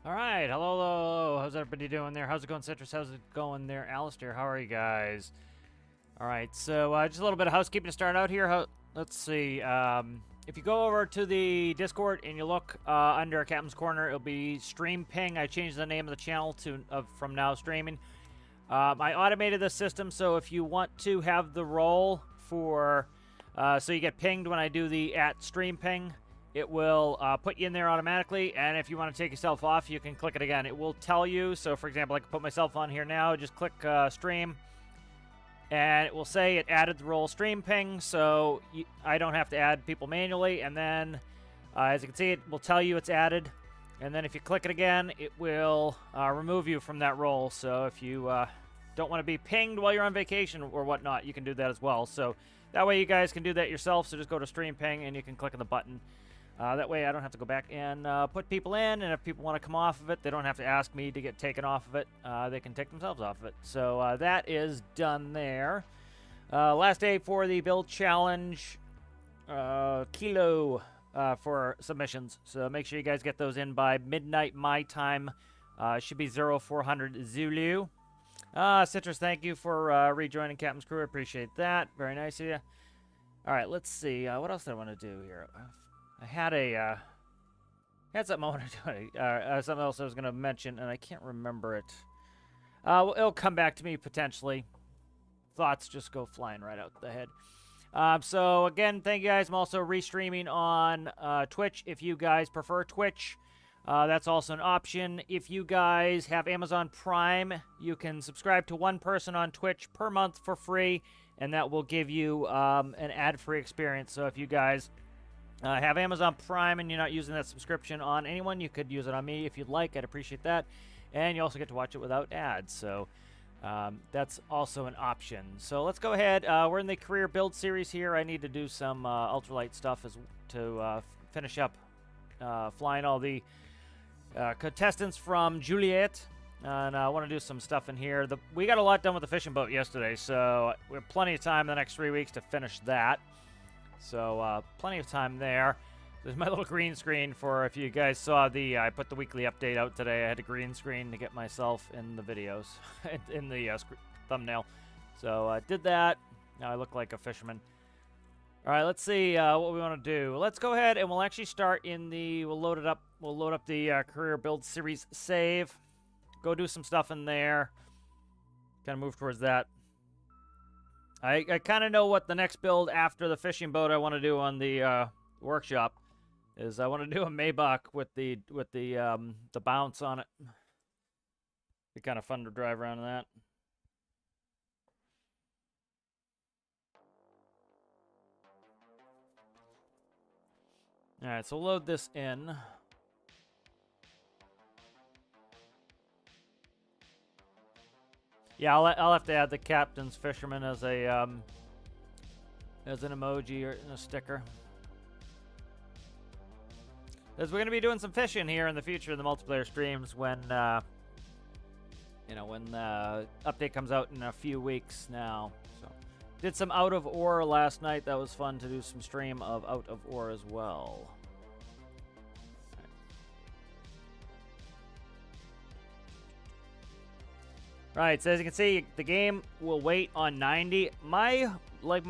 All right, hello, hello. How's everybody doing there? How's it going, Citrus? How's it going there, Alistair? How are you guys? All right, so just a little bit of housekeeping to start out here. Let's see. If you go over to the Discord and you look under Captain's Corner, it'll be Stream Ping. I changed the name of the channel to from now streaming. I automated the system, so if you want to have the role for, so you get pinged when I do the @stream ping. It will put you in there automatically, and if you want to take yourself off, you can click it again. It will tell you. So, for example, I can put myself on here now. Just click stream, and it will say it added the role stream ping, so I don't have to add people manually. And then, as you can see, it will tell you it's added. And then if you click it again, it will remove you from that role. So if you don't want to be pinged while you're on vacation or whatnot, you can do that as well. So that way you guys can do that yourself. So just go to stream ping, and you can click on the button. That way I don't have to go back and put people in, and if people want to come off of it, they don't have to ask me to get taken off of it. They can take themselves off of it. So that is done there. Last day for the build challenge, Kilo for submissions. So make sure you guys get those in by midnight my time. Should be 0400 Zulu. Citrus, thank you for rejoining Captain's Crew. I appreciate that. Very nice of you. All right, let's see. What else did I want to do here? I had something I wanted to do, something else I was going to mention, and I can't remember it. It'll come back to me potentially. Thoughts just go flying right out the head. So again, thank you guys. I'm also restreaming on Twitch if you guys prefer Twitch. That's also an option. If you guys have Amazon Prime, you can subscribe to one person on Twitch per month for free, and that will give you an ad-free experience. So if you guys have Amazon Prime and you're not using that subscription on anyone, you could use it on me if you'd like. I'd appreciate that. And you also get to watch it without ads. So that's also an option. So let's go ahead. We're in the career build series here. I need to do some ultralight stuff to finish up flying all the contestants from Juliet. And I want to do some stuff in here. We got a lot done with the fishing boat yesterday, so we have plenty of time in the next 3 weeks to finish that. So plenty of time there. There's my little green screen for if you guys saw I put the weekly update out today. I had a green screen to get myself in the videos, in the thumbnail. So I did that. Now I look like a fisherman. All right, let's see what we want to do. Let's go ahead and we'll actually start in we'll load it up. We'll load up the career build series save. Go do some stuff in there. Kind of move towards that. I kind of know what the next build after the fishing boat I want to do on the workshop is. I want to do a Maybach with the bounce on it. Be kind of fun to drive around in that. All right, so load this in. Yeah, I'll have to add the Captain's Fisherman as an emoji or a sticker. Because we're going to be doing some fishing here in the future in the multiplayer streams when the update comes out in a few weeks now. So, did some Out of Ore last night. That was fun to do some stream of Out of Ore as well. Right, so as you can see, the game will wait on 90. My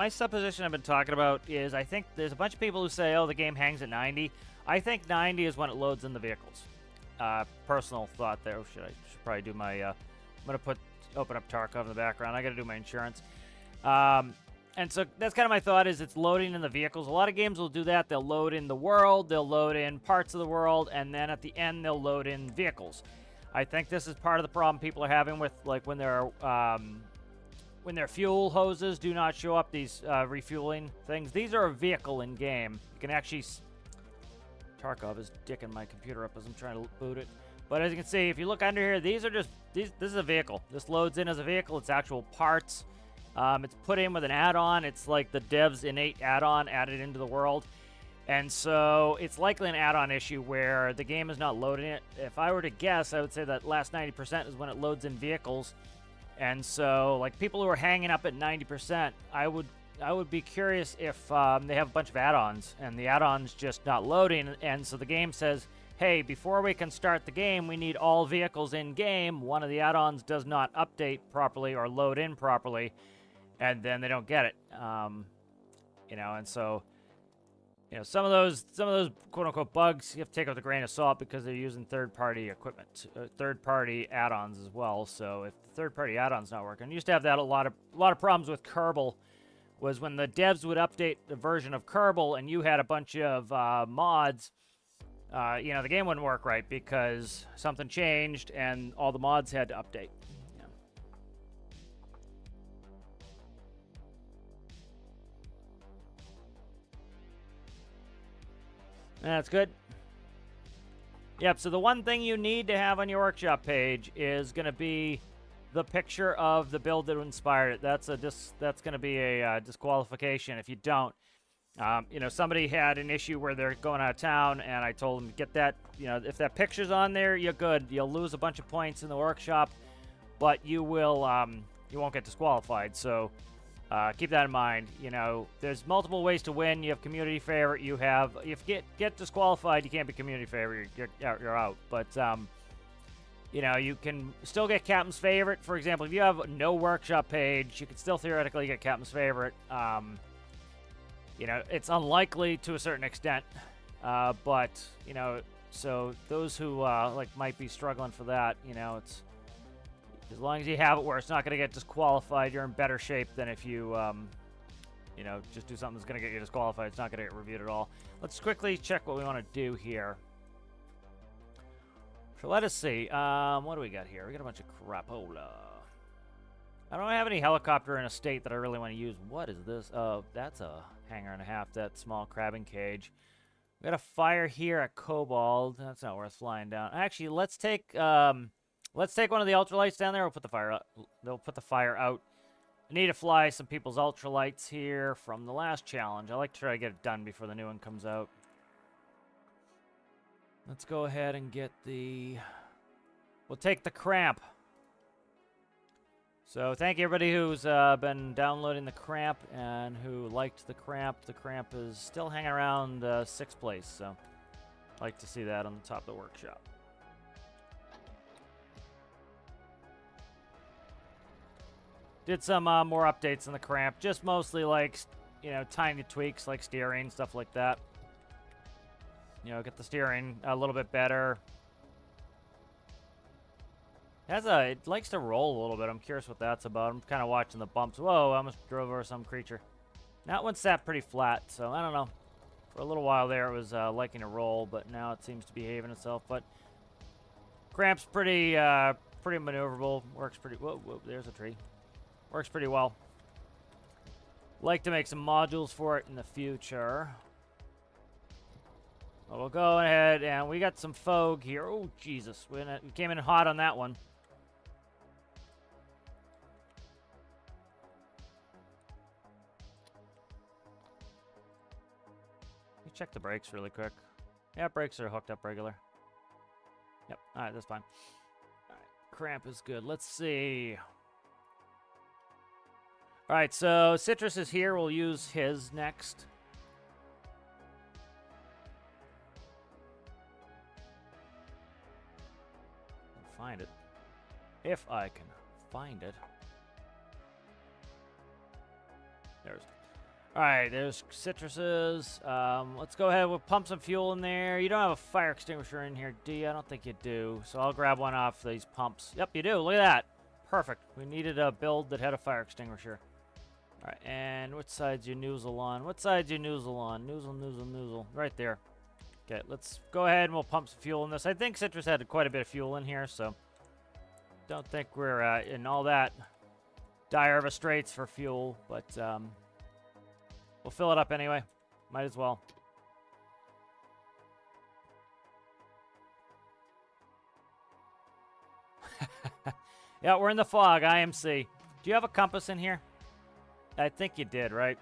supposition I've been talking about is I think there's a bunch of people who say, oh, the game hangs at 90. I think 90 is when it loads in the vehicles. Personal thought there. Should probably do my, I'm going to open up Tarkov in the background. I got to do my insurance. And so that's kind of my thought is it's loading in the vehicles. A lot of games will do that. They'll load in the world, they'll load in parts of the world, and then at the end they'll load in vehicles. I think this is part of the problem people are having with when their fuel hoses do not show up, these refueling things. These are a vehicle in game. You can actually Tarkov is dicking my computer up as I'm trying to boot it. But as you can see, if you look under here, this is a vehicle. This loads in as a vehicle. It's actual parts. It's put in with an add-on. It's like the dev's innate add-on added into the world. And so it's likely an add-on issue where the game is not loading it. If I were to guess, I would say that last 90% is when it loads in vehicles. And so, like, people who are hanging up at 90%, I would be curious if they have a bunch of add-ons and the add-ons just not loading. And so the game says, hey, before we can start the game, we need all vehicles in game. One of the add-ons does not update properly or load in properly, and then they don't get it. You know, and so, you know, some of those quote-unquote bugs you have to take with a grain of salt because they're using third-party equipment, third-party add-ons as well. So if the third-party add-on's not working, used to have that a lot of problems with Kerbal. Was when the devs would update the version of Kerbal and you had a bunch of mods, you know, the game wouldn't work right because something changed and all the mods had to update. Yeah. That's good. Yep, so the one thing you need to have on your workshop page is going to be the picture of the build that inspired it. That's going to be a disqualification if you don't. You know, somebody had an issue where they're going out of town, and I told them, get that, you know, if that picture's on there, you're good. You'll lose a bunch of points in the workshop, but you will, you won't get disqualified. So keep that in mind. You know, there's multiple ways to win. You have community favorite. You have, if you get disqualified, you can't be community favorite. You're out. But you know, you can still get Captain's Favorite. For example, if you have no workshop page, you can still theoretically get Captain's Favorite. You know, it's unlikely to a certain extent, but, you know, so those who, like, might be struggling for that, you know, it's, as long as you have it where it's not going to get disqualified, you're in better shape than if you, you know, just do something that's going to get you disqualified. It's not going to get reviewed at all. Let's quickly check what we want to do here. So let us see. What do we got here? We got a bunch of crapola. I don't have any helicopter in a state that I really want to use. What is this? Oh, that's a hangar and a half. That small crabbing cage. We got a fire here at Cobalt. That's not worth flying down. Actually, let's take one of the ultralights down there. We'll put the fire out. They'll put the fire out. I need to fly some people's ultralights here from the last challenge. I like to try to get it done before the new one comes out. Let's go ahead and get the... We'll take the Cramp. So thank you everybody who's been downloading the Cramp and who liked the Cramp. The Cramp is still hanging around 6th place, so I'd like to see that on the top of the workshop. Did some more updates on the Cramp, just mostly like, you know, tiny tweaks like steering, stuff like that. You know, get the steering a little bit better. It likes to roll a little bit. I'm curious what that's about. I'm kind of watching the bumps. Whoa, I almost drove over some creature. That one sat pretty flat, so I don't know. For a little while there, it was liking to roll, but now it seems to be behaving itself. But Cramp's pretty maneuverable. Works pretty... Whoa, there's a tree. Works pretty well. Like to make some modules for it in the future. Well, we'll go ahead, and we got some fog here. Oh, Jesus. We came in hot on that one. Let me check the brakes really quick. Yeah, brakes are hooked up regular. Yep, all right, that's fine. All right, Cramp is good. Let's see. All right, so Citrus is here. We'll use his next. Find it. If I can find it. There's. All right, there's Citruses. Let's go ahead. We'll pump some fuel in there. You don't have a fire extinguisher in here, do you? I don't think you do. So I'll grab one off these pumps. Yep, you do. Look at that. Perfect. We needed a build that had a fire extinguisher. All right, and which side's your nozzle on? What side's your nozzle on? Nozzle. Right there. Okay, let's go ahead and we'll pump some fuel in this. I think Citrus had quite a bit of fuel in here, so don't think we're in all that dire of a straits for fuel, but we'll fill it up anyway. Might as well. Yeah, we're in the fog, IMC. Do you have a compass in here? I think you did, right?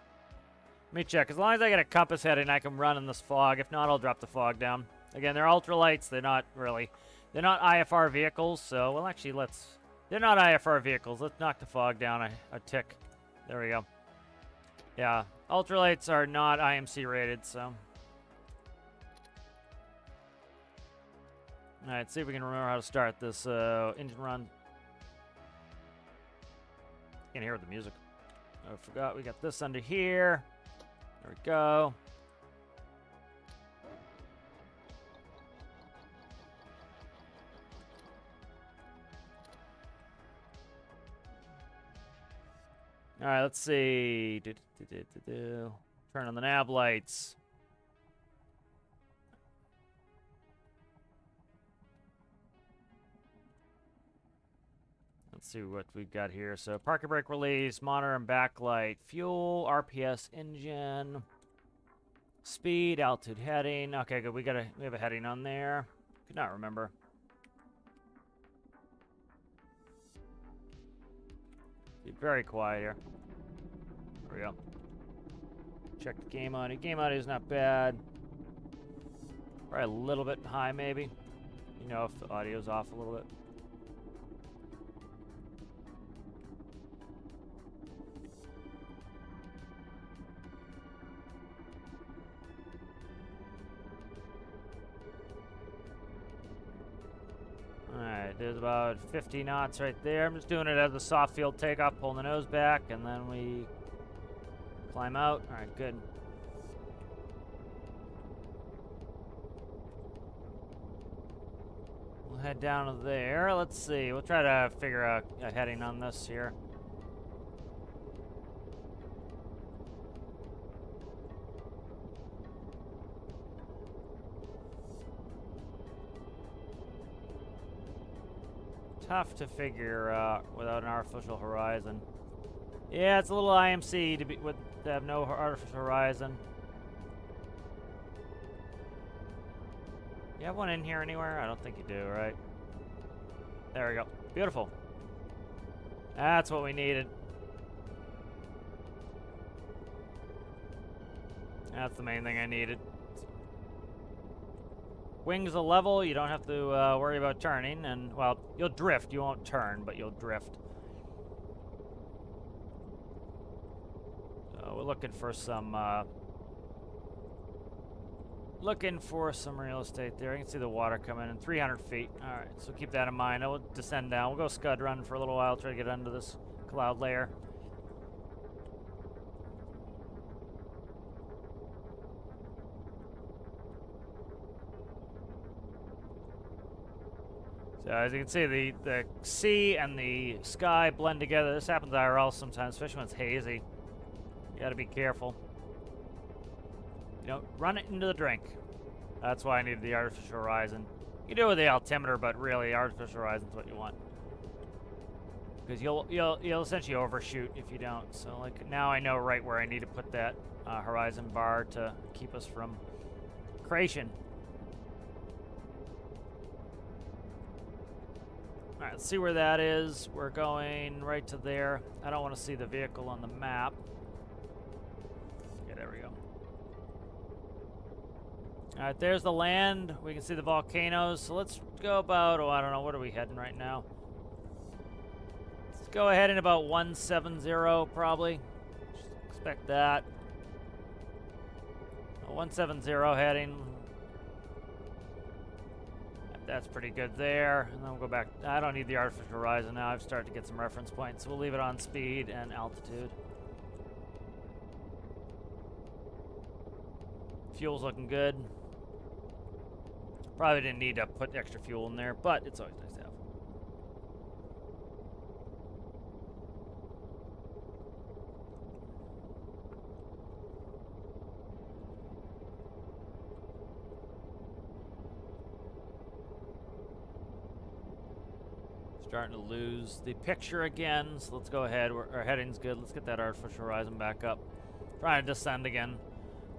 Let me check. As long as I get a compass heading, I can run in this fog. If not, I'll drop the fog down. Again, they're ultralights. They're not really... They're not IFR vehicles, so... Well, actually, let's... They're not IFR vehicles. Let's knock the fog down a tick. There we go. Yeah. Ultralights are not IMC rated, so... Alright, see if we can remember how to start this engine run. Can't hear the music. I forgot we got this under here. There we go. All right, let's see. Turn on the nav lights. Let's see what we've got here. So, parking brake release, monitor and backlight, fuel, RPS engine, speed, altitude heading. Okay, good. We have a heading on there. Could not remember. Be very quiet here. There we go. Check the game audio. Game audio is not bad. Probably a little bit high, maybe. You know, if the audio's off a little bit. Alright, there's about 50 knots right there. I'm just doing it as a soft field takeoff, pulling the nose back, and then we climb out. Alright, good. We'll head down to there. Let's see. We'll try to figure out a heading on this here. Tough to figure out without an artificial horizon. Yeah, it's a little IMC to have no artificial horizon. You have one in here anywhere? I don't think you do, right? There we go. Beautiful. That's what we needed. That's the main thing I needed. Wings are level, you don't have to worry about turning, and, well, you'll drift. You won't turn, but you'll drift. So we're looking for some real estate there. You can see the water coming in 300 feet. All right, so keep that in mind. We'll descend down. We'll go scud run for a little while, try to get under this cloud layer. So as you can see, the sea and the sky blend together. This happens IRL sometimes, especially when it's hazy. You gotta be careful. You don't run it into the drink. That's why I needed the artificial horizon. You do it with the altimeter, but really, artificial horizon is what you want. Because you'll essentially overshoot if you don't. So like now I know right where I need to put that horizon bar to keep us from crashing. All right, let's see where that is. We're going right to there. I don't want to see the vehicle on the map. Yeah, there we go. All right, there's the land. We can see the volcanoes. So let's go about, oh, I don't know, what are we heading right now? Let's go ahead in about 170 probably. Just expect that. 170 heading. That's pretty good there. And then we'll go back. I don't need the artificial horizon now. I've started to get some reference points. So we'll leave it on speed and altitude. Fuel's looking good. Probably didn't need to put extra fuel in there, but it's always nice to have. Starting to lose the picture again, so let's go ahead. Our heading's good. Let's get that artificial horizon back up. Trying to descend again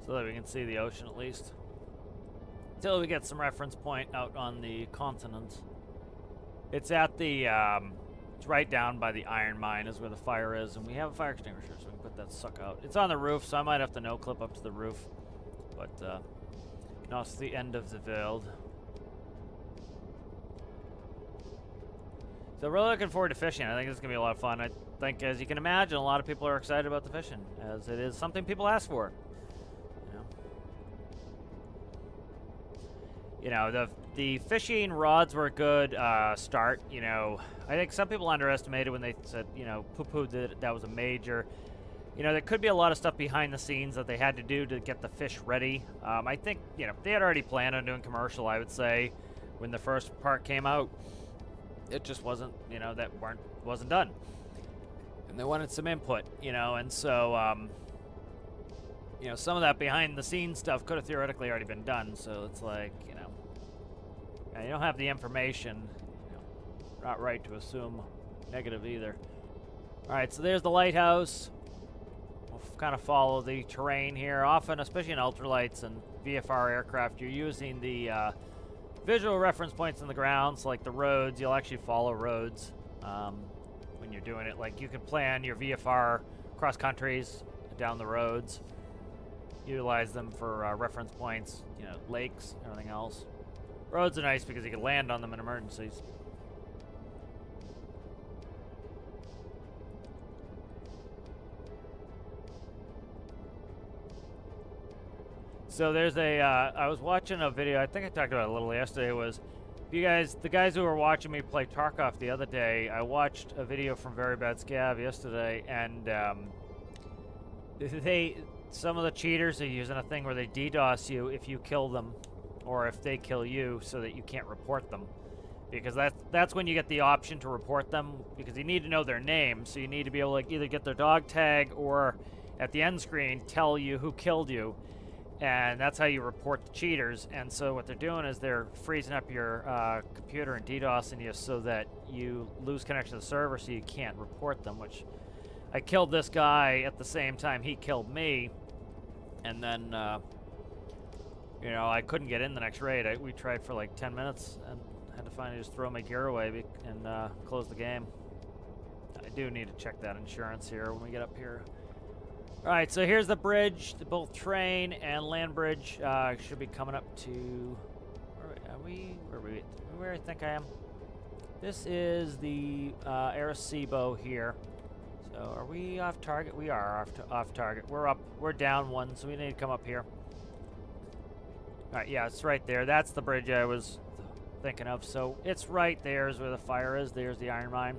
so that we can see the ocean at least. Until we get some reference point out on the continent. It's at the, it's right down by the iron mine is where the fire is, and we have a fire extinguisher, so we can put that suck out. It's on the roof, so I might have to no-clip up to the roof. But, no, it's the end of the world. So really looking forward to fishing. I think it's going to be a lot of fun. I think, as you can imagine, a lot of people are excited about the fishing, as it is something people ask for. You know, the fishing rods were a good start. You know, I think some people underestimated when they said, you know, poo-poo that was a major. You know, there could be a lot of stuff behind the scenes that they had to do to get the fish ready. I think, you know, they had already planned on doing commercial, I would say, when the first part came out. It just wasn't, you know, wasn't done. And they wanted some input, you know, and so, you know, some of that behind the scenes stuff could have theoretically already been done. So it's like, you know, you don't have the information, you know, not right to assume negative either. All right, so there's the lighthouse. We'll kind of follow the terrain here. Often, especially in ultralights and VFR aircraft, you're using the visual reference points in the ground, so like the roads. You'll actually follow roads when you're doing it. Like you can plan your VFR cross countries down the roads, utilize them for reference points, you know, lakes, everything else. Roads are nice because you can land on them in emergencies. So there's a, I was watching a video, I think I talked about it a little yesterday, was, if you guys, the guys who were watching me play Tarkov the other day, I watched a video from Very Bad Scav yesterday, and some of the cheaters are using a thing where they DDoS you if you kill them, or if they kill you, so that you can't report them. Because that's when you get the option to report them, because you need to know their name, so you need to be able to either get their dog tag, or at the end screen, tell you who killed you. And that's how you report the cheaters. And so what they're doing is they're freezing up your computer and DDoSing you so that you lose connection to the server so you can't report them, which I killed this guy at the same time he killed me. And then, you know, I couldn't get in the next raid. We tried for like 10 minutes and had to finally just throw my gear away and close the game. I do need to check that insurance here when we get up here. All right, so here's the bridge. Both train and land bridge should be coming up to. Where I think I am. This is the Arecibo here. So are we off target? We are off target. We're up. We're down one, so we need to come up here. All right, yeah, it's right there. That's the bridge I was thinking of. So it's right there is where the fire is. There's the iron mine.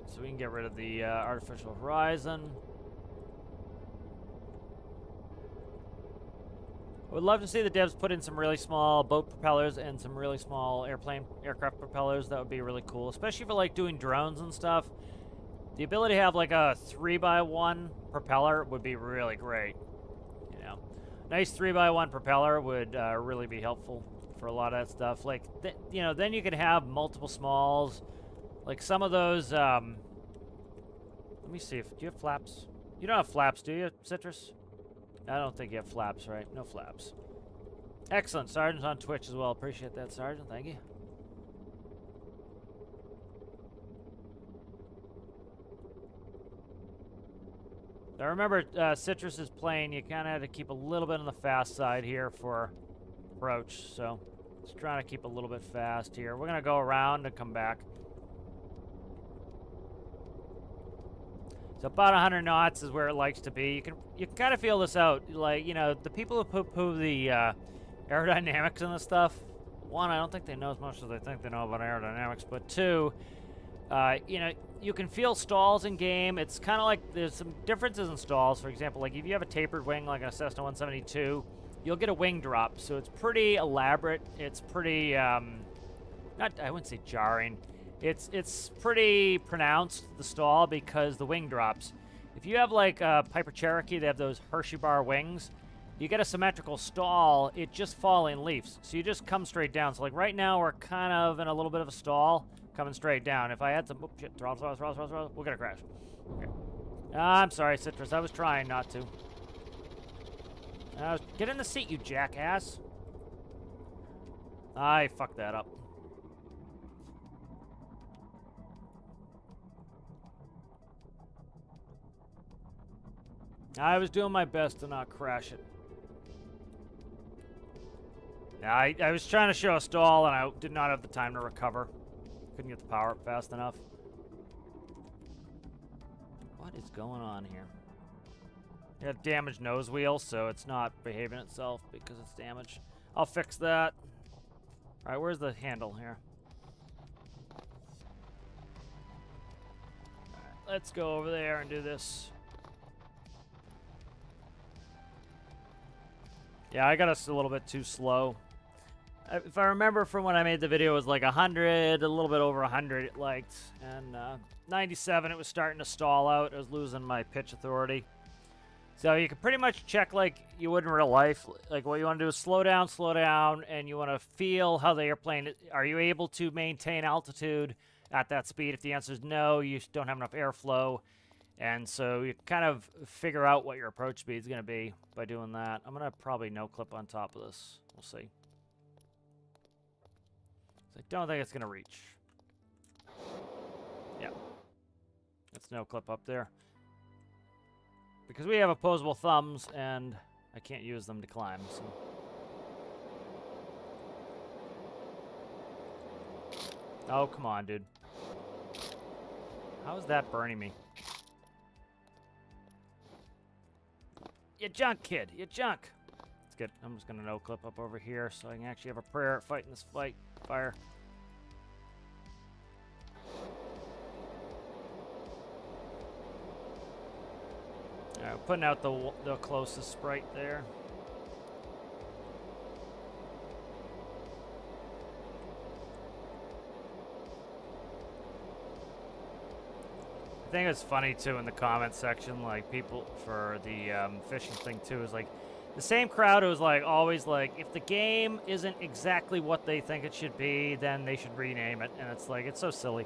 So we can get rid of the artificial horizon. I would love to see the devs put in some really small boat propellers and some really small aircraft propellers. That would be really cool, especially for like doing drones and stuff. The ability to have like a 3x1 propeller would be really great. You know, nice 3x1 propeller would really be helpful for a lot of that stuff. Like, you know, then you could have multiple smalls. Like some of those, let me see, do you have flaps? You don't have flaps, do you, Citrus? I don't think you have flaps, right? No flaps. Excellent. Sergeant's on Twitch as well. Appreciate that, Sergeant. Thank you. I remember Citrus's plane, you kind of had to keep a little bit on the fast side here for approach, so just trying to keep a little bit fast here. We're going to go around and come back. So about 100 knots is where it likes to be. You can kind of feel this out. Like, you know, the people who poo-poo the aerodynamics and this stuff, one, I don't think they know as much as they think they know about aerodynamics, but two, you know, you can feel stalls in game. It's kind of like there's some differences in stalls. For example, like if you have a tapered wing like a Cessna 172, you'll get a wing drop. So it's pretty elaborate. It's pretty, I wouldn't say jarring. It's pretty pronounced, the stall, because the wing drops. If you have like a Piper Cherokee, they have those Hershey bar wings. You get a symmetrical stall, it just fall in leaps. So you just come straight down. So like right now we're kind of in a little bit of a stall, coming straight down. If I had some, oh shit, throttle, we're gonna crash. Okay. I'm sorry, Citrus, I was trying not to. Get in the seat, you jackass. I fucked that up. I was doing my best to not crash it. I was trying to show a stall, and I did not have the time to recover. Couldn't get the power up fast enough. What is going on here? You got damaged nose wheel, so it's not behaving itself because it's damaged. I'll fix that. Alright, where's the handle here? Alright, let's go over there and do this. Yeah, I got us a little bit too slow. If I remember from when I made the video, it was like 100, a little bit over 100 it liked. And 97, it was starting to stall out. I was losing my pitch authority. So you can pretty much check like you would in real life. Like what you want to do is slow down, and you want to feel how the airplane, are you able to maintain altitude at that speed? If the answer is no, you don't have enough airflow. And so you kind of figure out what your approach speed is going to be by doing that. I'm going to probably no-clip on top of this. We'll see. I don't think it's going to reach. Yeah. That's no-clip up there. Because we have opposable thumbs, and I can't use them to climb, so. Oh, come on, dude. How is that burning me? You junk, kid. You junk. It's good. I'm just going to no-clip up over here so I can actually have a prayer at fighting this fire. Alright, putting out the closest sprite there. I think it's funny too in the comment section, like people for the fishing thing too, is like the same crowd who was like always like, if the game isn't exactly what they think it should be, then they should rename it. And it's like, it's so silly.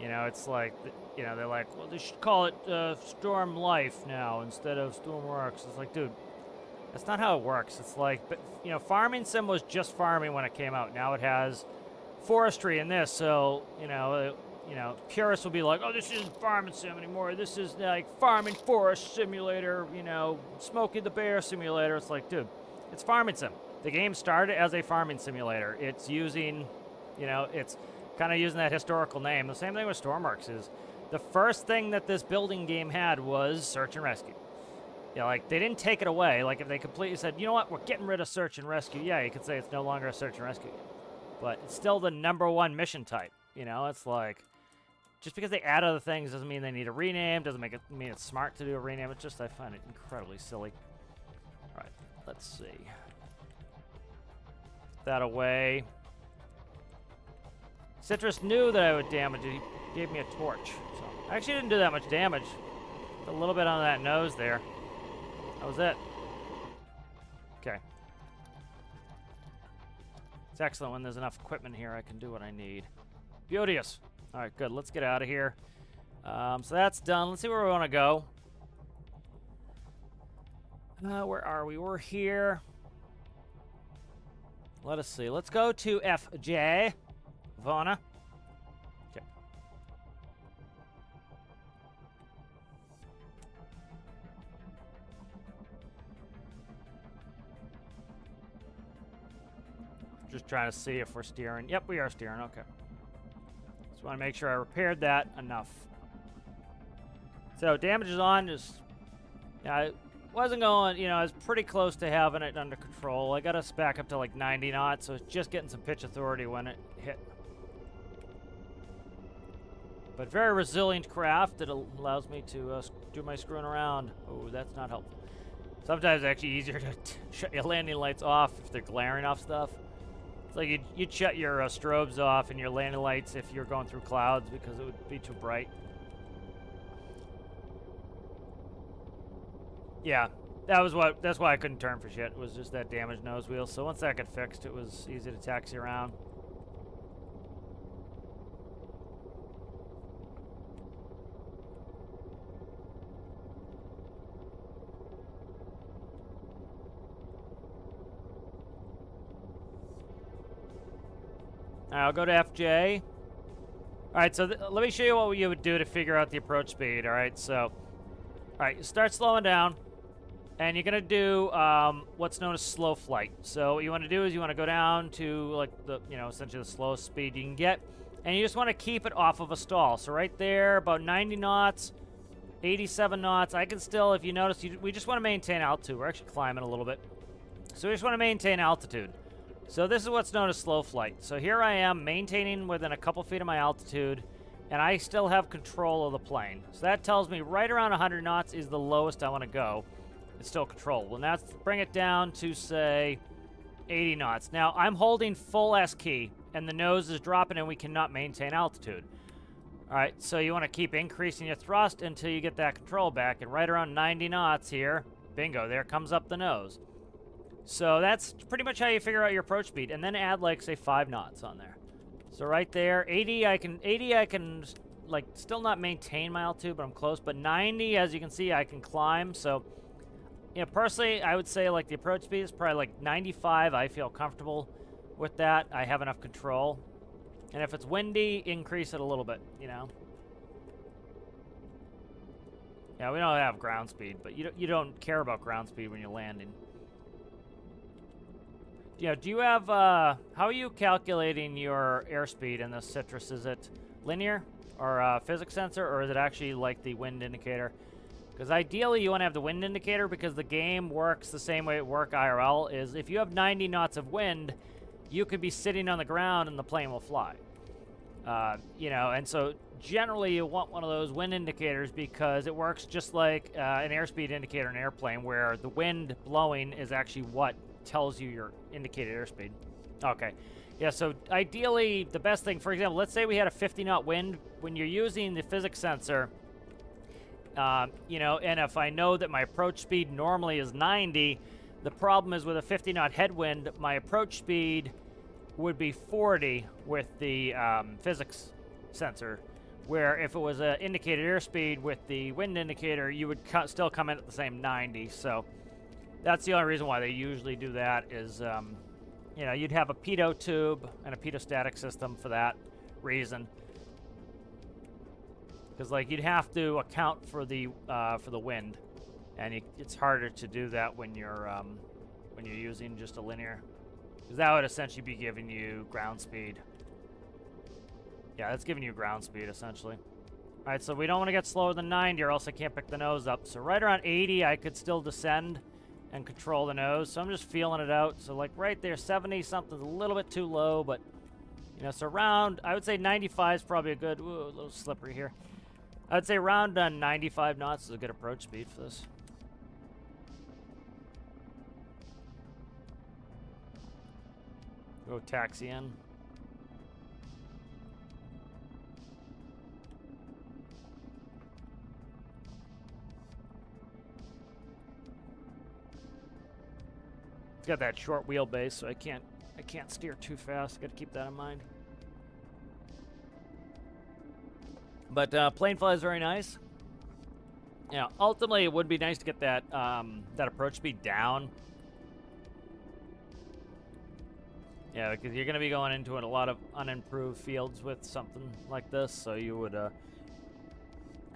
You know, it's like, you know, they're like, well, they should call it Storm Life now instead of Stormworks. It's like, dude, that's not how it works. It's like, but you know, Farming Sim was just farming when it came out. Now it has forestry in this, so you know, purists will be like, oh, this isn't Farming Sim anymore. This is like Farming Forest Simulator, you know, Smokey the Bear Simulator. It's like, dude, it's Farming Sim. The game started as a farming simulator. It's using, you know, it's kind of using that historical name. The same thing with Stormworks is the first thing that this building game had was search and rescue. Yeah, like they didn't take it away. Like if they completely said, you know what, we're getting rid of search and rescue. Yeah, you could say it's no longer a search and rescue game. But it's still the #1 mission type. You know, it's like, just because they add other things doesn't mean they need a rename, doesn't make it mean it's smart to do a rename. It's just, I find it incredibly silly. All right, let's see. Put that away. Citrus knew that I would damage it. He gave me a torch. So I actually didn't do that much damage. A little bit on that nose there. That was it. Okay. It's excellent when there's enough equipment here. I can do what I need. Beauteous. All right, good. Let's get out of here. So that's done. Let's see where we want to go. Where are we? We're here. Let us see. Let's go to FJ. Vona. Okay. Just trying to see if we're steering. Yep, we are steering. Okay. Just want to make sure I repaired that enough. So damage is on. Just, yeah, I wasn't going, you know, I was pretty close to having it under control. I got us back up to like 90 knots, so it's just getting some pitch authority when it hit. But very resilient craft that allows me to do my screwing around. Oh, that's not helpful. Sometimes it's actually easier to shut your landing lights off if they're glaring off stuff. It's like you'd shut your strobes off and your landing lights if you're going through clouds because it would be too bright. Yeah, that's why I couldn't turn for shit. It was just that damaged nose wheel. So once that got fixed, it was easy to taxi around. I'll go to FJ. All right, so let me show you what you would do to figure out the approach speed. All right, so, all right, you start slowing down, and you're gonna do what's known as slow flight. So what you want to do is you want to go down to like the, you know, essentially the slowest speed you can get, and you just want to keep it off of a stall. So right there, about 90 knots. 87 knots. I can still, if you notice, we just want to maintain altitude. We're actually climbing a little bit. So we just want to maintain altitude. So this is what's known as slow flight. So here I am maintaining within a couple feet of my altitude, and I still have control of the plane. So that tells me right around 100 knots is the lowest I want to go. It's still controllable. Well, now let's bring it down to, say, 80 knots. Now, I'm holding full S key, and the nose is dropping, and we cannot maintain altitude. All right, so you want to keep increasing your thrust until you get that control back, and right around 90 knots here, bingo, there comes up the nose. So that's pretty much how you figure out your approach speed, and then add, like, say, 5 knots on there. So right there, 80 I can like still not maintain my altitude, but I'm close. But 90, as you can see, I can climb. So, you know, personally, I would say like the approach speed is probably like 95. I feel comfortable with that. I have enough control. And if it's windy, increase it a little bit, you know. Yeah, we don't have ground speed, but you don't care about ground speed when you're landing. Yeah, do you have, how are you calculating your airspeed in the Citrus? Is it linear or physics sensor, or is it actually like the wind indicator? Because ideally you want to have the wind indicator, because the game works the same way it works IRL, is if you have 90 knots of wind, you could be sitting on the ground and the plane will fly. You know, and so generally you want one of those wind indicators, because it works just like an airspeed indicator in an airplane, where the wind blowing is actually what tells you your indicated airspeed. Okay. Yeah, so ideally, the best thing, for example, let's say we had a 50-knot wind. When you're using the physics sensor, you know, and if I know that my approach speed normally is 90, the problem is with a 50-knot headwind, my approach speed would be 40 with the physics sensor, where if it was an indicated airspeed with the wind indicator, you would still come in at the same 90. So that's the only reason why they usually do that is, you know, you'd have a pitot tube and a pitot-static system for that reason. Because, like, you'd have to account for the wind, and it's harder to do that when you're using just a linear. Because that would essentially be giving you ground speed. Yeah, that's giving you ground speed, essentially. All right, so we don't want to get slower than 90, or else I can't pick the nose up. So right around 80, I could still descend and control the nose. So I'm just feeling it out. So like right there, 70 something's a little bit too low, but you know, so around, I would say 95 is probably a good, ooh, a little slippery here. I would say around 95 knots is a good approach speed for this. Go taxi in. Got that short wheelbase, so I can't steer too fast. Got to keep that in mind. But plane fly is very nice. You know, ultimately it would be nice to get that that approach speed down. Yeah, because you're going to be going into a lot of unimproved fields with something like this, so you would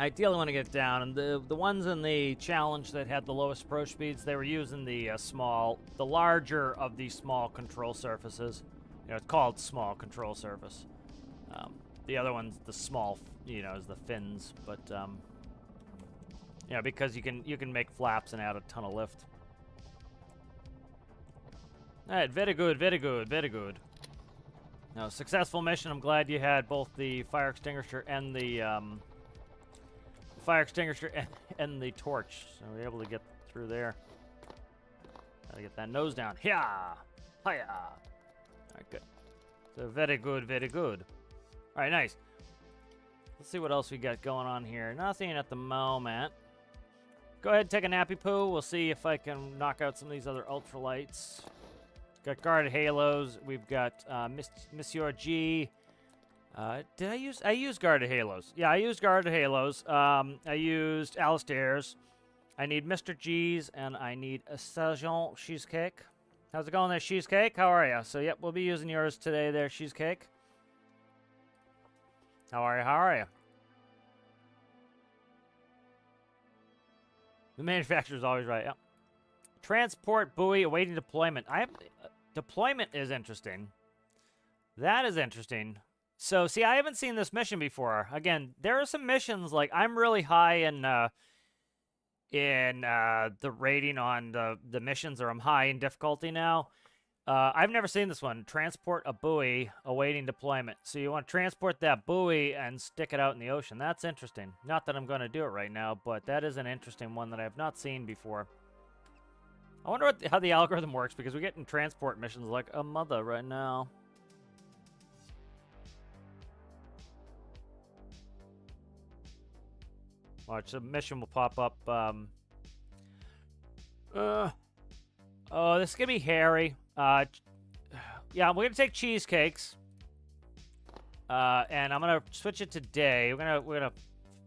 ideally want to get it down. And the ones in the challenge that had the lowest approach speeds, they were using the the larger of the small control surfaces. You know, it's called small control surface. The other one's the small, you know, is the fins. But you know, because you can make flaps and add a ton of lift. All right, very good, very good, very good. Now, successful mission. I'm glad you had both the fire extinguisher and the and the torch, so we're able to get through there. Gotta get that nose down. Hiya! Hiya! Alright, good. So very good, very good. Alright, nice. Let's see what else we got going on here. Nothing at the moment. Go ahead and take a nappy poo. We'll see if I can knock out some of these other ultralights. Got guarded halos. We've got Monsieur G. Did I used guarded halos. Yeah, I used guarded halos. I used Alistair's. I need Mr. G's, and I need a Sergeant Cheesecake. How's it going there, Cheesecake? How are you? So, yep, we'll be using yours today there, Cheesecake. How are you? How are you? The manufacturer's always right. Yep. Transport buoy awaiting deployment. Deployment is interesting. That is interesting. So, see, I haven't seen this mission before. Again, there are some missions, like, I'm really high in the rating on the missions, or I'm high in difficulty now. I've never seen this one. Transport a buoy awaiting deployment. So you want to transport that buoy and stick it out in the ocean. That's interesting. Not that I'm going to do it right now, but that is an interesting one that I have not seen before. I wonder how the algorithm works, because we're getting transport missions like a mother right now. Watch, the mission will pop up. Oh, this is going to be hairy. Yeah, we're gonna take cheesecakes, and I'm gonna switch it to day. We're gonna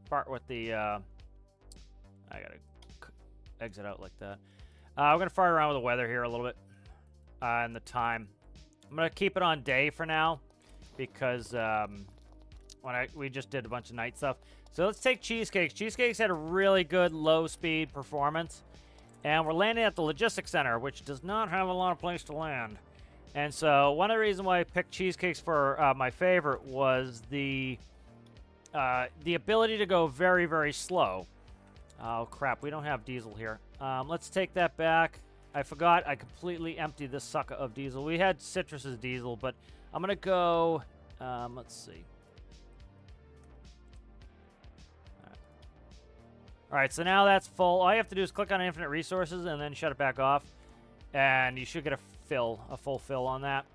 part with the. I gotta exit out like that. We're gonna fart around with the weather here a little bit, and the time. I'm gonna keep it on day for now, because we just did a bunch of night stuff. So let's take cheesecakes. Cheesecakes had a really good low-speed performance, and we're landing at the logistics center, which does not have a lot of place to land. And so one of the reasons why I picked cheesecakes for my favorite was the ability to go very, very slow. Oh, crap. We don't have diesel here. Let's take that back. I forgot. I completely emptied this sucker of diesel. We had Citrus's diesel, but I'm going to go... let's see. All right, so now that's full. All you have to do is click on infinite resources and then shut it back off. And you should get a full fill on that.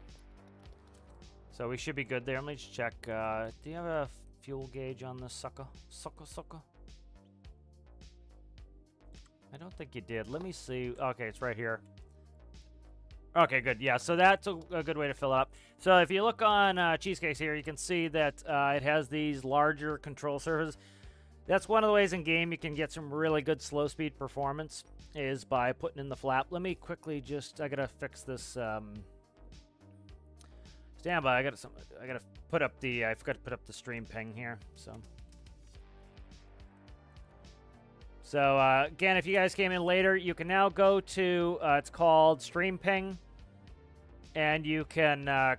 So we should be good there. Let me just check. Do you have a fuel gauge on this sucker? Sucker. I don't think you did. Let me see. Okay, it's right here. Okay, good. Yeah, so that's a good way to fill up. So if you look on Cheesecakes here, you can see that it has these larger control surfaces. That's one of the ways in game you can get some really good slow speed performance, is by putting in the flap. Let me quickly I gotta fix this. Stand by. I gotta put up the. I forgot to put up the stream ping here. So again, if you guys came in later, you can now go to. It's called Stream Ping, and you can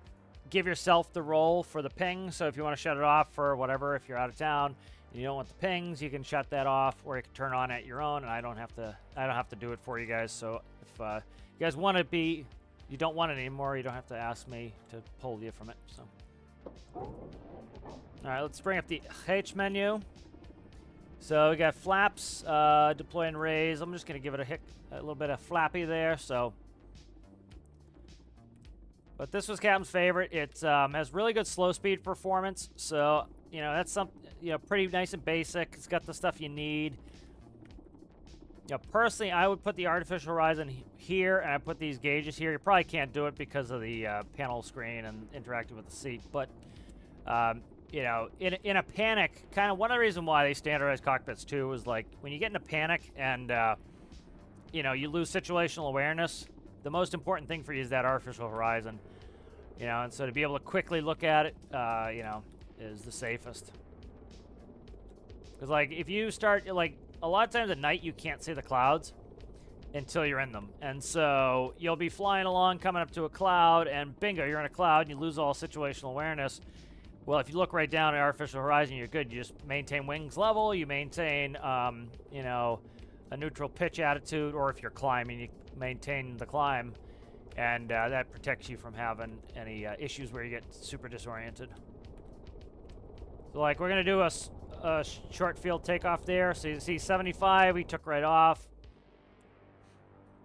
give yourself the role for the ping. So if you want to shut it off for whatever, if you're out of town. You don't want the pings, you can shut that off, or you can turn on at your own, and I don't have to do it for you guys. So if you guys want to be, you don't want it anymore, you don't have to ask me to pull you from it. So, all right, let's bring up the H menu. So we got flaps, deploy and raise. I'm just gonna give it a little bit of flappy there. So, but this was Captain's favorite. It has really good slow speed performance. So that's something. Pretty nice and basic. It's got the stuff you need. Personally, I would put the artificial horizon here, and I put these gauges here. You probably can't do it because of the panel screen and interacting with the seat. But, in a panic, kind of one of the reasons why they standardized cockpits too was like when you get in a panic and you lose situational awareness. The most important thing for you is that artificial horizon. And so to be able to quickly look at it, is the safest. Because, like, if you start, like, a lot of times at night you can't see the clouds until you're in them. And so you'll be flying along, coming up to a cloud, and bingo, you're in a cloud, and you lose all situational awareness. Well, if you look right down at artificial horizon, you're good. You just maintain wings level, you maintain, a neutral pitch attitude, or if you're climbing, you maintain the climb. And that protects you from having any issues where you get super disoriented. So, like, we're going to do a short field takeoff there. So you see 75, we took right off.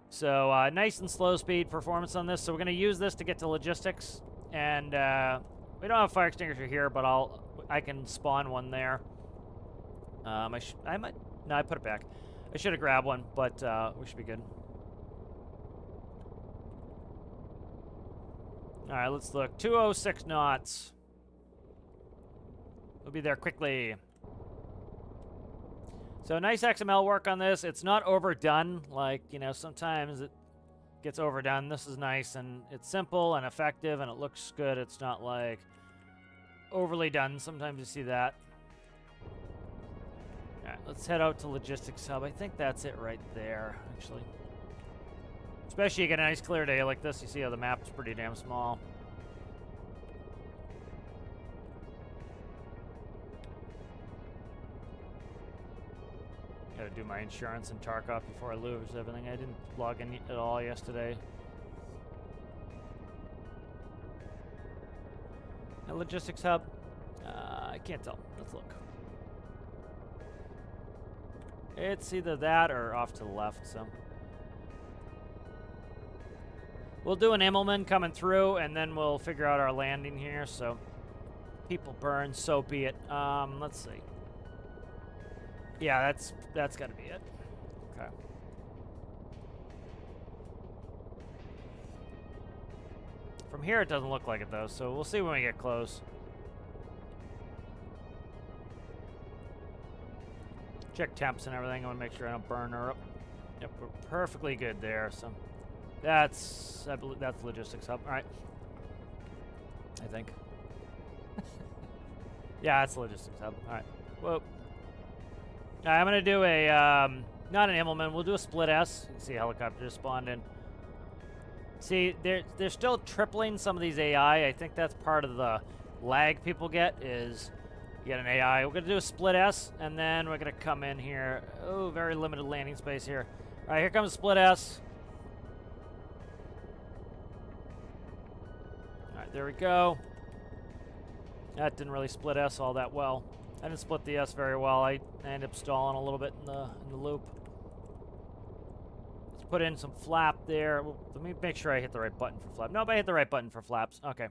So nice and slow speed performance on this. So we're going to use this to get to logistics. And we don't have a fire extinguisher here, but I can spawn one there. I put it back. I should have grabbed one, but we should be good. All right, let's look. 206 knots. We'll be there quickly. So nice XML work on this. It's not overdone. Like, sometimes it gets overdone. This is nice, and it's simple and effective, and it looks good. It's not, like, overly done. Sometimes you see that. All right, let's head out to Logistics Hub. I think that's it right there, actually. Especially you get a nice clear day like this. You see how the map is pretty damn small. Gotta do my insurance in Tarkov before I lose everything. I didn't log in at all yesterday. A logistics hub? I can't tell. Let's look. It's either that or off to the left, so. We'll do an Immelman coming through, and then we'll figure out our landing here, so. People burn, so be it. Let's see. Yeah, that's gotta be it. Okay. From here, it doesn't look like it, though, so we'll see when we get close. Check temps and everything. I want to make sure I don't burn her up. Yep, we're perfectly good there, so... I believe that's logistics hub. All right. I think. Yeah, that's logistics hub. All right. Whoa. All right, I'm going to do a, not an Immelman. We'll do a split S. You can see a helicopter just spawned in. See, they're still tripling some of these AI. I think that's part of the lag people get is you get an AI. We're going to do a split S, and then we're going to come in here. Oh, very limited landing space here. All right, here comes a split S. All right, there we go. That didn't really split S all that well. I didn't split the S very well. I ended up stalling a little bit in the loop. Let's put in some flap there. Let me make sure I hit the right button for flap. Nope, I hit the right button for flaps. Okay.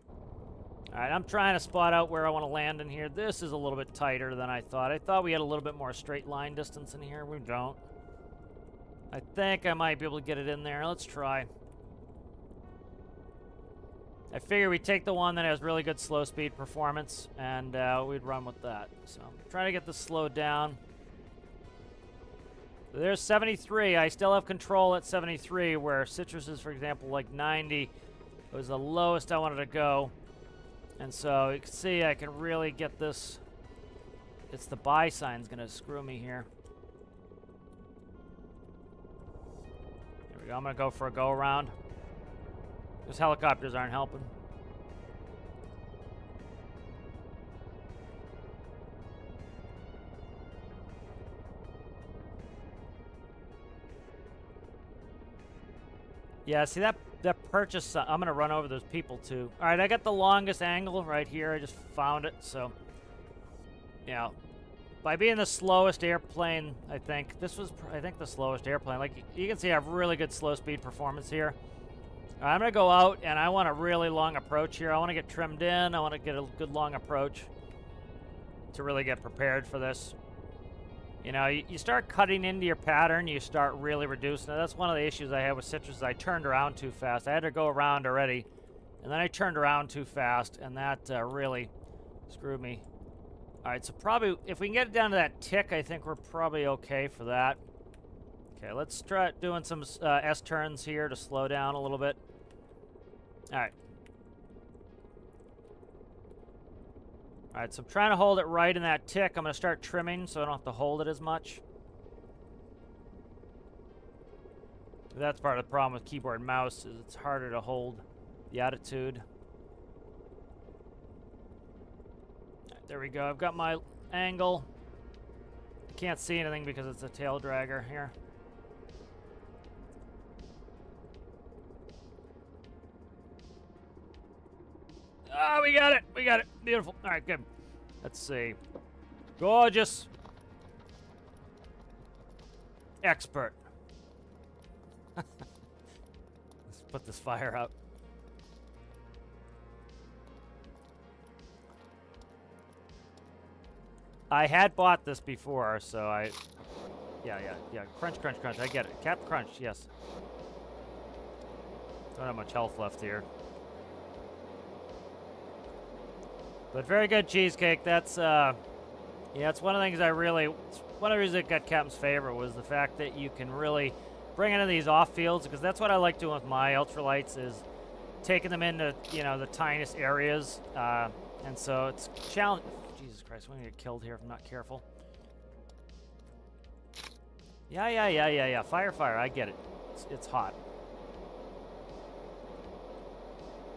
All right, I'm trying to spot out where I want to land in here. This is a little bit tighter than I thought. I thought we had a little bit more straight line distance in here. We don't. I think I might be able to get it in there. Let's try. I figure we'd take the one that has really good slow speed performance, and we'd run with that. So I'm trying to get this slowed down. So there's 73. I still have control at 73, where Citrus is, for example, like 90. It was the lowest I wanted to go. And so you can see I can really get this. It's the buy sign's going to screw me here. There we go. I'm going to go for a go around. Those helicopters aren't helping. Yeah, see that purchase, I'm going to run over those people too. All right, I got the longest angle right here. I just found it, so. Yeah. By being the slowest airplane, I think, this was, the slowest airplane. Like, you can see I have really good slow speed performance here. I'm going to go out, and I want a really long approach here. I want to get trimmed in. I want to get a good long approach to really get prepared for this. You know, you start cutting into your pattern, you start really reducing it. That's one of the issues I had with Citrus is I turned around too fast. I had to go around already, and then I turned around too fast, and that really screwed me. All right, so probably, if we can get it down to that tick, I think we're probably okay for that. Okay, let's try doing some S-turns here to slow down a little bit. All right. All right, so I'm trying to hold it right in that tick. I'm going to start trimming so I don't have to hold it as much. That's part of the problem with keyboard and mouse is it's harder to hold the attitude. All right, there we go. I've got my angle. I can't see anything because it's a tail dragger here. Oh, we got it. We got it. Beautiful. All right, good. Let's see. Gorgeous. Expert. Let's put this fire out. I had bought this before, so I... Yeah. Crunch, crunch, crunch. I get it. Cap crunch, yes. Don't have much health left here. But very good cheesecake. That's, yeah, it's one of the things I really, one of the reasons it got Captain's favorite was the fact that you can really bring it into these off fields, because that's what I like doing with my ultralights is taking them into, you know, the tiniest areas. And so it's challenging. Jesus Christ, I'm going to get killed here if I'm not careful. Yeah. Fire. I get it. It's hot.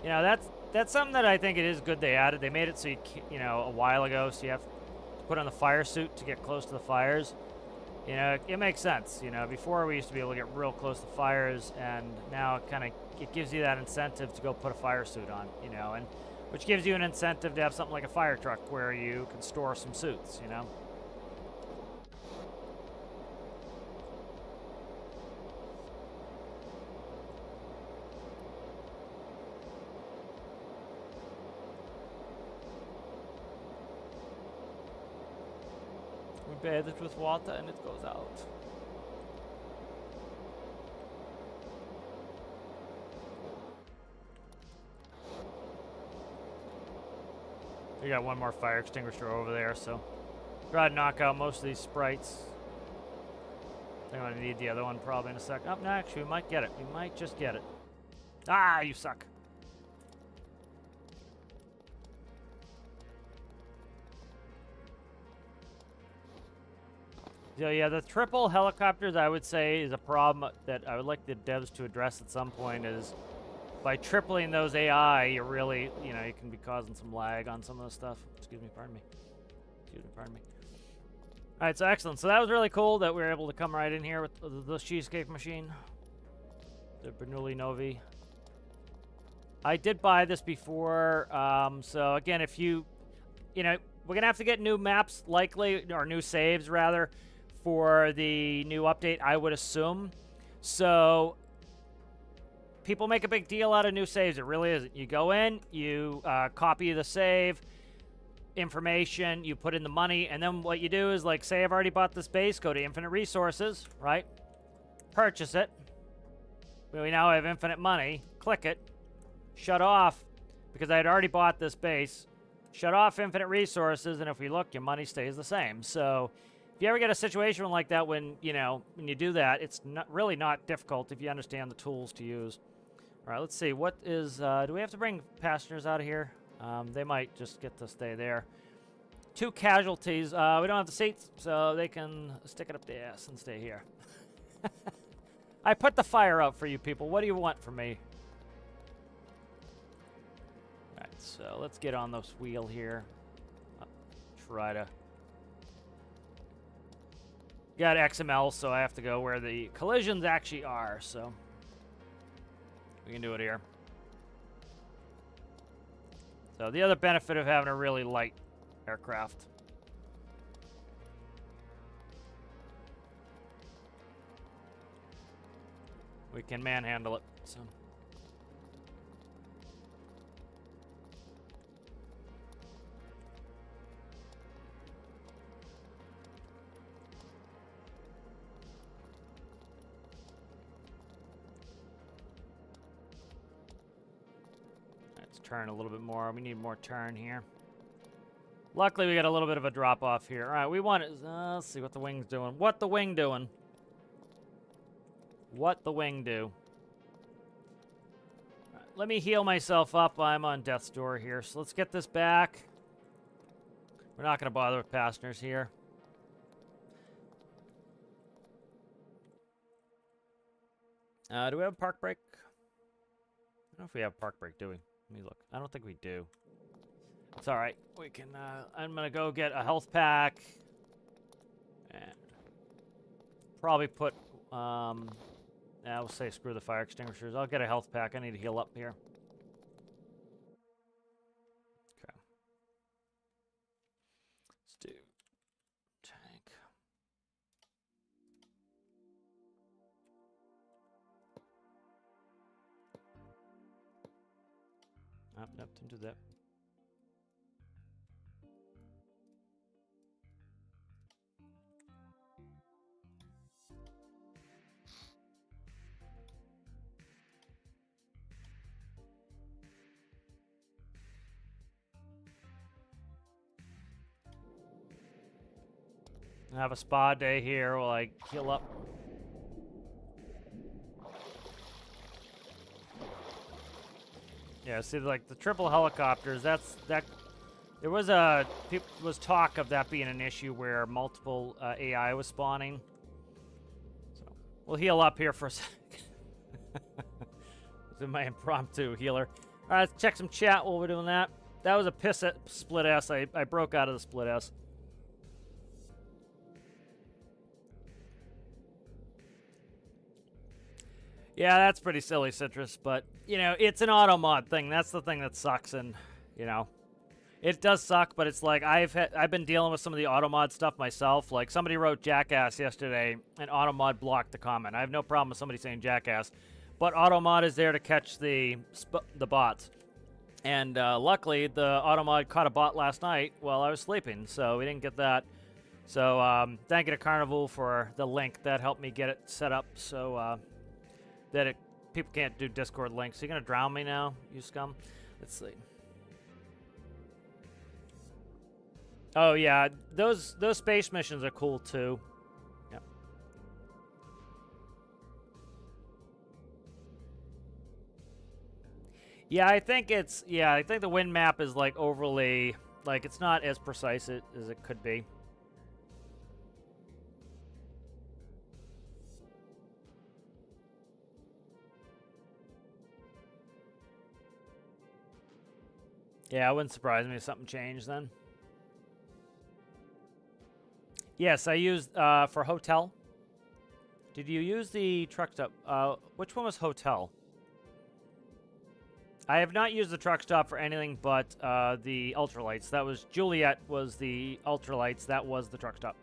You know, that's something that I think it is good they added. They made it so you know, a while ago, so you have to put on the fire suit to get close to the fires. You know, it makes sense. You know, before we used to be able to get real close to fires, and now it gives you that incentive to go put a fire suit on, you know, and which gives you an incentive to have something like a fire truck where you can store some suits, you know. We bathe it with water and it goes out. We got one more fire extinguisher over there, so try to knock out most of these sprites. I think I'm gonna need the other one probably in a sec. Oh, no, actually, we might get it. We might just get it. Ah, you suck. So yeah, the triple helicopters, I would say, is a problem that I would like the devs to address at some point. Is by tripling those AI, you're really, you know, you can be causing some lag on some of the stuff. Excuse me, pardon me. Excuse me, pardon me. All right, so excellent. So that was really cool that we were able to come right in here with the cheesecake machine, the Bernoulli Novi. I did buy this before, so again, if you know, we're gonna have to get new maps likely, or new saves rather, for the new update, I would assume. So people make a big deal out of new saves. It really isn't. You go in, you copy the save information, you put in the money, and then what you do is, like, say I've already bought this base, go to Infinite Resources, right? Purchase it. We now have infinite money. Click it. Shut off, because I had already bought this base. Shut off Infinite Resources, and if we look, your money stays the same. So if you ever get a situation like that, when you do that, it's really not difficult if you understand the tools to use. All right, let's see. What is, do we have to bring passengers out of here? They might just get to stay there. 2 casualties. We don't have the seats, so they can stick it up the ass and stay here. I put the fire out for you people. What do you want from me? All right, so let's get on this wheel here. Try to... Got XML, so I have to go where the collisions actually are, so we can do it here. So the other benefit of having a really light aircraft. We can manhandle it, so. Turn a little bit more. We need more turn here. Luckily, we got a little bit of a drop off here. All right, we want it. Let's see what the wing's doing. What the wing doing? What the wing do? Right, let me heal myself up. I'm on death's door here, so let's get this back. We're not going to bother with passengers here. Do we have a park break? I don't know if we have a park break, do we? Let me look. I don't think we do. It's all right. We can, I'm going to go get a health pack. And probably put, we'll say screw the fire extinguishers. I'll get a health pack. I need to heal up here. Okay. Let's do tank. Nope, didn't do that. I have a spa day here while I heal up. Yeah, see, like the triple helicopters, there was talk of that being an issue where multiple AI was spawning. So we'll heal up here for a second. This is my impromptu healer. All right, let's check some chat while we're doing that. That was a split S. I broke out of the split S. Yeah, that's pretty silly, Citrus, but, you know, it's an auto mod thing. That's the thing that sucks, and, you know, it does suck, but it's like I've been dealing with some of the auto mod stuff myself. Like, somebody wrote Jackass yesterday, and auto mod blocked the comment. I have no problem with somebody saying Jackass, but auto mod is there to catch the bots. And luckily, the auto mod caught a bot last night while I was sleeping, so we didn't get that. So thank you to Carnival for the link. That helped me get it set up so that people can't do Discord links. So you're going to drown me now, you scum? Let's see. Oh, yeah. Those space missions are cool, too. Yep. Yeah, I think it's... Yeah, I think the wind map is, like, overly... Like, it's not as precise as it could be. Yeah, it wouldn't surprise me if something changed then. Yes, I used for hotel. Did you use the truck stop? Which one was hotel? I have not used the truck stop for anything but the ultralights. That was Juliet was the ultralights. That was the truck stop.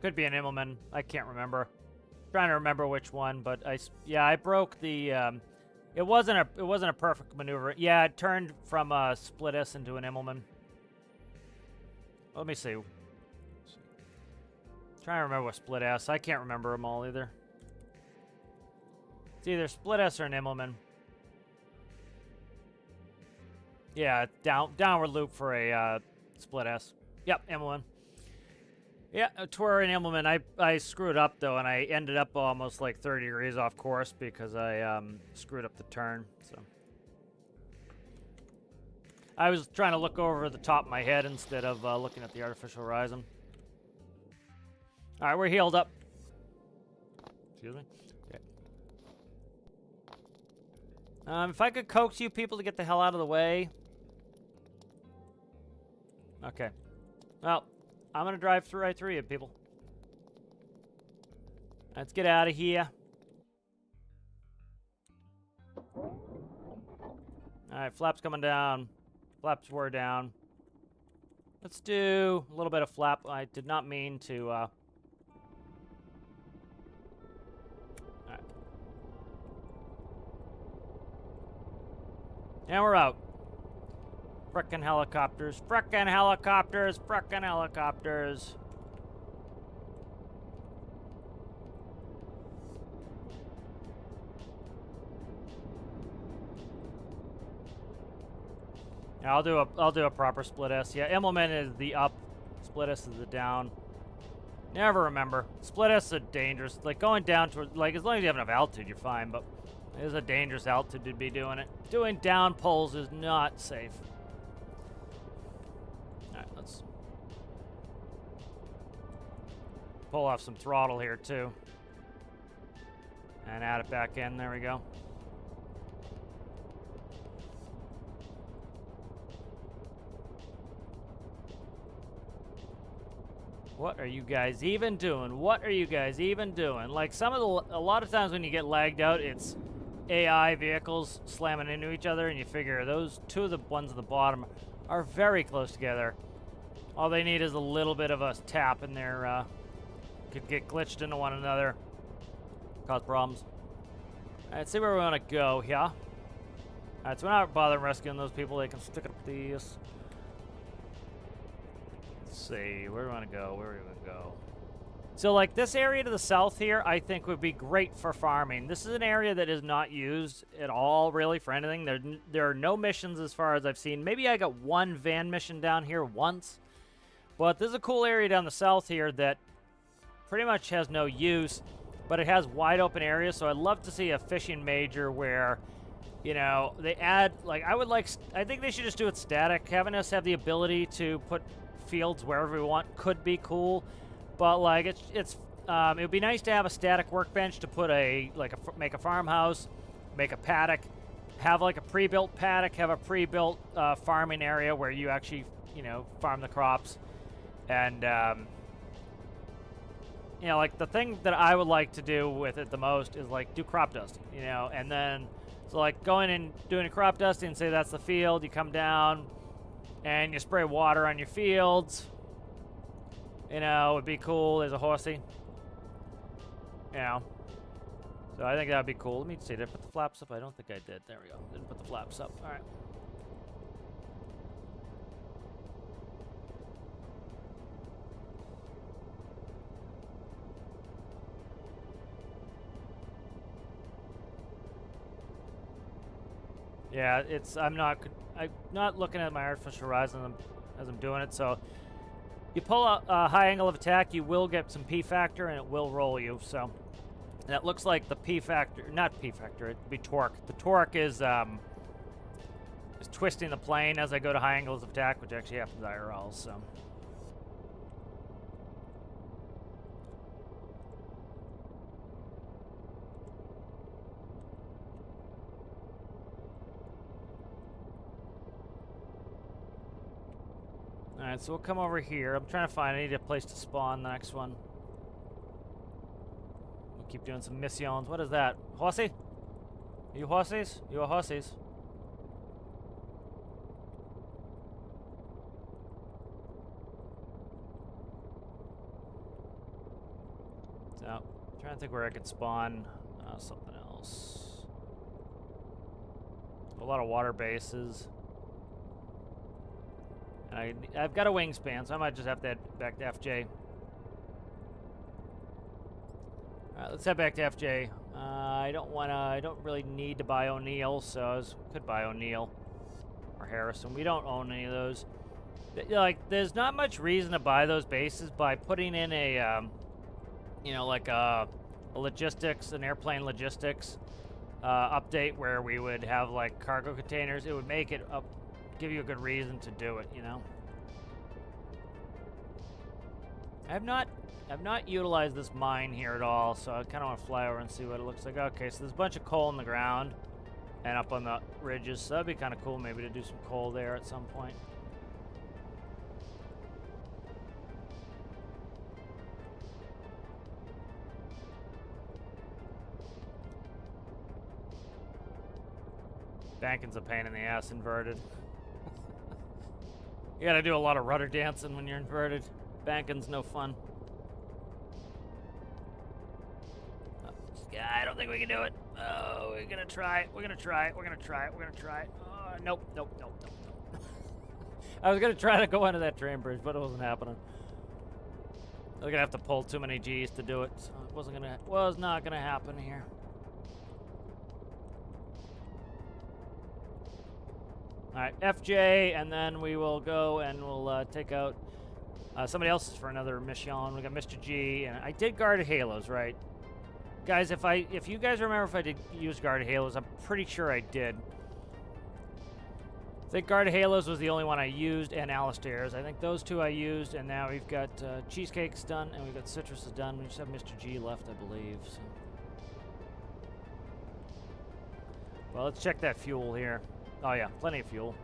Could be an Immelman. I can't remember. Trying to remember which one, but I broke the. It wasn't a perfect maneuver. Yeah, it turned from a split S into an Immelman. Let me see. Trying to remember what split S. I can't remember them all either. It's either split S or an Immelman. Yeah, downward loop for a split S. Yep, Immelman. Yeah, Tour and Immelman. I screwed up, though, and I ended up almost like 30 degrees off course because I screwed up the turn. So I was trying to look over the top of my head instead of looking at the artificial horizon. All right, we're healed up. Excuse me? Okay. If I could coax you people to get the hell out of the way. Okay. Well... I'm going to drive right through you, people. Let's get out of here. Alright, flaps coming down. Flaps were down. Let's do a little bit of flap. I did not mean to... Alright. And we're out. Frickin' helicopters, frickin' helicopters, frickin' helicopters. Yeah, I'll do a proper split S. Yeah, Immelman is the up, split S is the down. Never remember. Split S is dangerous. Like going down to like as long as you have enough altitude, you're fine. But it is a dangerous altitude to be doing it. Doing down poles is not safe. Let's pull off some throttle here too and add it back in. There we go. What are you guys even doing? What are you guys even doing? Like a lot of times when you get lagged out, it's AI vehicles slamming into each other and you figure those two of the ones at the bottom are very close together. All they need is a little bit of a tap and they're could get glitched into one another, cause problems. All right, let's see where we want to go here. All right, so we're not bothering rescuing those people. They can stick up these. Let's see, where do we want to go? Where do we want to go? So, like, this area to the south here, I think would be great for farming. This is an area that is not used at all, really, for anything. There are no missions as far as I've seen. Maybe I got one van mission down here once. But this is a cool area down the south here that pretty much has no use, but it has wide open areas. So I'd love to see a fishing major where, you know, they add, like, I think they should just do it static. Having us have the ability to put fields wherever we want could be cool. But, like, it would be nice to have a static workbench to put make a farmhouse, make a paddock, have like a pre-built paddock, have a pre-built farming area where you actually, you know, farm the crops. And, you know, like the thing that I would like to do with it the most is like do crop dusting, you know, and then, so like going and doing a crop dusting, say that's the field, you come down and you spray water on your fields, you know, it'd be cool. There's a horsey, you know. So I think that'd be cool. Let me see, did I put the flaps up? I don't think I did. There we go. Didn't put the flaps up. All right. Yeah, it's, I'm not looking at my artificial horizon as I'm doing it. So you pull a high angle of attack, you will get some P factor and it will roll you. So that looks like the P factor, not P factor, it'd be torque. The torque is twisting the plane as I go to high angles of attack, which actually happens IRL, so. Alright, so we'll come over here. I'm trying to find, I need a place to spawn the next one. We'll keep doing some missions. What is that? Horsey? You horsies? You are horsies. So, I'm trying to think where I could spawn something else. A lot of water bases. And I've got a wingspan, so I might just have to head back to FJ. Alright, let's head back to FJ. I don't really need to buy O'Neill, so I could buy O'Neill or Harrison. We don't own any of those. Like, there's not much reason to buy those bases. By putting in a, you know, like a logistics, an airplane logistics update where we would have like cargo containers, it would make it up. Give you a good reason to do it, you know. I've not utilized this mine here at all, so I kind of want to fly over and see what it looks like. Okay, so there's a bunch of coal in the ground and up on the ridges, so that'd be kind of cool maybe to do some coal there at some point. Banking's a pain in the ass inverted. You gotta do a lot of rudder dancing when you're inverted. Banking's no fun. Yeah, I don't think we can do it. Oh, we're gonna try it. We're gonna try it. We're gonna try it. We're gonna try it. Nope, nope, nope, nope, nope. I was gonna try to go under that train bridge, but it wasn't happening. I was gonna have to pull too many G's to do it, so it was not gonna happen here. Alright, FJ, and then we will go and we'll take out somebody else's for another mission. We got Mr. G, and I did guard halos, right? Guys, if you guys remember if I did use guard halos, I'm pretty sure I did. I think guard halos was the only one I used, and Alistair's. I think those two I used, and now we've got cheesecake's done, and we've got citrus is done. We just have Mr. G left, I believe. So. Well, let's check that fuel here. Oh yeah, plenty of fuel.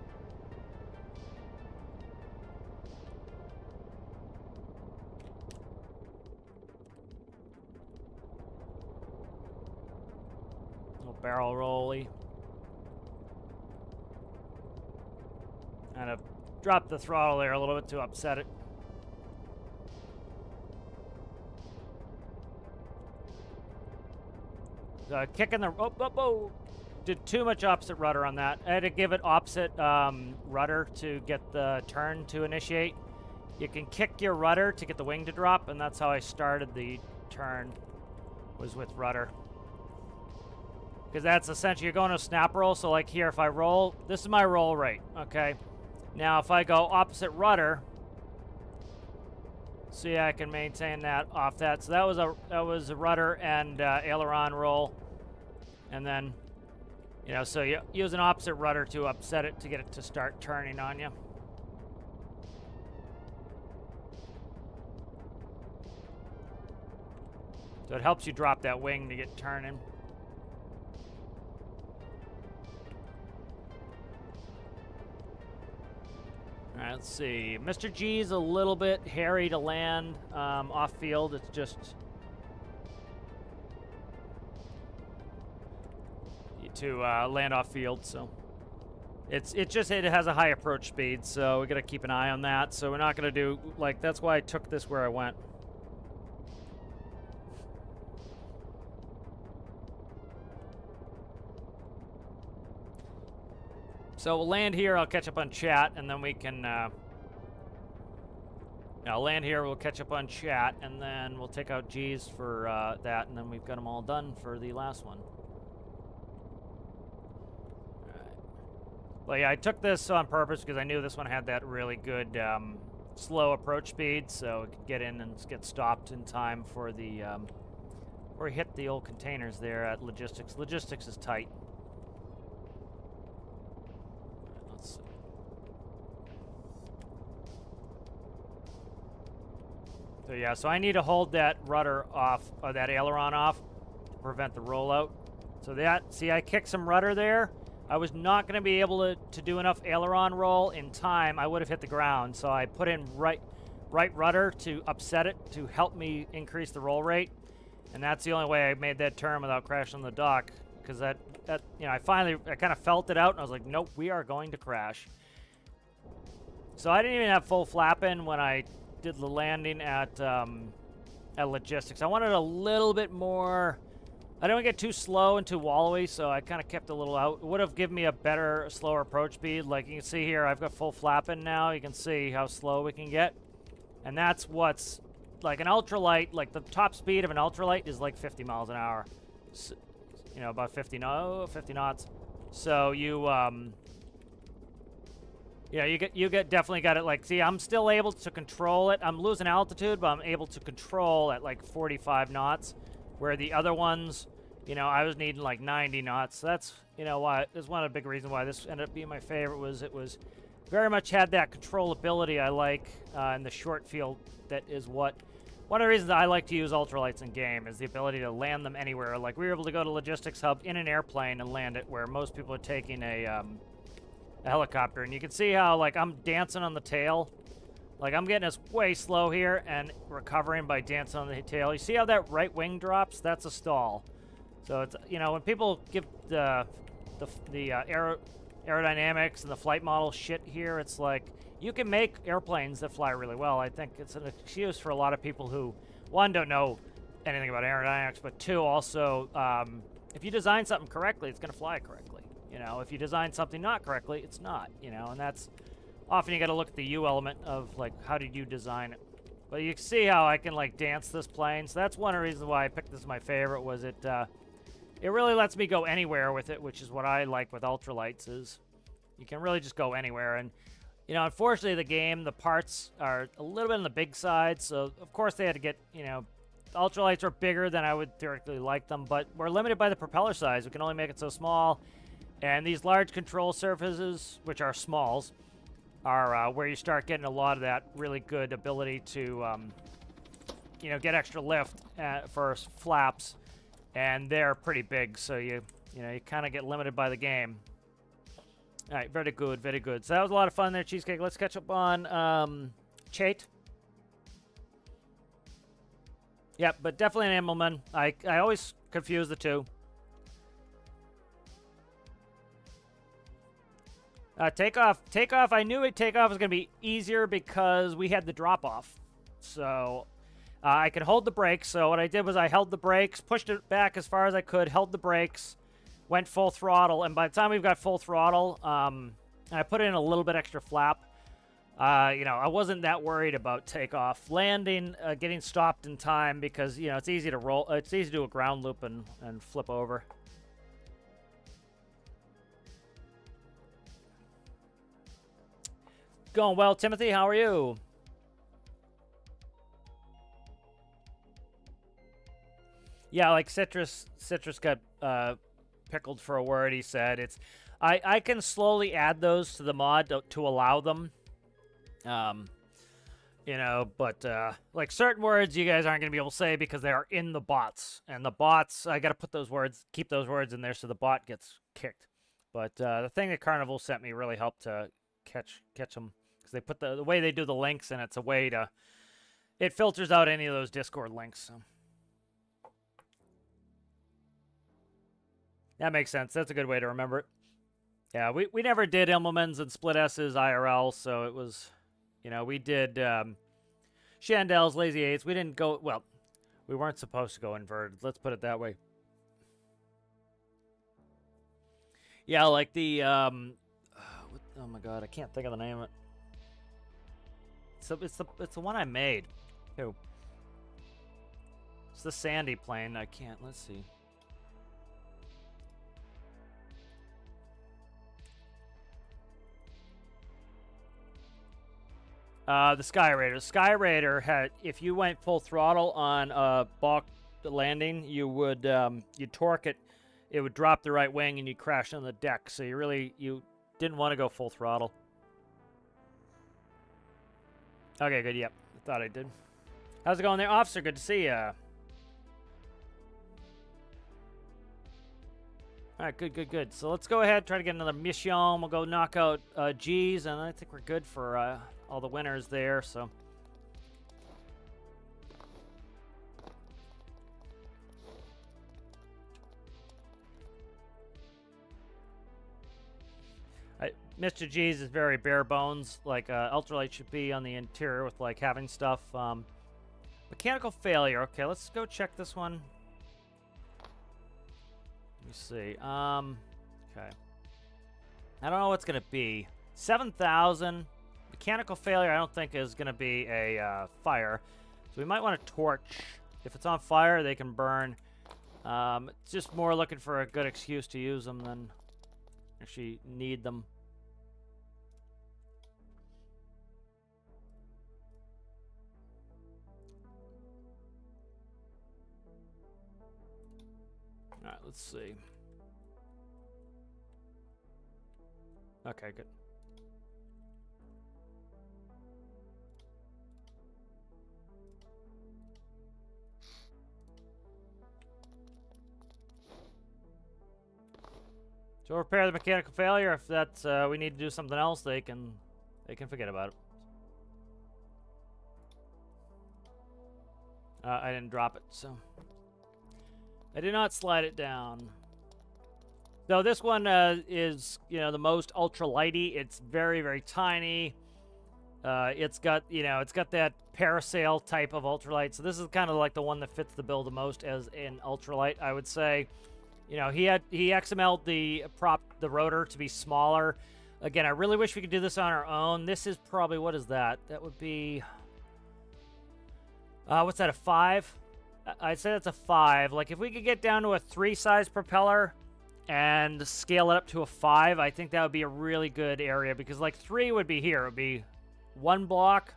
Little barrel rolly. Kind of dropped the throttle there a little bit to upset it. Kicking the did too much opposite rudder on that. I had to give it opposite rudder to get the turn to initiate. You can kick your rudder to get the wing to drop, and that's how I started the turn, was with rudder. Because that's essentially, you're going to snap roll, so like here, if I roll, this is my roll rate, okay? Now, if I go opposite rudder, see, I can maintain that off that. So that was a rudder and aileron roll, and then, you know, so you use an opposite rudder to upset it to get it to start turning on you. So it helps you drop that wing to get turning. Let's see. Mr. G's a little bit hairy to land off field. It's just to land off field, so it has a high approach speed, so we got to keep an eye on that. So we're not going to do like that's why I took this where I went. So we'll land here. I'll catch up on chat, and then we can. I'll land here. We'll catch up on chat, and then we'll take out G's for that, and then we've got them all done for the last one. All right. Well, yeah, I took this on purpose because I knew this one had that really good slow approach speed, so we could get in and get stopped in time for the where we hit the old containers there at logistics. Logistics is tight. So yeah, so I need to hold that rudder off, or that aileron off, to prevent the rollout. So that, see, I kicked some rudder there. I was not going to be able to do enough aileron roll in time. I would have hit the ground. So I put in right rudder to upset it, to help me increase the roll rate. And that's the only way I made that turn without crashing the dock. Because that you know, I kind of felt it out, and I was like, nope, we are going to crash. So I didn't even have full flapping when I did the landing at logistics. I wanted a little bit more. I didn't want to get too slow and too wallowy, so I kind of kept a little out. It would have given me a better, slower approach speed. Like you can see here, I've got full flapping now. You can see how slow we can get. And that's what's like an ultralight, like the top speed of an ultralight is like 50 miles an hour. So, you know, about 50 knots. So you yeah, you definitely got it. Like, see, I'm still able to control it. I'm losing altitude, but I'm able to control at like 45 knots, where the other ones, you know, I was needing like 90 knots. So that's, you know, why. That's one of the big reasons why this ended up being my favorite. Was it was very much had that controllability I like in the short field. That is one of the reasons I like to use ultralights in game is the ability to land them anywhere. Like we were able to go to logistics hub in an airplane and land it, where most people are taking a helicopter. And you can see how like I'm dancing on the tail. Like I'm getting us way slow here and recovering by dancing on the tail. You see how that right wing drops? That's a stall. So it's, you know, when people give the aerodynamics and the flight model shit here, it's like you can make airplanes that fly really well. I think it's an excuse for a lot of people who, one, don't know anything about aerodynamics, but two, also, if you design something correctly, it's going to fly correctly. You know, if you design something not correctly, it's not, you know, and that's often you got to look at the U element of like, how did you design it? But you can see how I can like dance this plane. So that's one of the reasons why I picked this as my favorite. Was it really lets me go anywhere with it, which is what I like with ultralights, is you can really just go anywhere. And, you know, unfortunately the game, the parts are a little bit on the big side. So of course they had to get, you know, the ultralights are bigger than I would theoretically like them, but we're limited by the propeller size. We can only make it so small. And these large control surfaces, which are smalls, are where you start getting a lot of that really good ability to, you know, get extra lift for flaps, and they're pretty big, so you kind of get limited by the game. All right, very good, very good. So that was a lot of fun there, Cheesecake. Let's catch up on Chait. Yep, but definitely an Immelman. I always confuse the two. Takeoff. I knew takeoff was going to be easier because we had the drop-off. So I could hold the brakes. So what I did was I held the brakes, pushed it back as far as I could, held the brakes, went full throttle. And by the time we've got full throttle, I put in a little bit extra flap. You know, I wasn't that worried about takeoff. Landing, getting stopped in time because, you know, it's easy to roll. It's easy to do a ground loop and flip over. Going well, Timothy. How are you? Yeah, like Citrus got pickled for a word. He said it's. I can slowly add those to the mod to allow them. You know, but like certain words you guys aren't gonna be able to say because they are in the bots, and the bots I gotta put those words, keep those words in there so the bot gets kicked. But the thing that Carnival sent me really helped to catch them. because they put the way they do the links, and it's a way to it filters out any of those Discord links. So that makes sense. That's a good way to remember it. Yeah, we never did Immelmans and Split S's IRL, so it was, you know, we did Chandel's, Lazy Eights. We didn't go, well, we weren't supposed to go inverted. Let's put it that way. Yeah, like the, oh my god, I can't think of the name of it. So it's the one I made. Who? It's the Sandy plane. I can't, let's see. The Sky Raider. Sky Raider had, if you went full throttle on a balk landing, you would you'd torque it. It would drop the right wing and you'd crash on the deck. So you didn't want to go full throttle. Okay, good. Yep, I thought I did. How's it going there, officer? Good to see ya. All right, good. So let's go ahead, try to get another mission. We'll go knock out G's, and I think we're good for all the winners there. So. Mr. G's is very bare bones, like ultralight should be on the interior with like having stuff. Mechanical failure. Okay, let's go check this one. Let me see. Okay. I don't know what's gonna be. 7,000. Mechanical failure. I don't think is gonna be a fire. So we might want to torch. If it's on fire, they can burn. It's just more looking for a good excuse to use them than actually need them. All right, let's see. Okay, good. So repair the mechanical failure. If that's we need to do something else, they can forget about it. I didn't drop it, so I did not slide it down. So this one is, you know, the most ultralighty. It's very tiny. It's got, you know, it's got that parasail type of ultralight. So this is kind of like the one that fits the bill the most as an ultralight, I would say. You know, he XML'd the rotor to be smaller. Again, I really wish we could do this on our own. This is probably, what is that? That would be, what's that, a 5? I'd say that's a 5. Like, if we could get down to a 3 size propeller and scale it up to a 5, I think that would be a really good area, because like 3 would be here. It would be 1 block,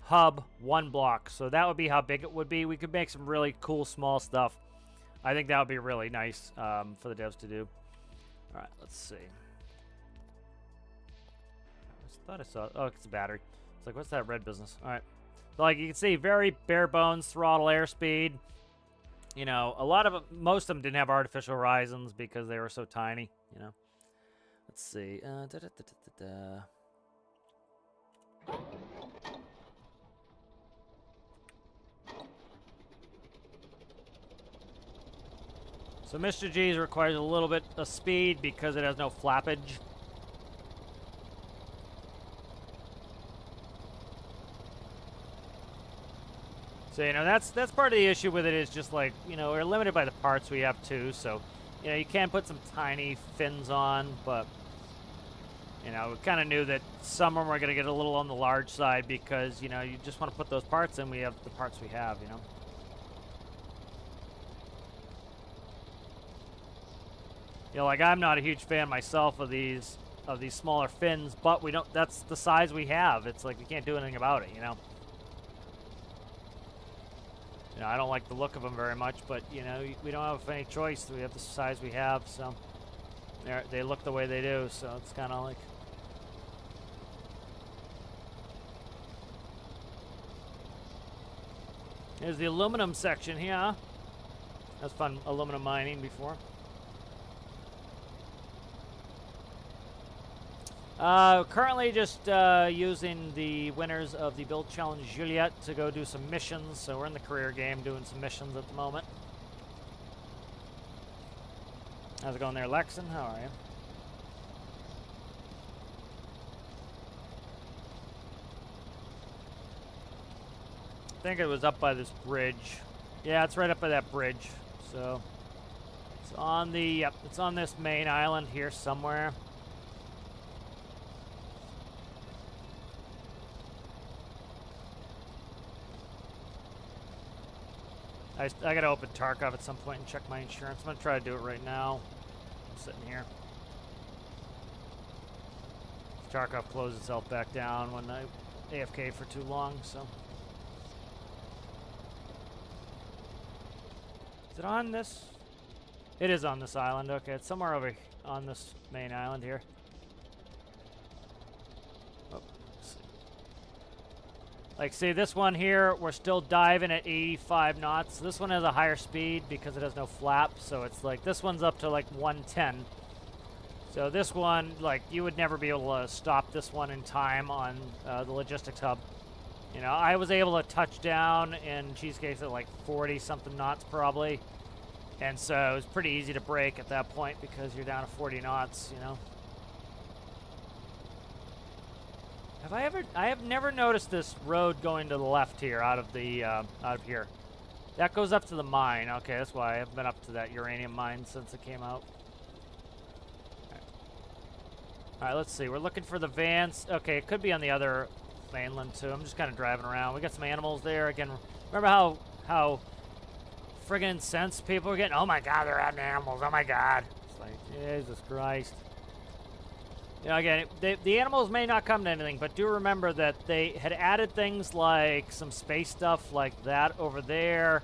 hub, 1 block. So that would be how big it would be. We could make some really cool small stuff. I think that would be really nice for the devs to do. All right, let's see. I thought I saw, oh, it's a battery. It's like, what's that red business? All right. So like you can see, very bare bones throttle airspeed. You know, a lot of them, most of them didn't have artificial horizons because they were so tiny, you know. Let's see. So Mr. G's requires a little bit of speed because it has no flappage. So, you know, that's part of the issue with it, is just like, you know, we're limited by the parts we have too. So, you know, you can put some tiny fins on, but, you know, we kind of knew that some of them are going to get a little on the large side because, you know, you just want to put those parts in. We have the parts we have, you know. You know, like, I'm not a huge fan myself of these smaller fins, but we don't, that's the size we have. It's like we can't do anything about it, you know. You know, I don't like the look of them very much, but, you know, we don't have any choice. We have the size we have, so they look the way they do, so it's kind of like... Here's the aluminum section here. That's fun, aluminum mining before. Currently just using the winners of the Build Challenge Juliet to go do some missions. So we're in the career game doing some missions at the moment. How's it going there, Lexon? How are you? I think it was up by this bridge. Yeah, it's right up by that bridge. So it's on the, yep, it's on this main island here somewhere. I gotta open Tarkov at some point and check my insurance. I'm gonna try to do it right now. I'm sitting here. Tarkov closed itself back down when I AFK for too long, so. Is it on this? It is on this island. Okay, it's somewhere over on this main island here. Oh, let's see. Like, see, this one here, we're still diving at 85 knots. This one has a higher speed because it has no flap, so it's like, this one's up to like 110. So this one, like, you would never be able to stop this one in time on the logistics hub. You know, I was able to touch down in Cheesecake at like 40-something knots probably. And so it was pretty easy to break at that point because you're down to 40 knots, you know. I have never noticed this road going to the left here out of here. That goes up to the mine. Okay, that's why I haven't been up to that uranium mine since it came out. All right, let's see. We're looking for the vans. Okay, it could be on the other mainland too. I'm just kind of driving around. We got some animals there. Again, remember how friggin' incensed people are getting? Oh my God, they're adding animals. Oh my God. It's like, Jesus Christ. You know, again, the animals may not come to anything, but do remember that they had added things like some space stuff like that over there.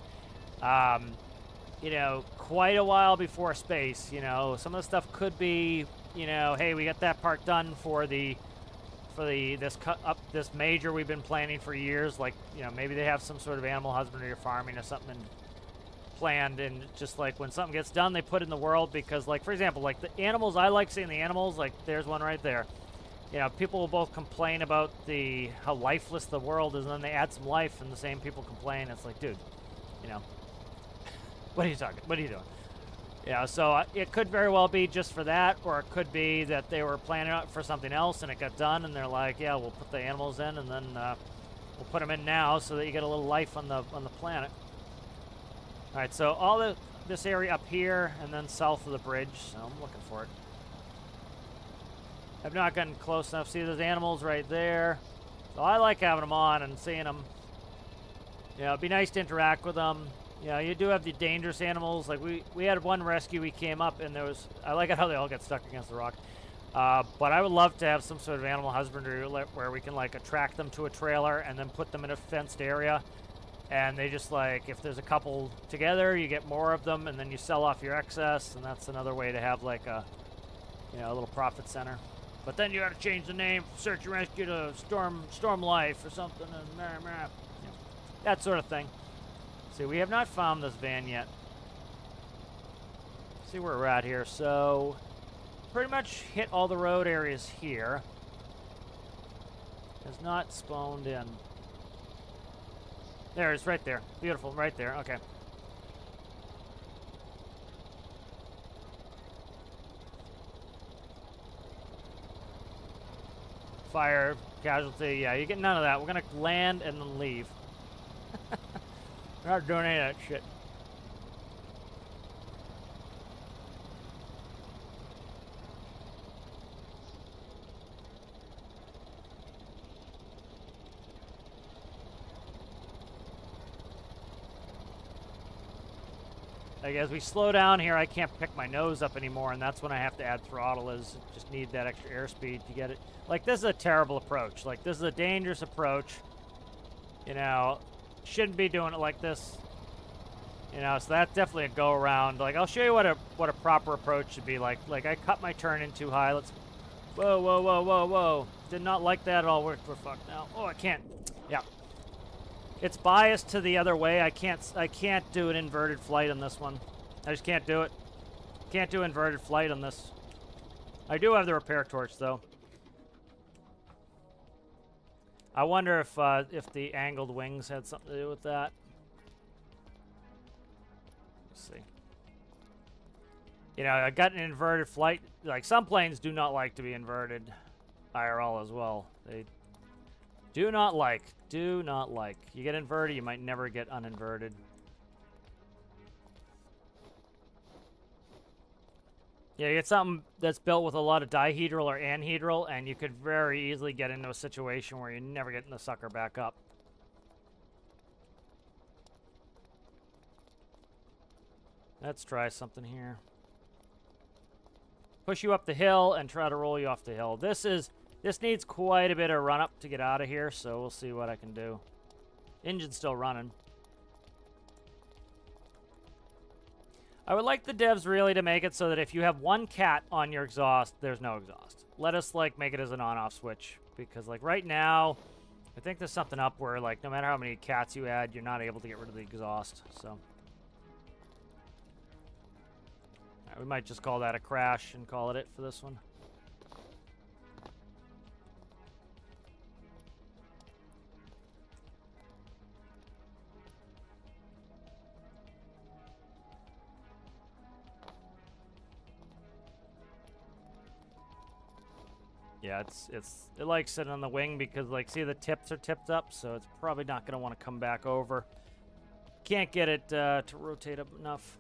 You know, quite a while before space. You know, some of the stuff could be, you know, hey, we got that part done for this major we've been planning for years. Like, you know, maybe they have some sort of animal husbandry or farming or something planned, and just like when something gets done, they put it in the world because, like, for example, like the animals, I like seeing the animals. Like, there's one right there. You know, people will both complain about how lifeless the world is, and then they add some life, and the same people complain. It's like, dude, you know, what are you talking? What are you doing? Yeah, so it could very well be just for that, or it could be that they were planning out for something else and it got done, and they're like, yeah, we'll put the animals in, and then we'll put them in now so that you get a little life on the planet. All right, so all this area up here, and then south of the bridge. So I'm looking for it. I've not gotten close enough. See those animals right there? So I like having them on and seeing them. You know, it'd be nice to interact with them. You know, you do have the dangerous animals. Like we had one rescue, we came up, and I like it how they all get stuck against the rock. But I would love to have some sort of animal husbandry where we can, like, attract them to a trailer and then put them in a fenced area. And they just, like, if there's a couple together, you get more of them, and then you sell off your excess, and that's another way to have, like, a little profit center. But then you got to change the name, search and rescue to Storm Life or something, and that sort of thing. See, we have not found this van yet. Let's see where we're at here. So, pretty much hit all the road areas here. Has not spawned in. There, it's right there. Beautiful, right there. Okay. Fire, casualty. Yeah, you get none of that. We're going to land and then leave. We're not doing any of that shit. Like, as we slow down here, I can't pick my nose up anymore, and that's when I have to add throttle, is just need that extra airspeed to get it. Like, this is a terrible approach. Like, this is a dangerous approach. You know, shouldn't be doing it like this. You know, so that's definitely a go around. Like, I'll show you what a proper approach should be like. Like, I cut my turn in too high. Let's, whoa, whoa, whoa, whoa, whoa. Did not like that at all. We're fucked now. Oh, I can't. Yeah. It's biased to the other way. I can't do an inverted flight on this one. I just can't do it. Can't do inverted flight on this. I do have the repair torch, though. I wonder if the angled wings had something to do with that. Let's see. You know, I got an inverted flight. Like, some planes do not like to be inverted IRL as well. They do not like. You get inverted, you might never get uninverted. Yeah, you get something that's built with a lot of dihedral or anhedral, and you could very easily get into a situation where you're never getting the sucker back up. Let's try something here. Push you up the hill and try to roll you off the hill. This needs quite a bit of run up to get out of here, so we'll see what I can do. Engine's still running. I would like the devs really to make it so that if you have one cat on your exhaust, there's no exhaust. Let us, like, make it as an on-off switch. Because, like, right now, I think there's something up where, like, no matter how many cats you add, you're not able to get rid of the exhaust, so. Alright, we might just call that a crash and call it for this one. Yeah, it likes sitting on the wing because, like, see, the tips are tipped up, so it's probably not going to want to come back over. Can't get it to rotate up enough.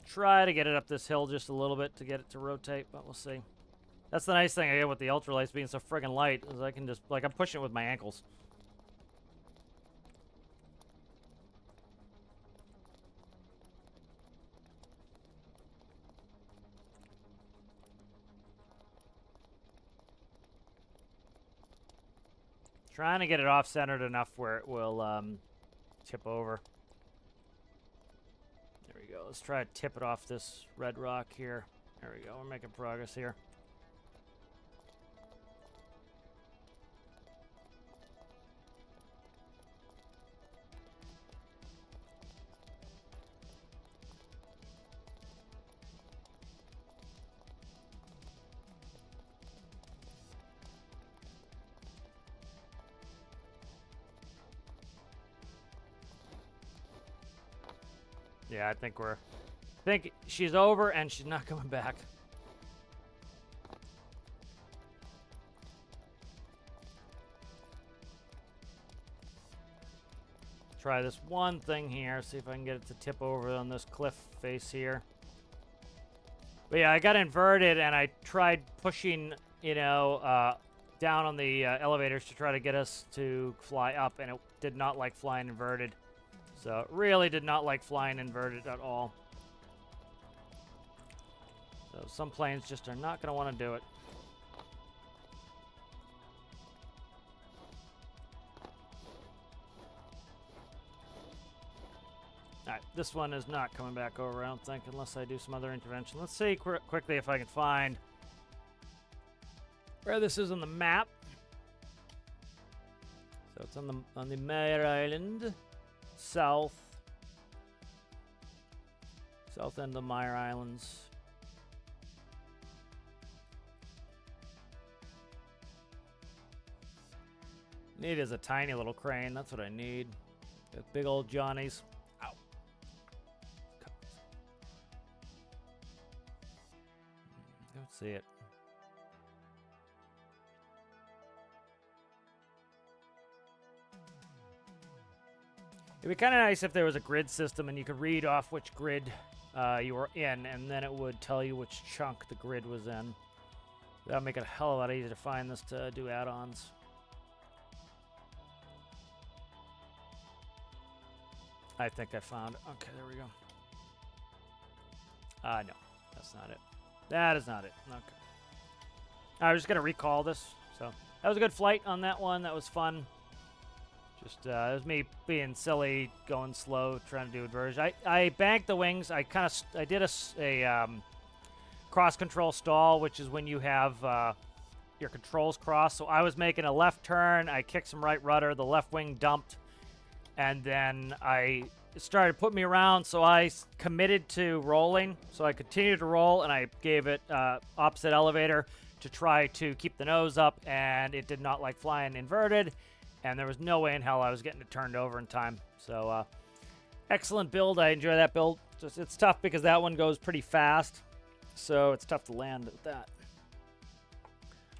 Try to get it up this hill just a little bit to get it to rotate, but we'll see. That's the nice thing I get with the ultralights being so friggin' light, is I can just, like, I'm pushing it with my ankles. Trying to get it off-centered enough where it will tip over. There we go. Let's try to tip it off this red rock here. There we go. We're making progress here. Yeah, I think she's over and she's not coming back. Try this one thing here, see if I can get it to tip over on this cliff face here. But yeah, I got inverted and I tried pushing, you know, down on the elevators to try to get us to fly up, and it did not like flying inverted. So it really did not like flying inverted at all. So some planes just are not going to want to do it. Alright, this one is not coming back over, I don't think, unless I do some other intervention. Let's see quickly if I can find where this is on the map. So it's on the Mare Island. South end of the Mire Islands. Need is a tiny little crane. That's what I need. The big old Johnnies. Ow. Don't see it. It'd be kind of nice if there was a grid system and you could read off which grid you were in, and then it would tell you which chunk the grid was in. That would make it a hell of a lot easier to find this to do add-ons. I think I found it. Okay, there we go. No, that's not it. That is not it. Okay. I was just going to recall this. So that was a good flight on that one. That was fun. Just, it was me being silly, going slow, trying to do inversion. I banked the wings. I did a cross-control stall, which is when you have your controls crossed. So I was making a left turn. I kicked some right rudder. The left wing dumped. And then I started putting me around, so I committed to rolling. So I continued to roll, and I gave it opposite elevator. to try to keep the nose up, and it did not like flying inverted, and there was no way in hell I was getting it turned over in time. So, excellent build. I enjoy that build. Just, it's tough because that one goes pretty fast, so it's tough to land with that.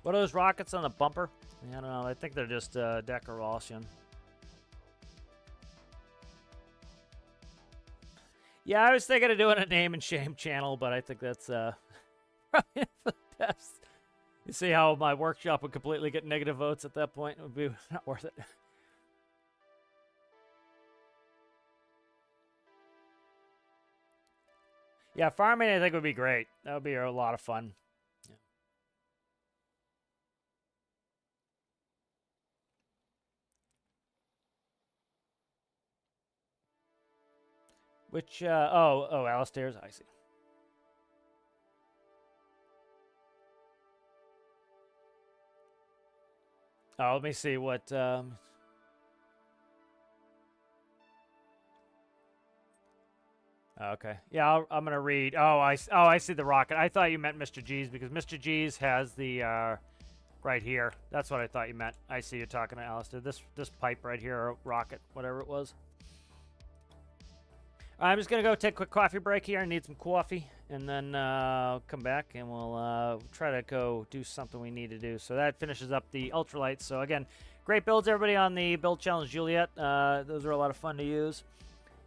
What are those rockets on the bumper? I don't know. I think they're just decoration. Yeah, I was thinking of doing a name and shame channel, but I think that's probably the best. You see how my workshop would completely get negative votes at that point? It would be not worth it. Yeah, farming I think would be great. That would be a lot of fun. Yeah. Which, oh, Alistair's, I see. Oh, let me see what, okay. Yeah, I'm gonna read. Oh, I see the rocket. I thought you meant Mr. G's because Mr. G's has the, right here. That's what I thought you meant. I see you talking to Alistair. This pipe right here, or rocket, whatever it was. I'm just gonna go take a quick coffee break here. I need some coffee, and then come back and we'll try to go do something we need to do. So that finishes up the ultralights. So again, great builds, everybody, on the build challenge Juliet. Those are a lot of fun to use.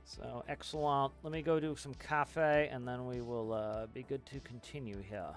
So excellent. Let me go do some cafe, and then we will be good to continue here.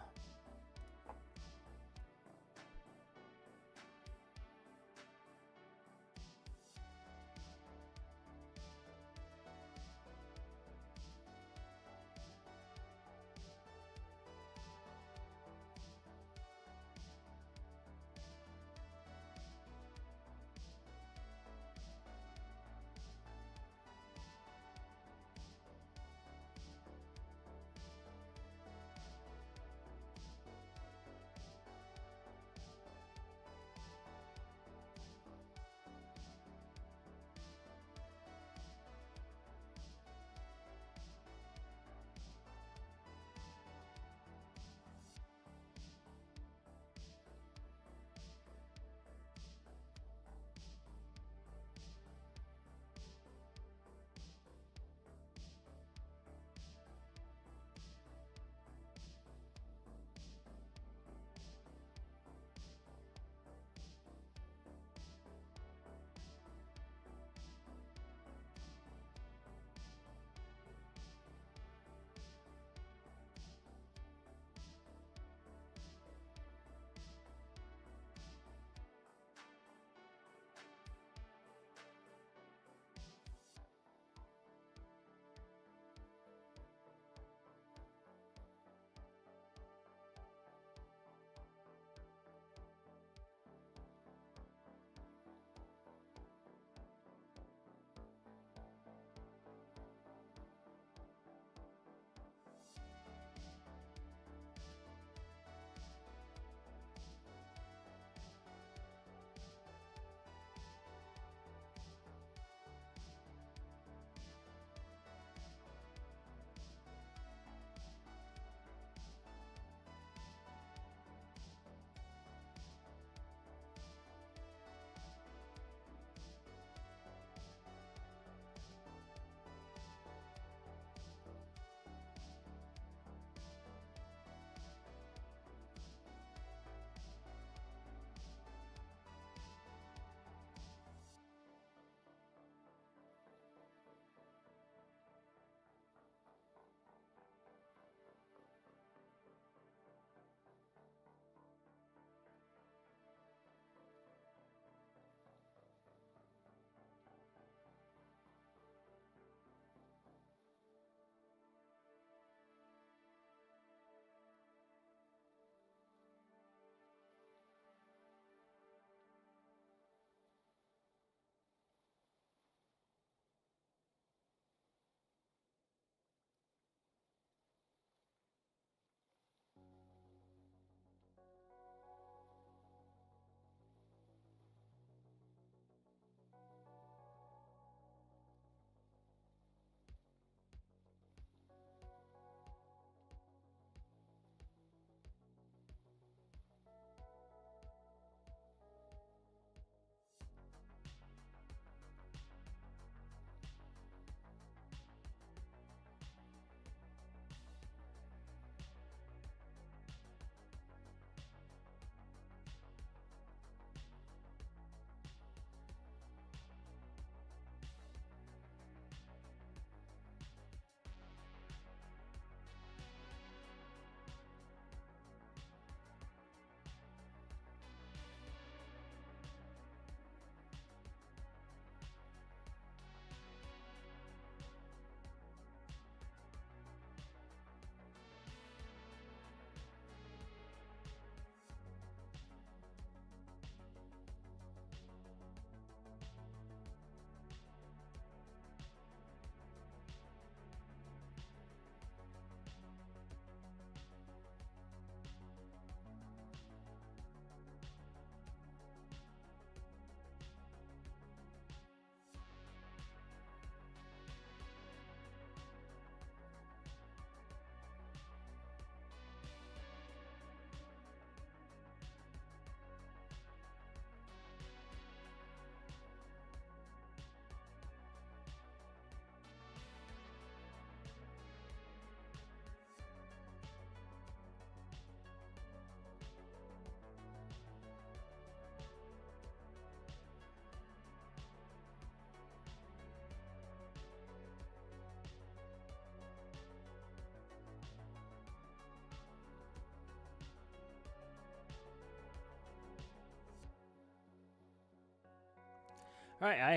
All right, I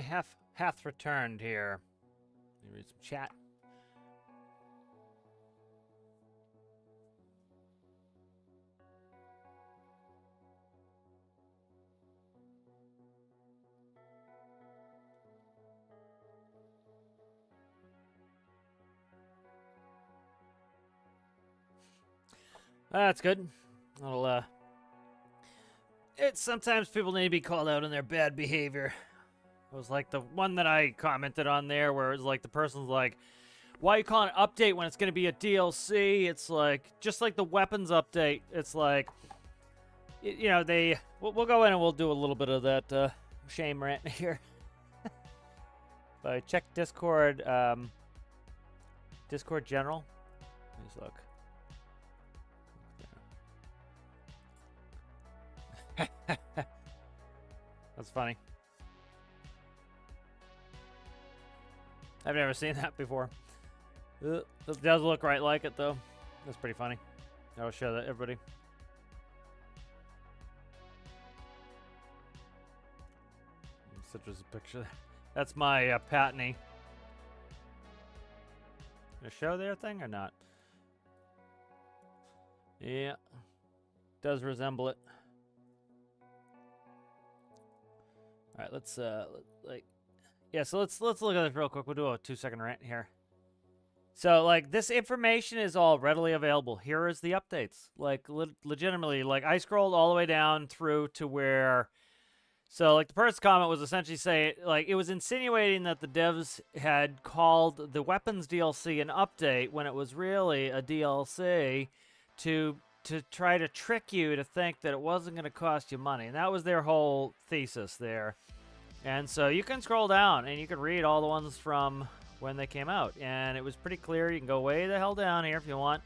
hath returned here. Let me read some chat. That's good. Little, it's sometimes people need to be called out on their bad behavior. It was like the one that I commented on there where it was like the person's like, why are you calling it update when it's going to be a DLC? It's like, just like the weapons update. It's like, you know, we'll go in and we'll do a little bit of that shame rant here. But check Discord, Discord General. Let's look. That's funny. I've never seen that before. It does look right like it, though. That's pretty funny. I'll show that everybody. Such as a picture. That's my Patney. Gonna show their thing or not? Yeah, does resemble it. All right, let's yeah. So let's look at this real quick. We'll do a 2-second rant here. So like this information is all readily available. Here is the updates. Like legitimately, like I scrolled all the way down through to where. So like the first comment was essentially saying like it was insinuating that the devs had called the weapons DLC an update when it was really a DLC to try to trick you to think that it wasn't going to cost you money. And that was their whole thesis there. And so you can scroll down and you can read all the ones from when they came out. And it was pretty clear. You can go way the hell down here if you want.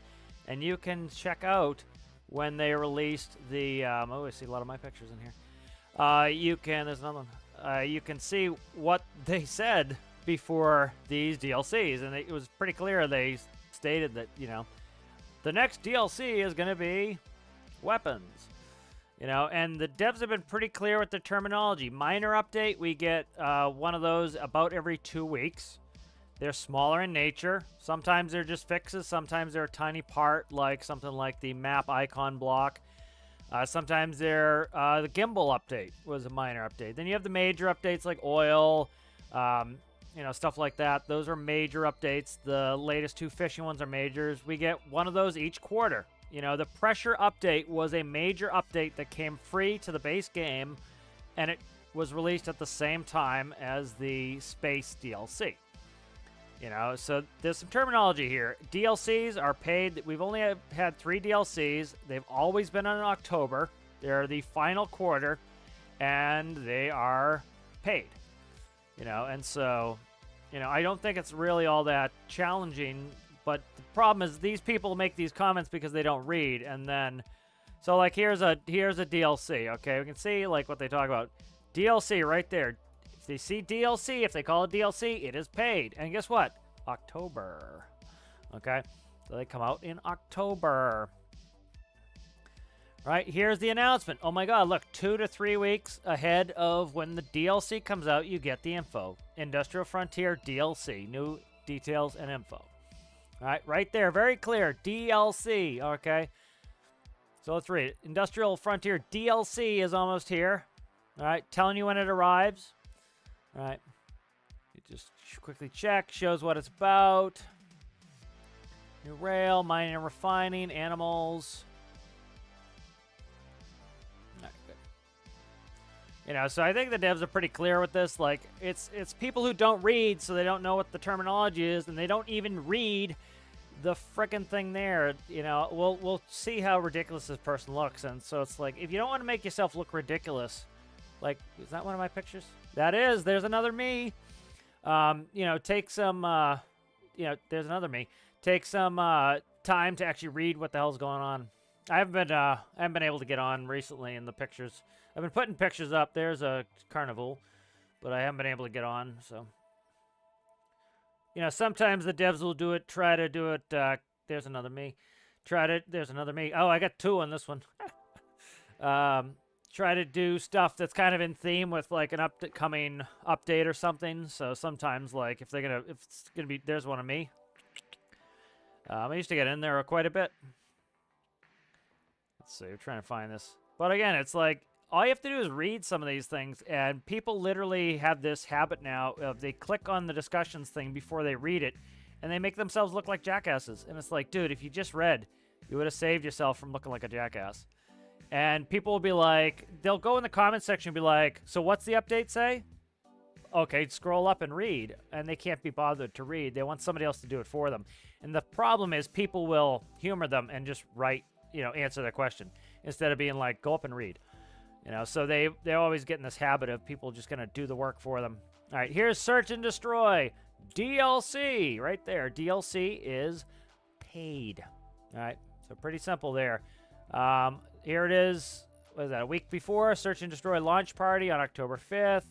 And you can check out when they released the... oh, I see a lot of my pictures in here. You can... There's another one. You can see what they said before these DLCs. And it was pretty clear they stated that, you know, the next DLC is going to be weapons. You know, and the devs have been pretty clear with the terminology. Minor update, we get one of those about every 2 weeks. They're smaller in nature. Sometimes they're just fixes. Sometimes they're a tiny part, like something like the map icon block. Sometimes they're the gimbal update was a minor update. Then you have the major updates like oil, you know, stuff like that. Those are major updates. The latest 2 fishing ones are majors. We get one of those each quarter. You know, the pressure update was a major update that came free to the base game, and it was released at the same time as the space DLC. You know, so there's some terminology here. DLCs are paid. We've only had 3 DLCs. They've always been in October. They're the final quarter, and they are paid. You know, and so, you know, I don't think it's really all that challenging. But the problem is these people make these comments because they don't read, and then, so like here's a DLC. Okay, we can see like what they talk about. DLC right there. If they see DLC, if they call it DLC, it is paid. And guess what? October. Okay, so they come out in October. Right, here's the announcement. Oh my god, look, 2 to 3 weeks ahead of when the DLC comes out, you get the info. Industrial Frontier DLC, new details and info. All right, right there, very clear, DLC, okay? So let's read it. Industrial Frontier DLC is almost here. All right, telling you when it arrives. All right, you just quickly check, shows what it's about. New rail, mining and refining, animals. You know, so I think the devs are pretty clear with this. Like, it's people who don't read, so they don't know what the terminology is, and they don't even read the frickin' thing there. You know, we'll see how ridiculous this person looks, and so it's like, if you don't want to make yourself look ridiculous, like, is that one of my pictures? That is. There's another me. You know, take some. You know, there's another me. Take some time to actually read what the hell's going on. I haven't been able to get on recently in the pictures. I've been putting pictures up. There's a carnival, but I haven't been able to get on, so. You know, sometimes the devs will do it, try to do it. There's another me. There's another me. Oh, I got 2 on this one. try to do stuff that's kind of in theme with like an upcoming update or something. So sometimes, like if it's gonna be, there's one of me. I used to get in there quite a bit. Let's see, we're trying to find this. But again, it's like all you have to do is read some of these things, and people literally have this habit now of they click on the discussions thing before they read it, and they make themselves look like jackasses. And it's like, dude, if you just read, you would have saved yourself from looking like a jackass. And people will be like, they'll go in the comments section and be like, so what's the update say? Okay, scroll up and read. And they can't be bothered to read. They want somebody else to do it for them. And the problem is people will humor them and just write, answer their question instead of being like, go up and read. So they're always getting this habit of people just going to do the work for them. All right, here's Search and Destroy. DLC, right there. DLC is paid. All right, so pretty simple there. Here it is. What is that? A week before Search and Destroy launch party on October 5th.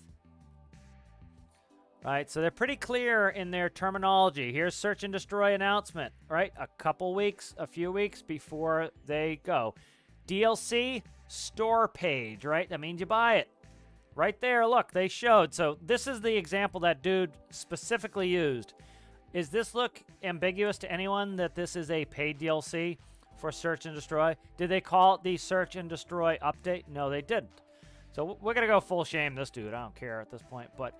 Right, so they're pretty clear in their terminology. Here's Search and Destroy announcement, right? A few weeks before they go. DLC store page, right? That means you buy it. Right there, look, they showed. So this is the example that dude specifically used. Is this look ambiguous to anyone that this is a paid DLC for Search and Destroy? Did they call it the Search and Destroy update? No, they didn't. So we're going to go full shame this dude. I don't care at this point, but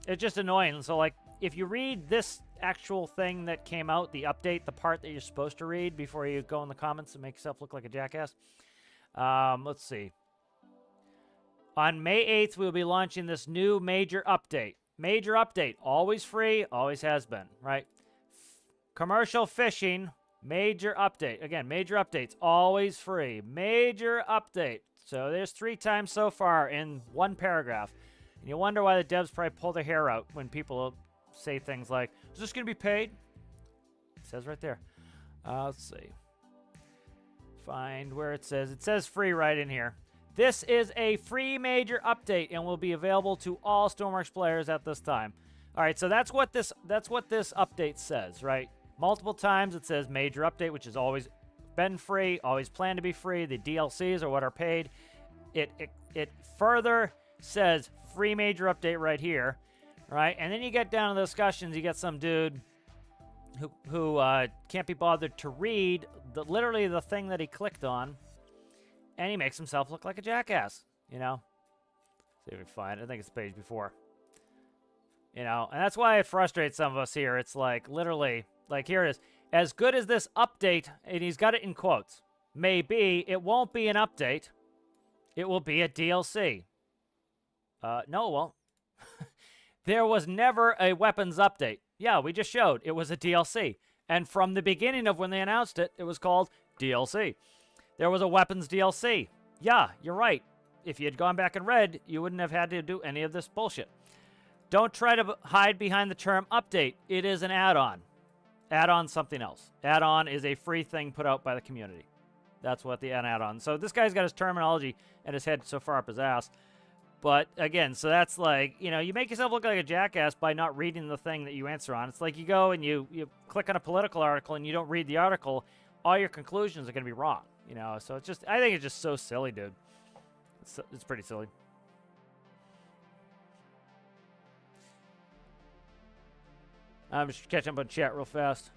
it's just annoying. So, like, if you read this actual thing that came out, the update, the part that you're supposed to read before you go in the comments and make yourself look like a jackass. Let's see. On May 8th, we'll be launching this new major update. Major update. Always free. Always has been, right? Commercial fishing. Major update. Again, major updates. Always free. Major update. So there's 3 times so far in one paragraph. And you wonder why the devs probably pull their hair out when people say things like, is this going to be paid? It says right there. Let's see. Find where it says. It says free right in here. This is a free major update and will be available to all stormworks players at this time. All right, so that's what this update says, right? Multiple times it says major update, which has always been free, always planned to be free. The DLCs are what are paid. It further says free major update right here, right? And then you get down to the discussions. You get some dude who can't be bothered to read literally the thing that he clicked on. And he makes himself look like a jackass, See if we can find it. I think it's the page before. And that's why it frustrates some of us here. It's like, literally, like, here it is. As good as this update, and he's got it in quotes, may be, it won't be an update. It will be a DLC. No, it won't. There was never a weapons update. Yeah, we just showed. It was a DLC. And from the beginning of when they announced it, it was called DLC. There was a weapons DLC. Yeah, you're right. If you had gone back and read, you wouldn't have had to do any of this bullshit. Don't try to hide behind the term update. It is an add-on. Add-on something else. Add-on is a free thing put out by the community. That's what the add-on. So this guy's got his terminology and his head so far up his ass. But again, so that's like, you make yourself look like a jackass by not reading the thing that you answer on. It's like you go and you click on a political article and you don't read the article. All your conclusions are going to be wrong. So it's just, I think it's just so silly, dude. It's pretty silly. I'm just catching up on chat real fast.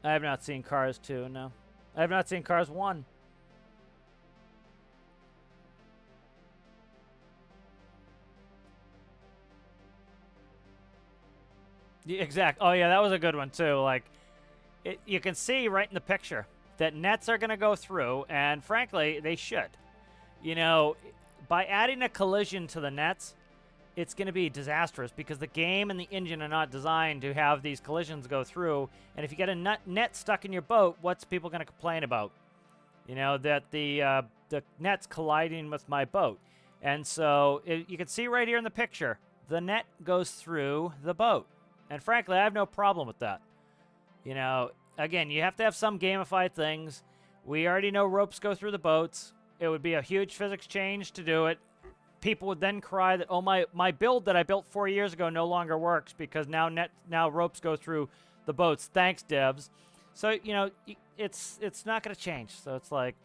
I have not seen Cars 2, no. I have not seen Cars 1. Yeah, exact. Oh, yeah, that was a good one, too. Like, you can see right in the picture that nets are going to go through, and frankly, they should. By adding a collision to the nets, it's going to be disastrous because the game and the engine are not designed to have these collisions go through. And if you get a net stuck in your boat, what's people going to complain about? That the net's colliding with my boat. And so you can see right here in the picture, the net goes through the boat. And frankly, I have no problem with that. Again, you have to have some gamified things. We already know ropes go through the boats. It would be a huge physics change to do it. People would then cry that, oh, my build that I built 4 years ago no longer works because now ropes go through the boats. Thanks, devs. So, it's not going to change. So it's like,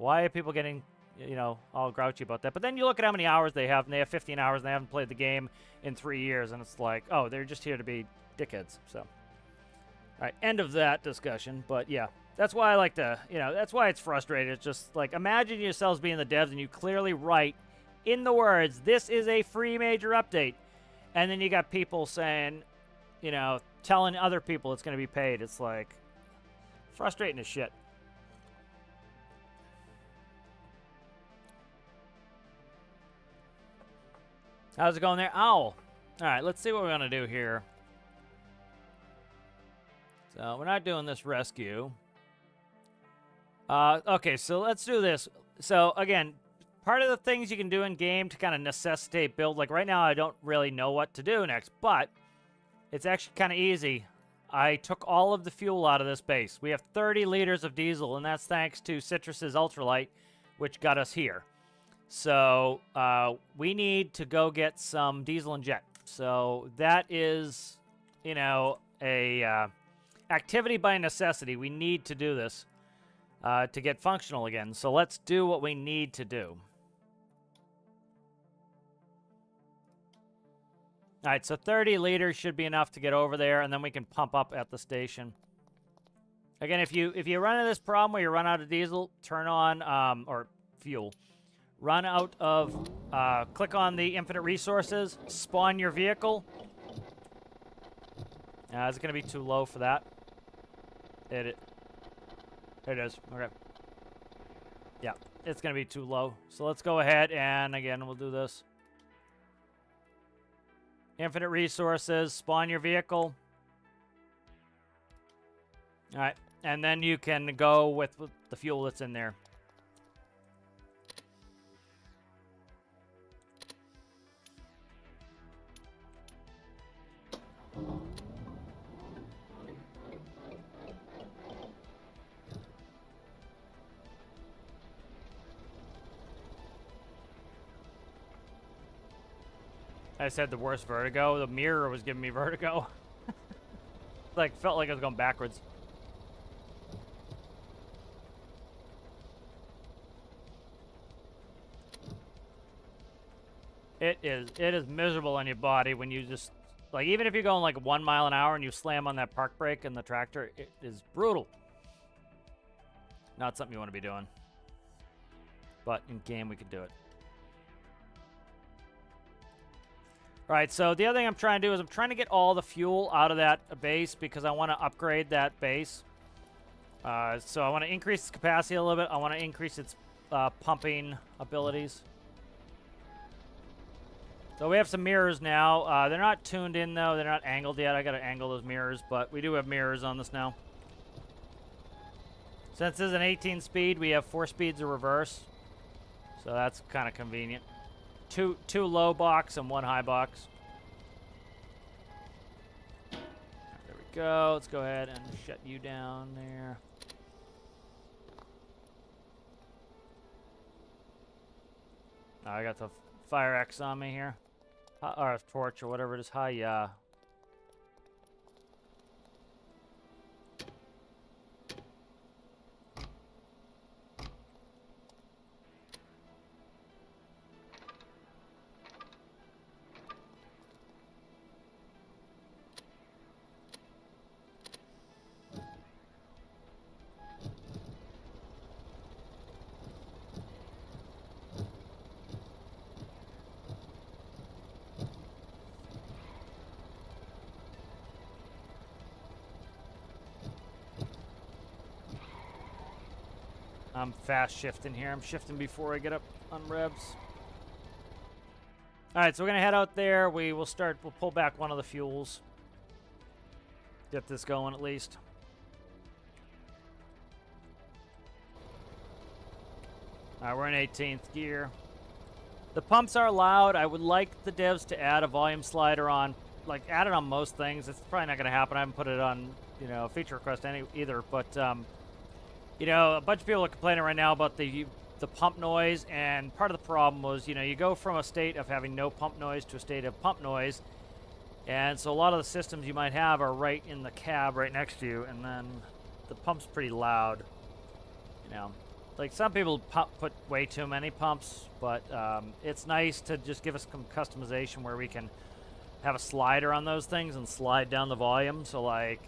Why are people getting, you know, all grouchy about that? But then you look at how many hours they have, and they have 15 hours, and they haven't played the game in 3 years, and it's like, oh, they're just here to be dickheads. So, all right, end of that discussion. But yeah, that's why I like to, you know, that's why it's frustrating. It's just like, imagine yourselves being the devs, and you clearly write in the words, this is a free major update. And then you got people saying, you know, telling other people it's going to be paid. It's like, frustrating as shit. How's it going there? Owl. All right, let's see what we're going to do here. So we're not doing this rescue. Okay, so let's do this. So again, part of the things you can do in game to kind of necessitate build, like right now I don't really know what to do next, but it's actually kind of easy. I took all of the fuel out of this base. We have 30 liters of diesel, and that's thanks to Citrus's ultralight, which got us here. So we need to go get some diesel and jet. So that is, you know, a activity by necessity. We need to do this to get functional again. So let's do what we need to do. All right, so 30 liters should be enough to get over there, and then we can pump up at the station. Again, if you run into this problem where you run out of diesel, turn on or fuel. Run out of, click on the infinite resources, spawn your vehicle. Is it going to be too low for that? It is. Okay. Yeah, it's going to be too low. So let's go ahead and, again, we'll do this. Infinite resources, spawn your vehicle. All right, and then you can go with the fuel that's in there. I said the worst vertigo. The mirror was giving me vertigo. Like, felt like I was going backwards. It is miserable on your body when you just, like, even if you're going like 1 mile an hour and you slam on that park brake in the tractor, it is brutal. Not something you want to be doing. But in game, we could do it. All right, so the other thing I'm trying to do is I'm trying to get all the fuel out of that base because I want to upgrade that base. So I want to increase its capacity a little bit. I want to increase its pumping abilities. So we have some mirrors now. They're not tuned in, though. They're not angled yet. I got to angle those mirrors, but we do have mirrors on this now. Since this is an 18 speed, we have 4 speeds of reverse. So that's kind of convenient. Two low box and 1 high box. There we go. Let's go ahead and shut you down there. I got the fire axe on me here. Or a torch or whatever it is. Hi, I'm fast shifting here. I'm shifting before I get up on revs. All right, so we're going to head out there. We'll pull back one of the fuels. Get this going at least. All right, we're in 18th gear. The pumps are loud. I would like the devs to add a volume slider on, like add it on most things. It's probably not going to happen. I haven't put it on, you know, feature request either, but you know, a bunch of people are complaining right now about the pump noise, and part of the problem was, you know, you go from a state of having no pump noise to a state of pump noise, and so a lot of the systems you might have are right in the cab right next to you, and then the pump's pretty loud, you know. like some people put way too many pumps, but it's nice to just give us some customization where we can have a slider on those things and slide down the volume. So like,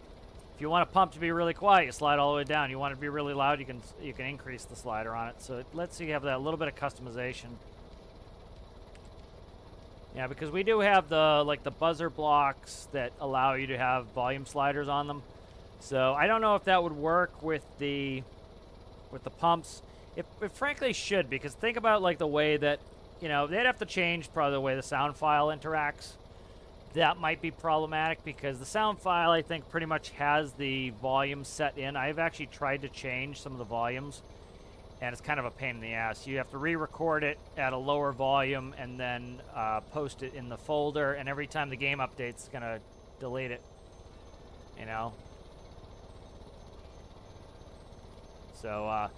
if you want a pump to be really quiet, you slide all the way down. You want it to be really loud, you can increase the slider on it. So it lets you have that little bit of customization. Yeah, because we do have the buzzer blocks that allow you to have volume sliders on them. So I don't know if that would work with the pumps. It frankly should, because think about like the way that, you know, they'd have to change probably the way the sound file interacts. That might be problematic because the sound file, I think, pretty much has the volume set in. I've actually tried to change some of the volumes, and it's kind of a pain in the ass. You have to re-record it at a lower volume and then post it in the folder, and every time the game updates, it's going to delete it, you know? So,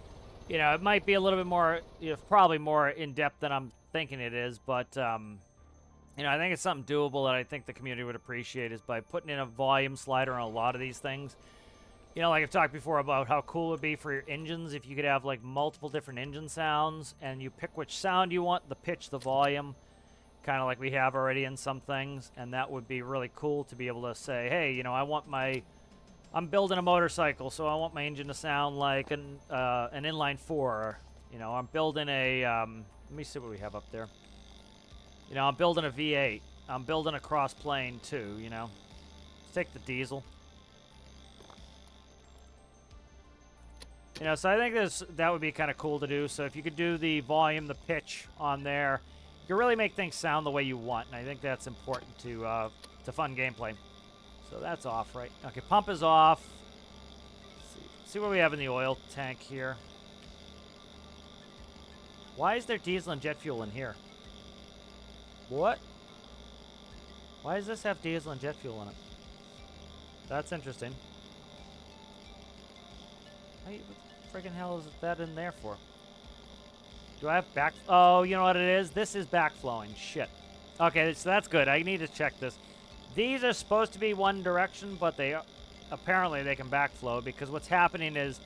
you know, it might be a little bit more, you know, probably more in-depth than I'm thinking it is, but, you know, I think it's something doable that I think the community would appreciate is by putting in a volume slider on a lot of these things. You know, like I've talked before about how cool it would be for your engines if you could have, like, multiple different engine sounds, and you pick which sound you want, the pitch, the volume, kind of like we have already in some things, and that would be really cool to be able to say, hey, you know, I'm building a motorcycle, so I want my engine to sound like an inline 4. You know, I'm building a, let me see what we have up there. You know, I'm building a V8. I'm building a cross-plane, too, you know. Let's take the diesel. You know, so I think that would be kind of cool to do. So if you could do the volume, the pitch on there, you can really make things sound the way you want. And I think that's important to fun gameplay. So that's off, right? Okay, pump is off. Let's see what we have in the oil tank here. Why is there diesel and jet fuel in here? What? Why does this have diesel and jet fuel in it? That's interesting. Hey, what the friggin' hell is that in there for? Do I have back... Oh, you know what it is? This is backflowing. Shit. Okay, so that's good. I need to check this. These are supposed to be one direction, but apparently they can backflow, because what's happening is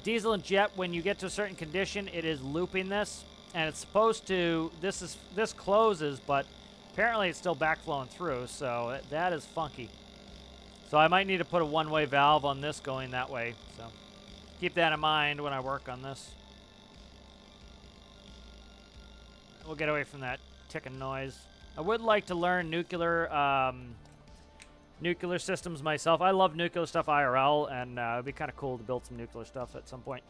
diesel and jet, when you get to a certain condition, it is looping this. And it's supposed to, this closes, but apparently it's still backflowing through, so that is funky. So I might need to put a one-way valve on this going that way, so keep that in mind when I work on this. We'll get away from that ticking noise. I would like to learn nuclear systems myself. I love nuclear stuff IRL, and it'd be kind of cool to build some nuclear stuff at some point.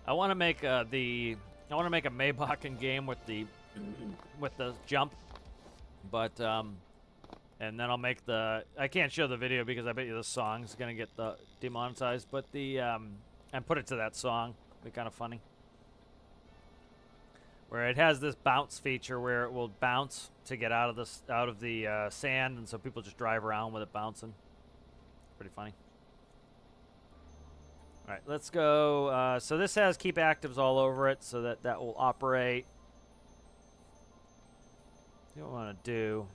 I want to make a Maybach game with the jump, but and then I'll make I can't show the video because I bet you the song's gonna get demonetized, but and put it to that song. It'd be kind of funny. Where it has this bounce feature where it will bounce to get out of the sand, and so people just drive around with it bouncing. Pretty funny. All right, let's go. So this has keep actives all over it, so that will operate. What I want to do,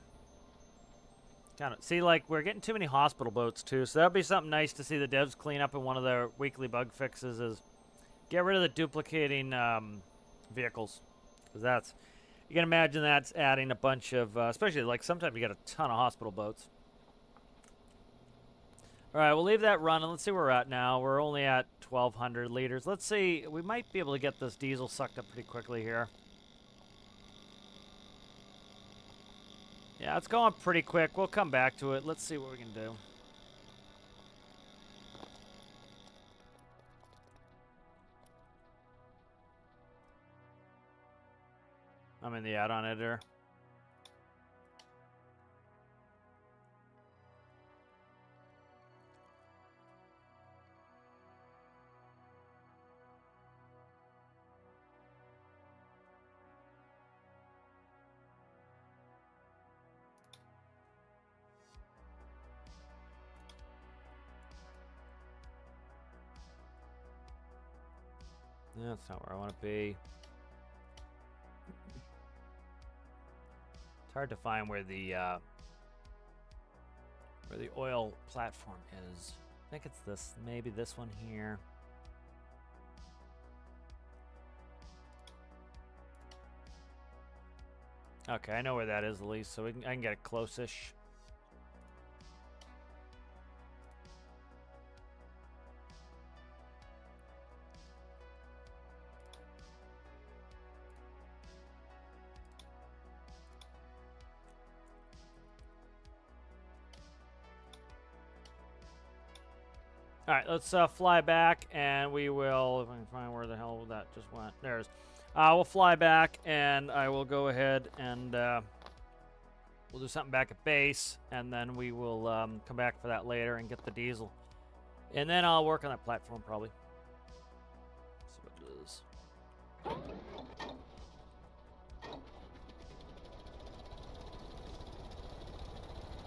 kind of see, like, we're getting too many hospital boats too, so that'll be something nice to see the devs clean up in one of their weekly bug fixes. Is get rid of the duplicating vehicles, because you can imagine that's adding a bunch of, especially like sometimes you get a ton of hospital boats. All right, we'll leave that running. Let's see where we're at now. We're only at 1,200 liters. Let's see. We might be able to get this diesel sucked up pretty quickly here. Yeah, it's going pretty quick. We'll come back to it. Let's see what we can do. I'm in the add-on editor. That's not where I want to be. It's hard to find where the where the oil platform is. I think it's this, maybe this one here. Okay, I know where that is at least, so I can get it close-ish. All right, let's fly back, and we will, if I can find where the hell that just went. There it is. We'll fly back, and I will go ahead and we'll do something back at base, and then we will come back for that later and get the diesel. And then I'll work on that platform, probably. Let's see what it is.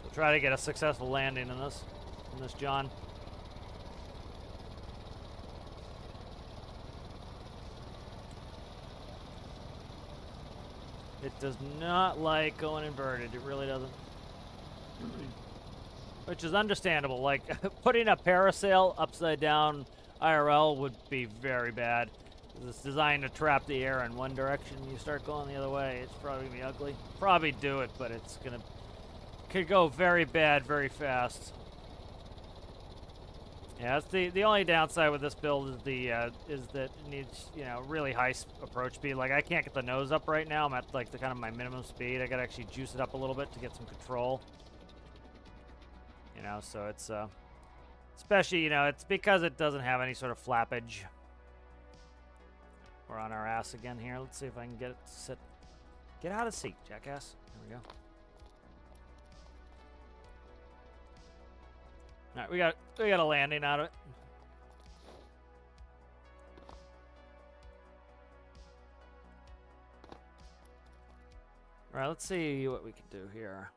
We'll try to get a successful landing in this, John. It does not like going inverted. It really doesn't. Which is understandable. Like, putting a parasail upside down IRL would be very bad. It's designed to trap the air in one direction. You start going the other way, it's probably going to be ugly. Probably do it, but it's going to... could go very bad very fast. Yeah, that's the only downside with this build is is that it needs, you know, really high approach speed. Like, I can't get the nose up right now. I'm at like the kind of my minimum speed. I gotta actually juice it up a little bit to get some control. You know, so it's especially, you know, it's because it doesn't have any sort of flappage. We're on our ass again here. Let's see if I can get it to sit. Get out of seat, jackass. There we go. All right, we got a landing out of it. All right, let's see what we can do here.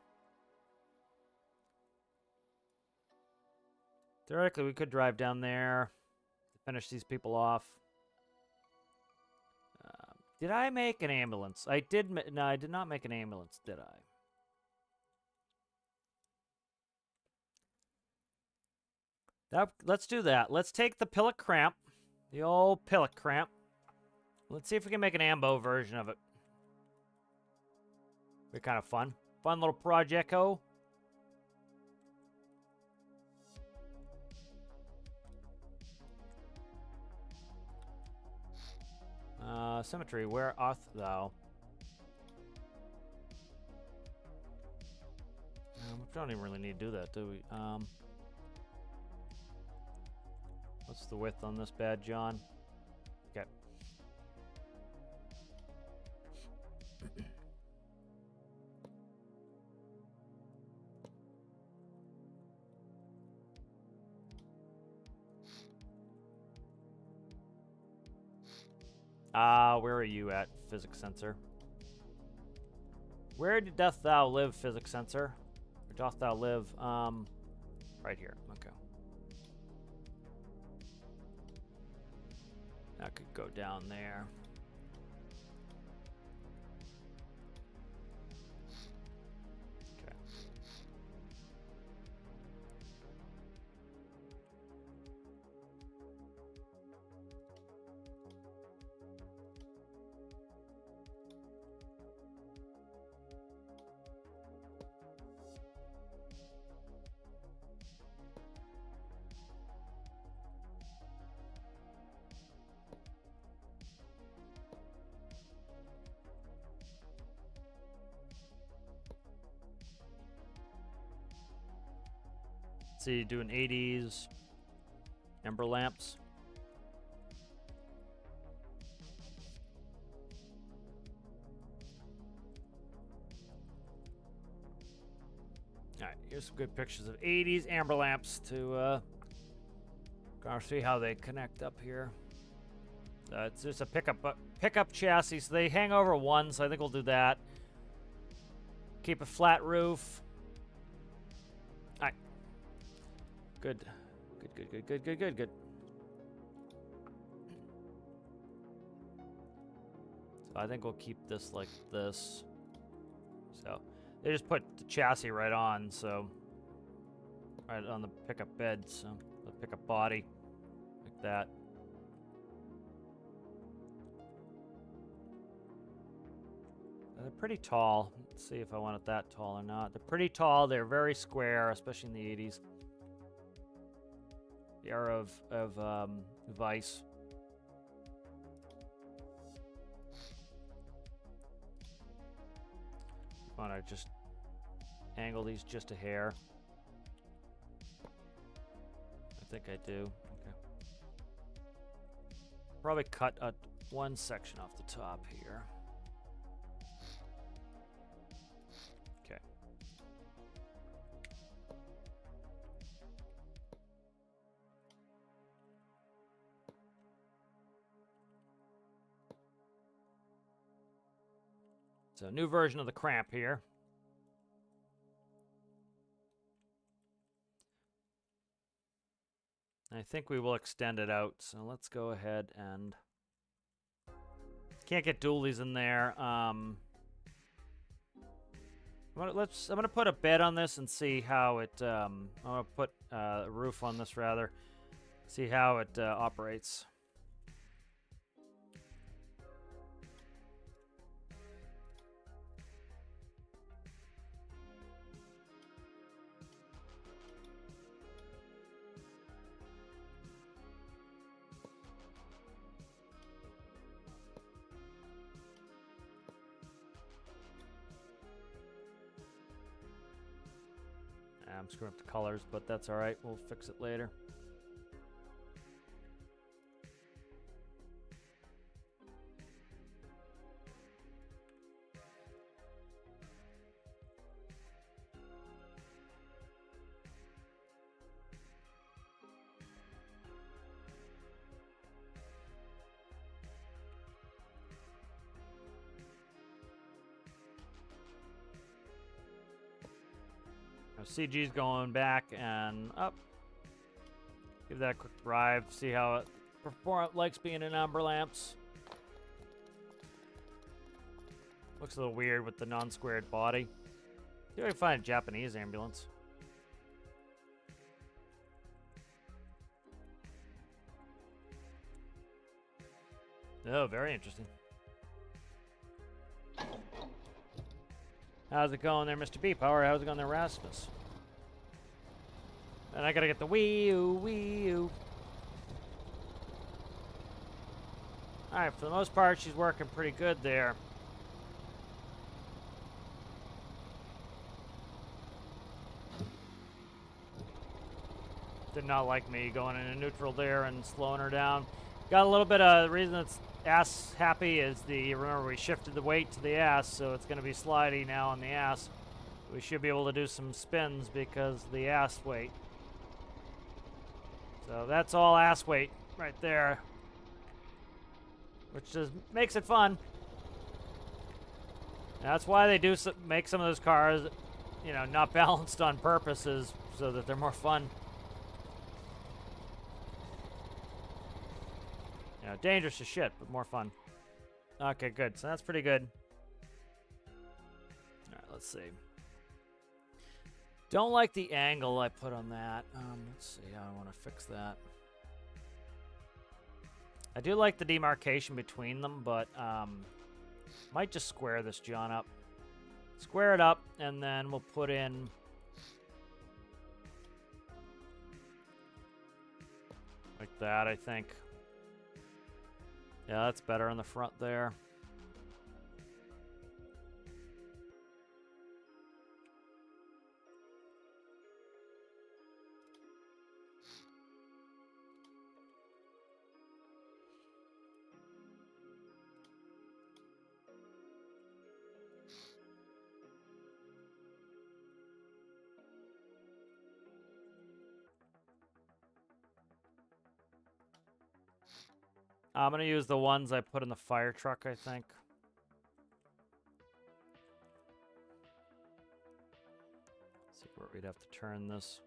Theoretically, we could drive down there to finish these people off. Did I make an ambulance? I did. No, I did not make an ambulance, did I? Let's do that. Let's take the pilot cramp, the old pilot cramp. Let's see if we can make an ambo version of it. Be kind of fun. Fun little project-o. Symmetry, where art thou? We don't even really need to do that, do we? What's the width on this bad, John? Okay. Where are you at, physics sensor? Where doth thou live, physics sensor? Or doth thou live? Right here. Okay. That could go down there. Okay. See, doing 80s, ember lamps. All right, here's some good pictures of 80s amber lamps to see how they connect up here. It's just a pickup chassis, so they hang over one, so I think we'll do that. Keep a flat roof. All right. Good. Good. So I think we'll keep this like this. So they just put the chassis right on, so right on the pickup bed, so the pickup body, like that. They're pretty tall. Let's see if I want it that tall or not. They're pretty tall. They're very square, especially in the 80s. The era of Vice. Want to just angle these just a hair. I think I do. Okay. Probably cut one section off the top here. Okay. So a new version of the cramp here. I think we will extend it out. So let's go ahead and can't get dualies in there. I'm gonna put a bed on this and see how it. I'm gonna put a roof on this rather. See how it operates. I'm screwing up the colors, but that's all right. We'll fix it later. CG's going back and up. Give that a quick drive. See how it likes being in amber lamps. Looks a little weird with the non-squared body. See if I can find a Japanese ambulance. Oh, very interesting. How's it going there, Mr. B Power? How's it going there, Rasmus? And I gotta get the Wii-oo. Alright, for the most part, she's working pretty good there. Did not like me going into neutral there and slowing her down. Got a little bit of the reason it's ass happy is remember we shifted the weight to the ass, so it's going to be slidey now on the ass. We should be able to do some spins because of the ass weight. So that's all ass weight right there, which just makes it fun. And that's why they do make some of those cars, you know, not balanced on purpose, is so that they're more fun. You know, dangerous as shit, but more fun. Okay, good. So that's pretty good. All right, let's see. Don't like the angle I put on that. Let's see how I want to fix that. I do like the demarcation between them, but might just square this John up. Square it up, and then we'll put in like that, I think. Yeah, that's better in the front there. I'm going to use the ones I put in the fire truck, I think. Let's see where we'd have to turn this.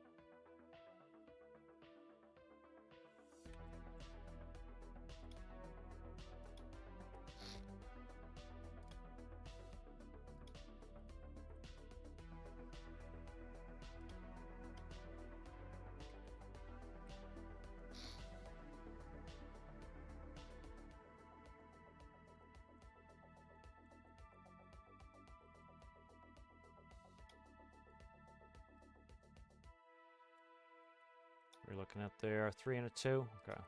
looking at there? 3 and a 2? Okay.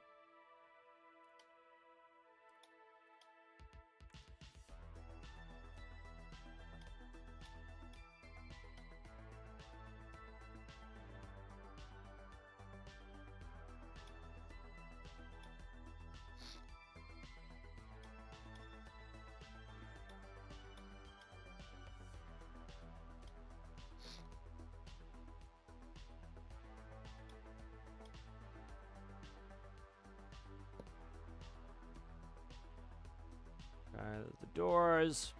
The doors.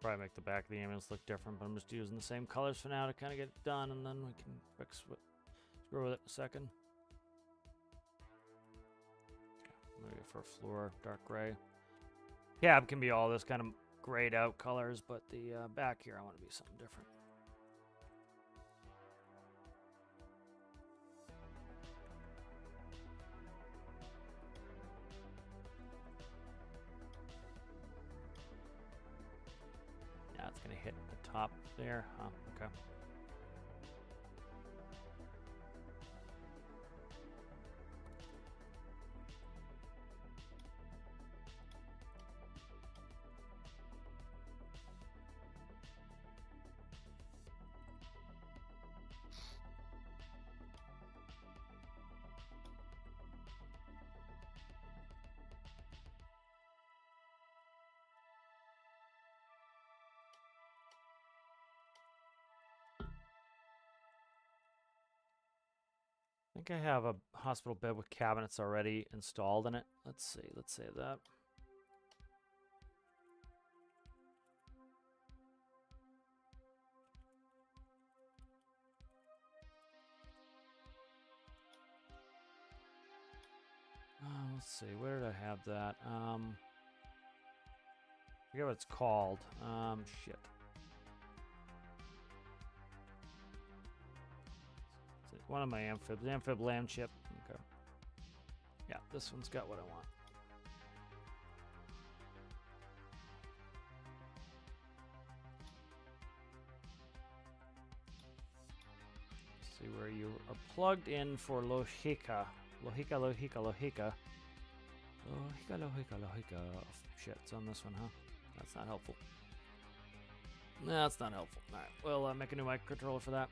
Probably make the back of the ambulance look different, but I'm just using the same colors for now to kind of get it done, and then we can screw with it in a second. Maybe for floor, dark gray. Cab can be all this kind of grayed out colors, but the back here I want to be something different. Yeah, it's gonna hit the top there. Huh, okay. I think I have a hospital bed with cabinets already installed in it. Let's see, let's save that. Let's see, where did I have that? I forget what it's called. Shit. One of my amphibs, the amphib land chip. Okay. Yeah, this one's got what I want. Let's see where you are plugged in for Lohika. Lohika. Lohika. Oh, shit, it's on this one, huh? That's not helpful. Nah, that's not helpful. Alright, we'll make a new microcontroller for that.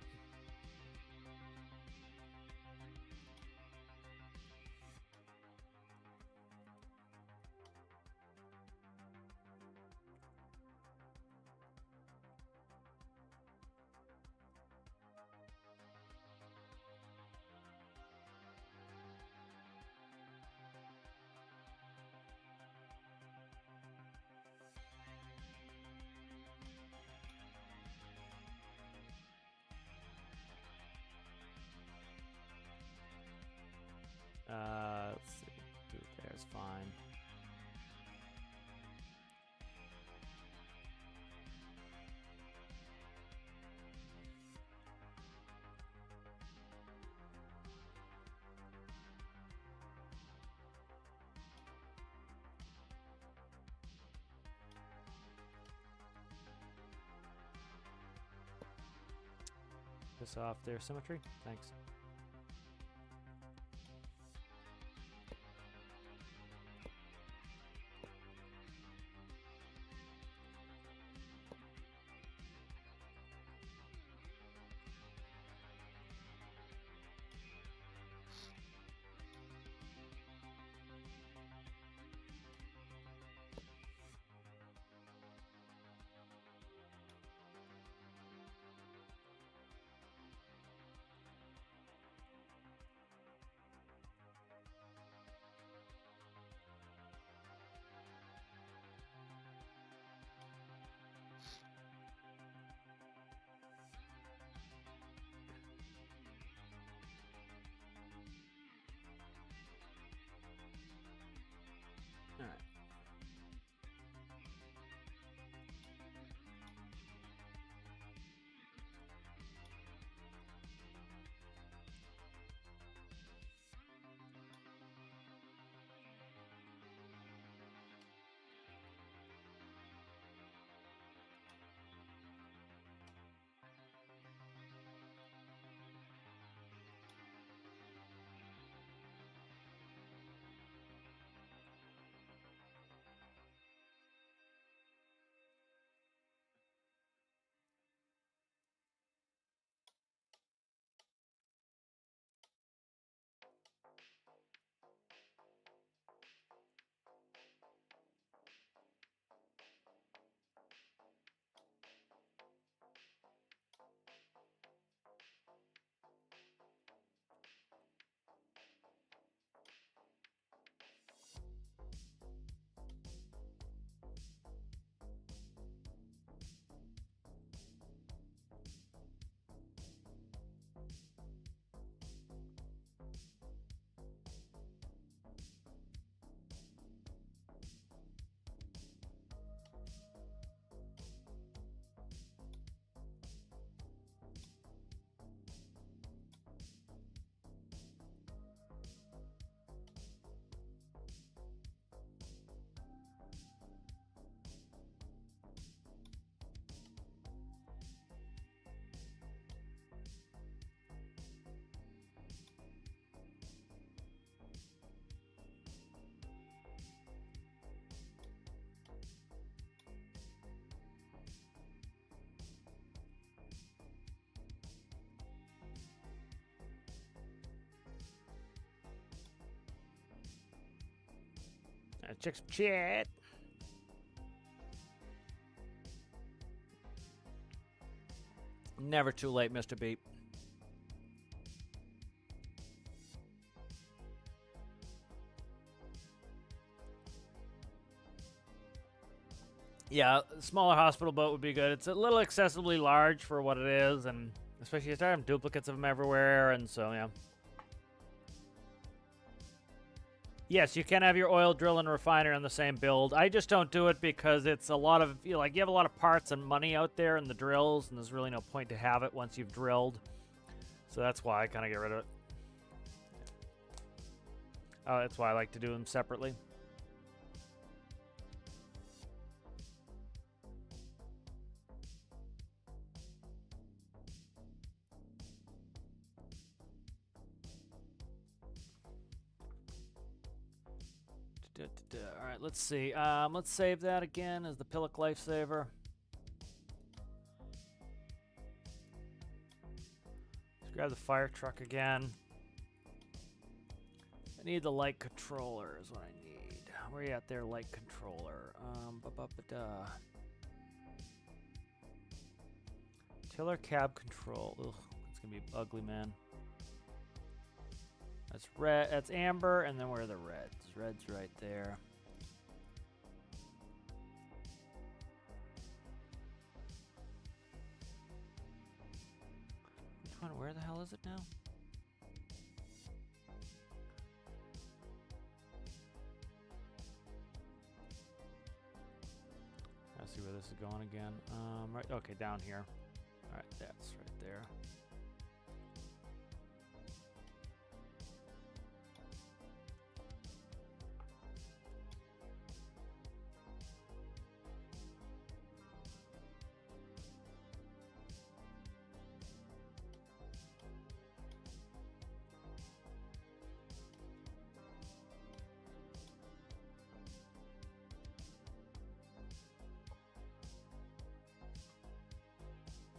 Let's see. Do it there's fine. Piss off their symmetry. Thanks. Let's check some chat. Never too late, Mr. Beep. Yeah, a smaller hospital boat would be good. It's a little excessively large for what it is, and especially you start having duplicates of them everywhere, and so, yeah. Yes, you can have your oil drill and refiner on the same build. I just don't do it because it's a lot of, you have a lot of parts and money out there in the drills, and there's really no point to have it once you've drilled. So that's why I kind of get rid of it. Oh, that's why I like to do them separately. All right, let's see. Let's save that again as the Pillock Lifesaver. Let's grab the fire truck again. I need the light controller is what I need. Where are you at there, light controller? Tiller cab control. Ugh, it's gonna be ugly, man. That's red. That's amber, and then where are the reds? Red's right there. Which one? Where the hell is it now? I see where this is going again. Right. Okay, down here. All right, that's right there.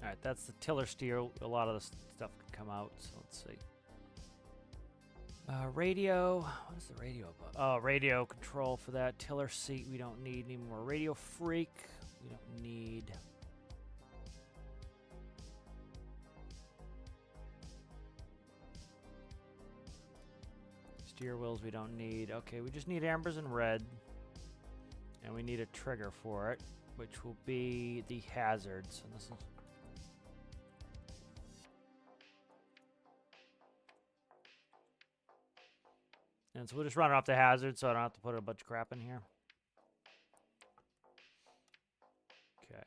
All right, that's the tiller steer. A lot of the stuff can come out, so let's see. Radio. What is the radio about? Oh, radio control for that. Tiller seat we don't need anymore. Radio freak we don't need. Steer wheels we don't need. Okay, we just need ambers and red. And we need a trigger for it, which will be the hazards. And this is... And so we'll just run it off the hazard so I don't have to put a bunch of crap in here. Okay.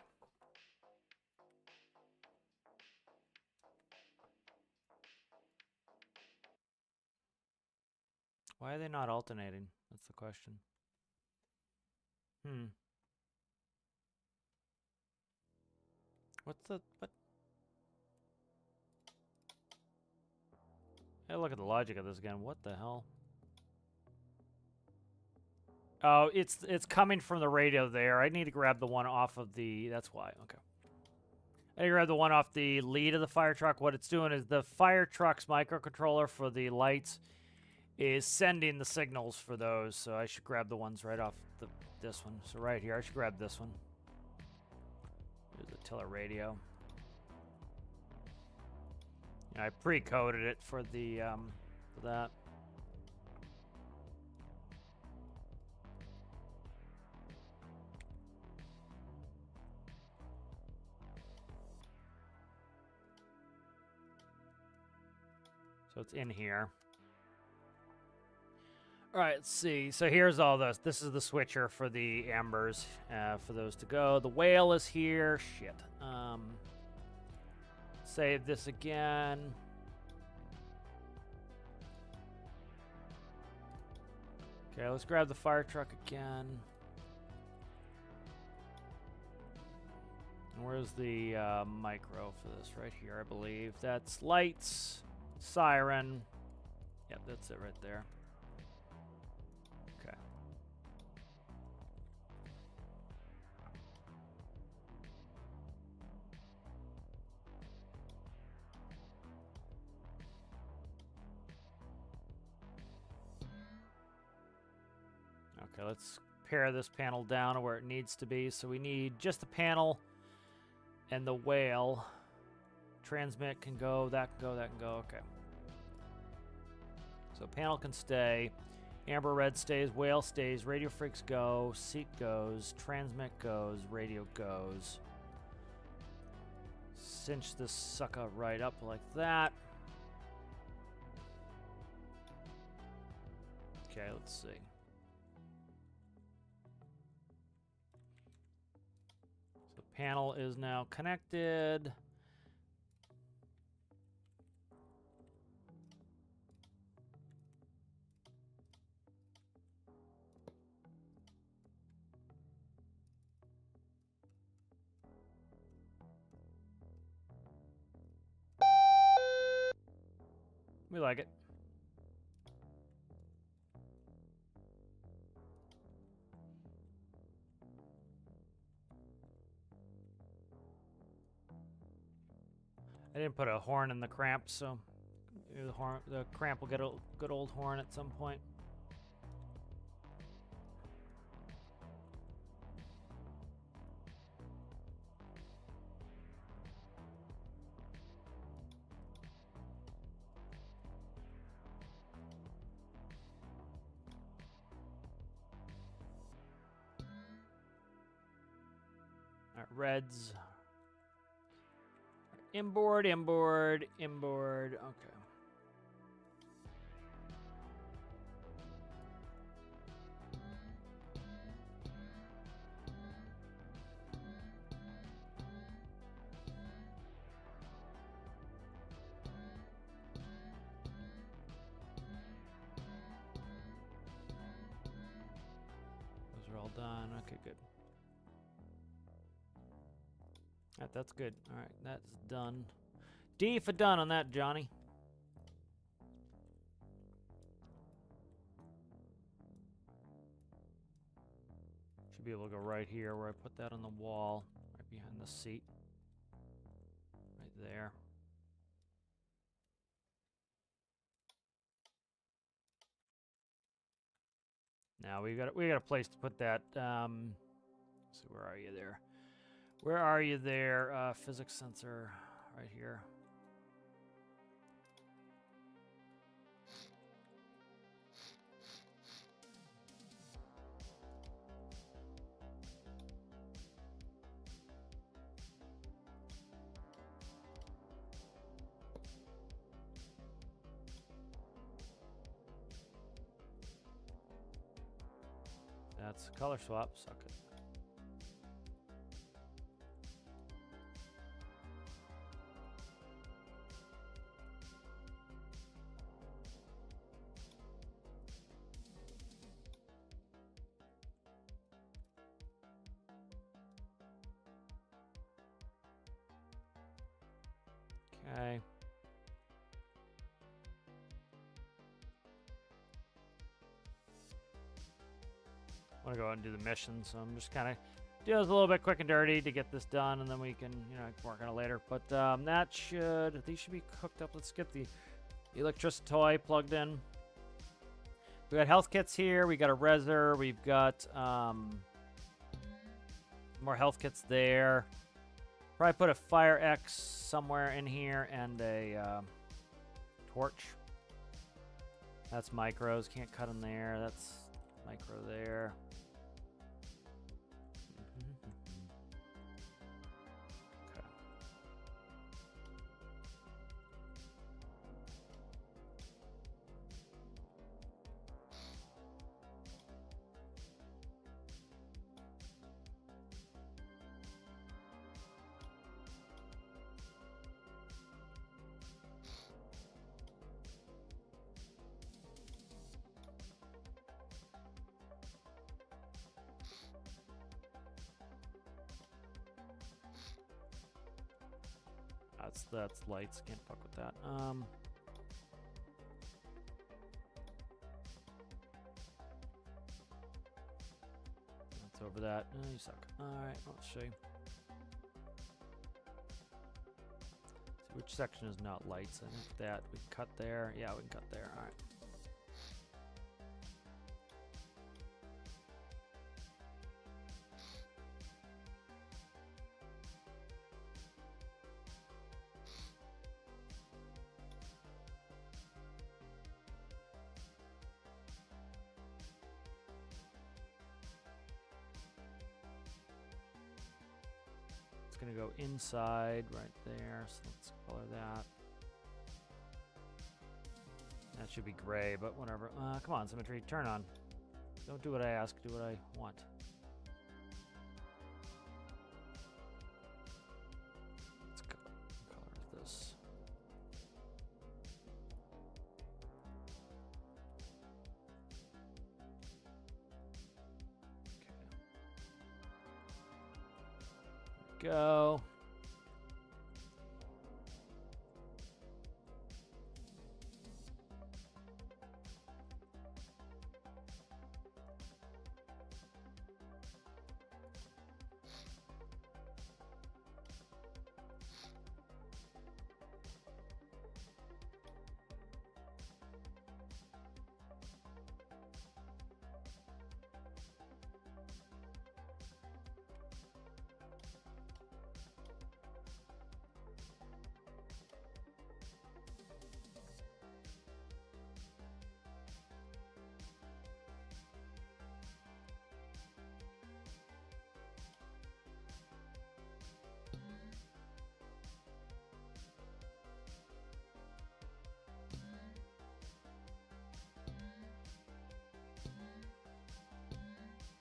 Why are they not alternating? That's the question. What's the... what? Hey, look at the logic of this again. What the hell? Oh, it's coming from the radio there. I need to grab the one off of the... That's why. Okay. I need to grab the one off the lead of the fire truck. What it's doing is the fire truck's microcontroller for the lights is sending the signals for those. So I should grab the ones right off this one. So right here, I should grab this one. There's the tiller radio. Yeah, I pre-coded it for the for that. So it's in here. All right, let's see. So here's all this. This is the switcher for the ambers, for those to go. The whale is here. Shit. Save this again. Okay, let's grab the fire truck again. Where's the micro for this? Right here, I believe. That's lights, siren. Yep, that's it right there. Okay. Okay, let's pare this panel down to where it needs to be. So we need just the panel and the whale. Transmit can go, that can go, that can go. Okay. So panel can stay. Amber red stays, whale stays, radio freaks go, seat goes, transmit goes, radio goes. Cinch this sucker right up like that. Okay, let's see. So panel is now connected. We like it. I didn't put a horn in the cramp, so the cramp will get a good old horn at some point. All right, reds. Inboard, inboard, inboard. Okay. Those are all done. Okay, good. That's good. All right, that's done. D for done on that, Johnny. Should be able to go right here where I put that on the wall, right behind the seat. Right there. Now we got a place to put that. So where are you there? Where are you there? Physics sensor, right here. That's color swap. Suck it. Okay. I want to go out and do the mission, so I'm just kind of doing this a little bit quick and dirty to get this done, and then we can, work on it later. But these should be hooked up. Let's get the electricity toy plugged in. We got health kits here. We got a reser. We've got more health kits there. Probably put a fire X somewhere in here and a torch. That's micros. Can't cut them there. That's micro there. That's lights. Can't fuck with that. That's over that. Oh, you suck. All right, let's show you. See which section is not lights. I think that we can cut there. Yeah, we can cut there. All right. going to go inside right there, so let's color that. That should be gray, but whatever. Come on, symmetry, turn on. Don't do what I ask, do what I want. Let's color this. Okay. Go.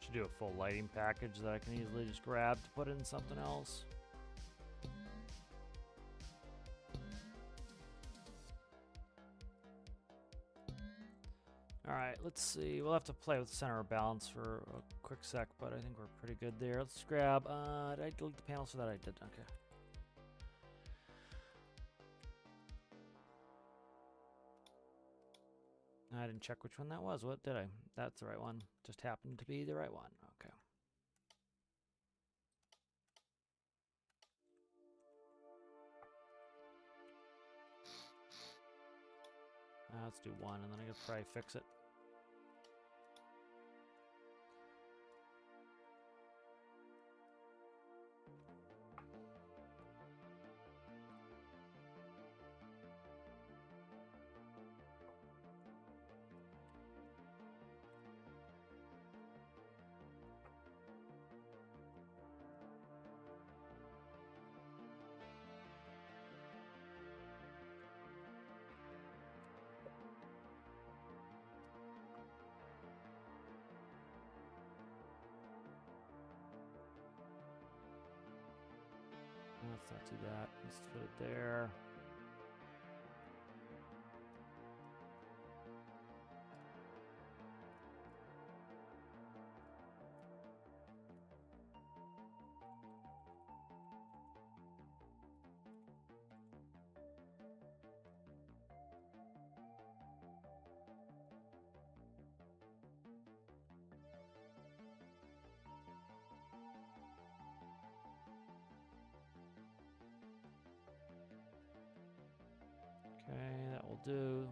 Should do a full lighting package that I can easily just grab to put in something else. Alright, let's see. We'll have to play with center of balance for a quick sec, but I think we're pretty good there. Let's grab... did I delete the panels for that? I did. Okay. I didn't check which one that was. What did I? That's the right one. Just happened to be the right one. Okay. Let's do one, and then I could probably fix it. Let's not do that. Let's put it there. Okay, that will do.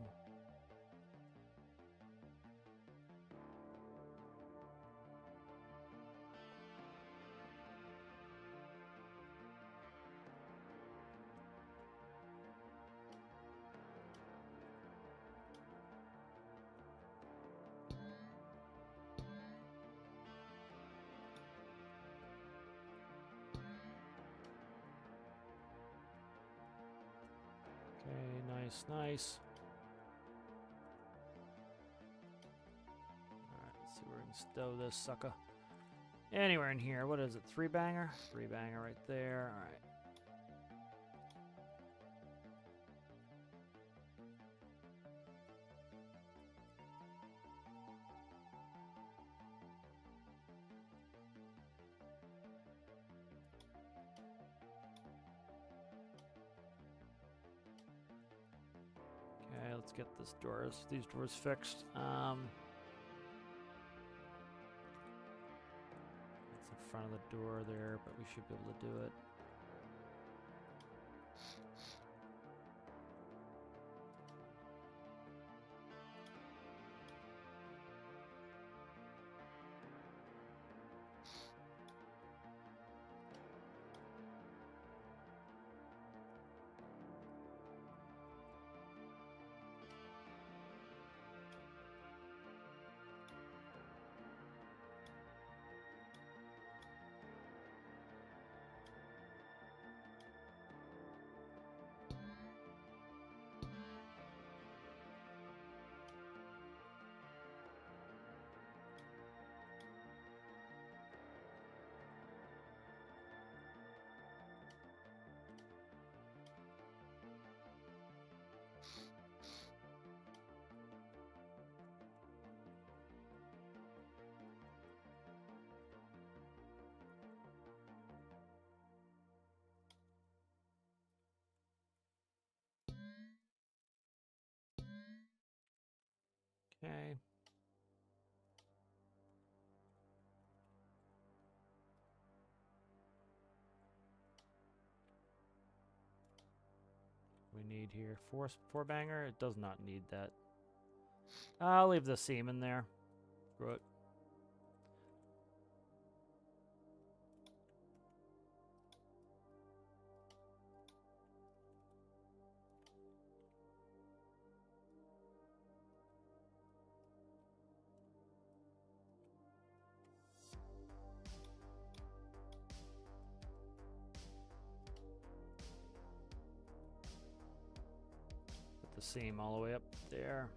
Okay, nice, nice. Alright, let's see where we can stow this sucker. Anywhere in here. What is it? 3-banger? 3-banger right there. Alright. Okay, let's get these doors fixed. It's in front of the door there, but we should be able to do it. Okay. We need here four banger. It does not need that. I'll leave the seam in there. Screw it. Put the seam all the way up there.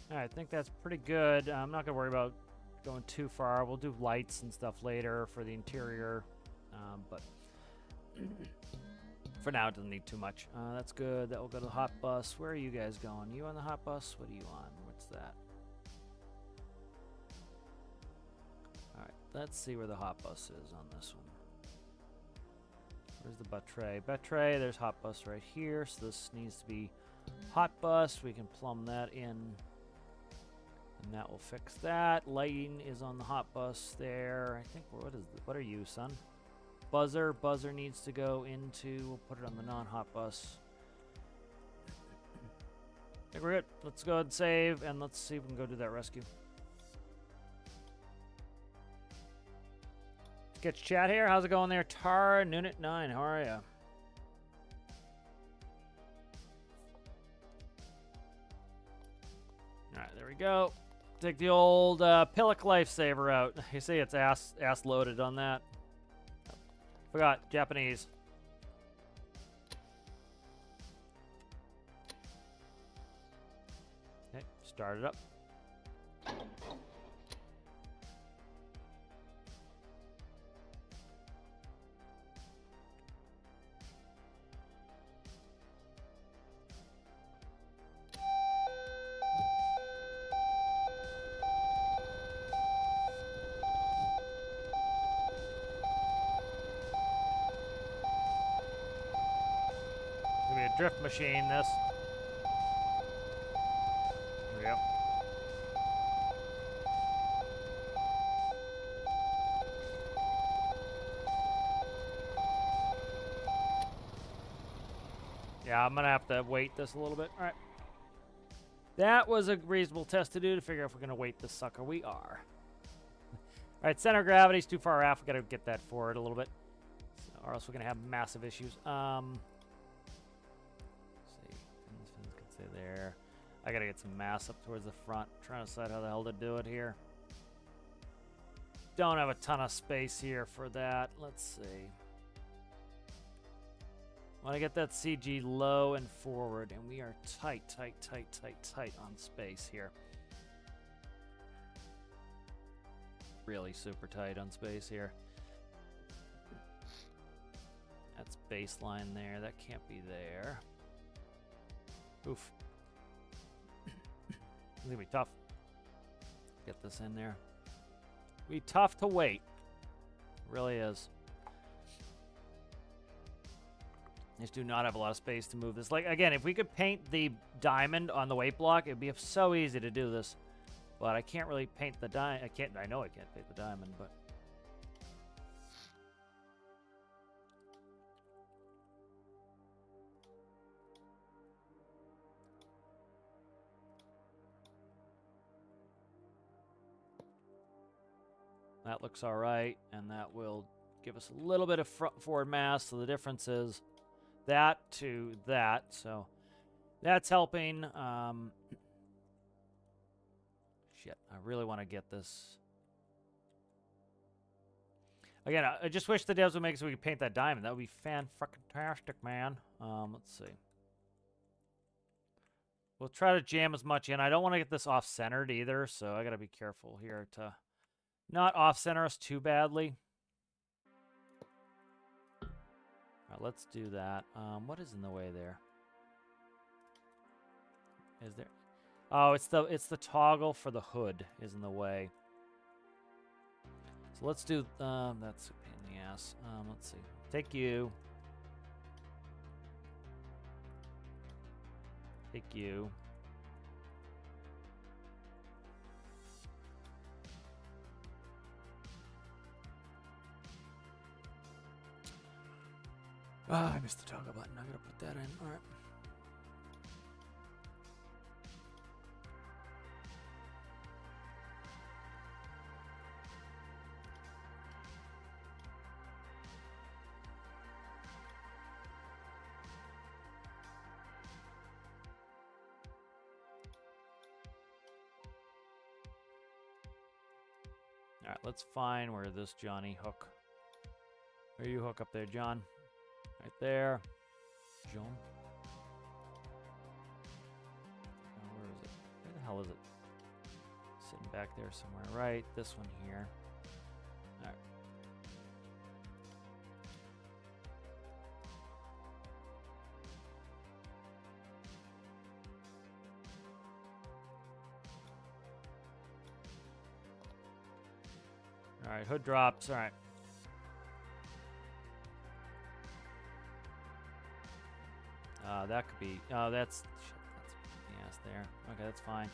All right, I think that's pretty good. I'm not gonna worry about going too far. We'll do lights and stuff later for the interior, but for now it doesn't need too much. That's good. That will go to the hot bus. Where are you guys going? You on the hot bus? What are you on? What's that? All right, let's see where the hot bus is on this one. Where's the battery? Battery, there's hot bus right here. So this needs to be hot bus. We can plumb that in. And that will fix that. Lighting is on the hot bus there. I think, what are you, son? Buzzer. Buzzer needs to go into, we'll put it on the non-hot bus. I think we're good. Let's go ahead and save, and let's see if we can go do that rescue. Let's get your chat here. How's it going there? Tara, noon at 9. How are you? All right, there we go. Take the old Pillock lifesaver out. You see it's ass loaded on that. Forgot, Japanese. Okay, start it up. Drift machine, this. There we go. Yeah, I'm gonna have to weight this a little bit. All right. That was a reasonable test to do to figure out if we're gonna weight this sucker. We are. All right, center of gravity's too far off. We gotta get that forward a little bit, or else we're gonna have massive issues. Stay there. I gotta get some mass up towards the front. I'm trying to decide how the hell to do it here. Don't have a ton of space here for that. Let's see. Want to get that CG low and forward, and we are tight on space here. Really super tight on space here. That's baseline there. That can't be there. Oof. It's gonna be tough. Get this in there. Be tough to wait. It really is. Just do not have a lot of space to move this. Like, again, if we could paint the diamond on the weight block, it'd be so easy to do this. But I can't really paint the diamond. I know I can't paint the diamond, but... That looks all right, and that will give us a little bit of forward mass. So the difference is that to that. So that's helping. Shit, I really want to get this. Again, I just wish the devs would make it so we could paint that diamond. That would be fan-fucking-tastic, man. Let's see. We'll try to jam as much in. I don't want to get this off-centered either, so I got to be careful here to... not off-center us too badly. All right, let's do that. What is in the way there? Is there? Oh, it's the toggle for the hood is in the way. So let's do, that's a pain in the ass. Let's see. Take you. Take you. Ah, I missed the toggle button. I gotta put that in. All right. All right, let's find where this Johnny hook. Where you hook up there, John? Right there. John. Oh, where is it? Where the hell is it? Sitting back there somewhere. Right, this one here. All right. All right, hood drops. All right. That could be. Oh, that's. Shit, that's yes, there. Okay, that's fine.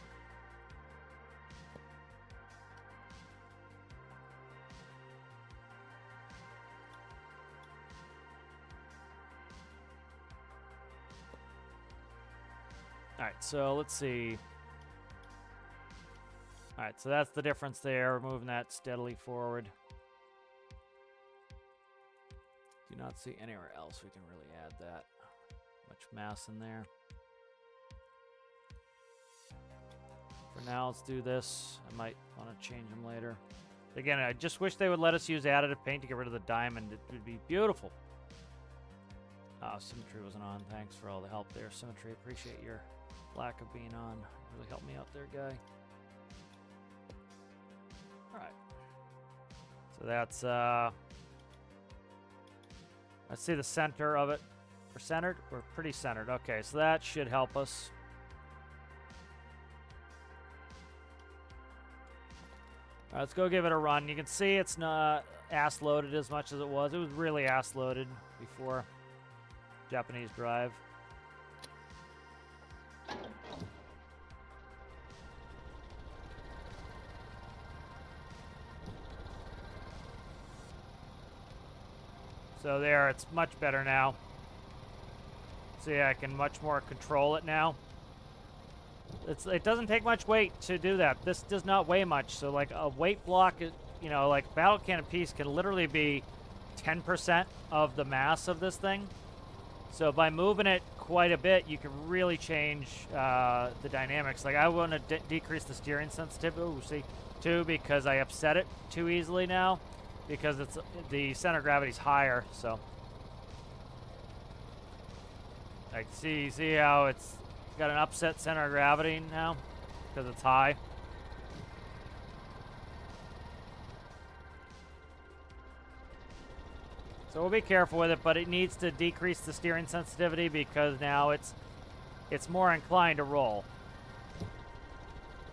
All right, so let's see. All right, so that's the difference there. We're moving that steadily forward. Do not see anywhere else we can really add that much mass in there. For now, let's do this. I might want to change them later. Again, I just wish they would let us use additive paint to get rid of the diamond. It would be beautiful. Symmetry wasn't on. Thanks for all the help there, Symmetry. Appreciate your lack of being on. Really helped me out there, guy. Alright. So that's, let's see the center of it. We're centered? We're pretty centered. Okay, so that should help us. All right, let's go give it a run. You can see it's not ass-loaded as much as it was. It was really ass-loaded before Japanese drive. So there, it's much better now. See, I can much more control it now. It doesn't take much weight to do that. This does not weigh much. So like a weight block, you know, like Battle Cannon piece can literally be 10% of the mass of this thing. So by moving it quite a bit, you can really change the dynamics. Like I want to decrease the steering sensitivity. Ooh, see, too, because I upset it too easily now, because it's the center of gravity's higher. So like see how it's got an upset center of gravity now because it's high. So we'll be careful with it, but it needs to decrease the steering sensitivity because now it's more inclined to roll.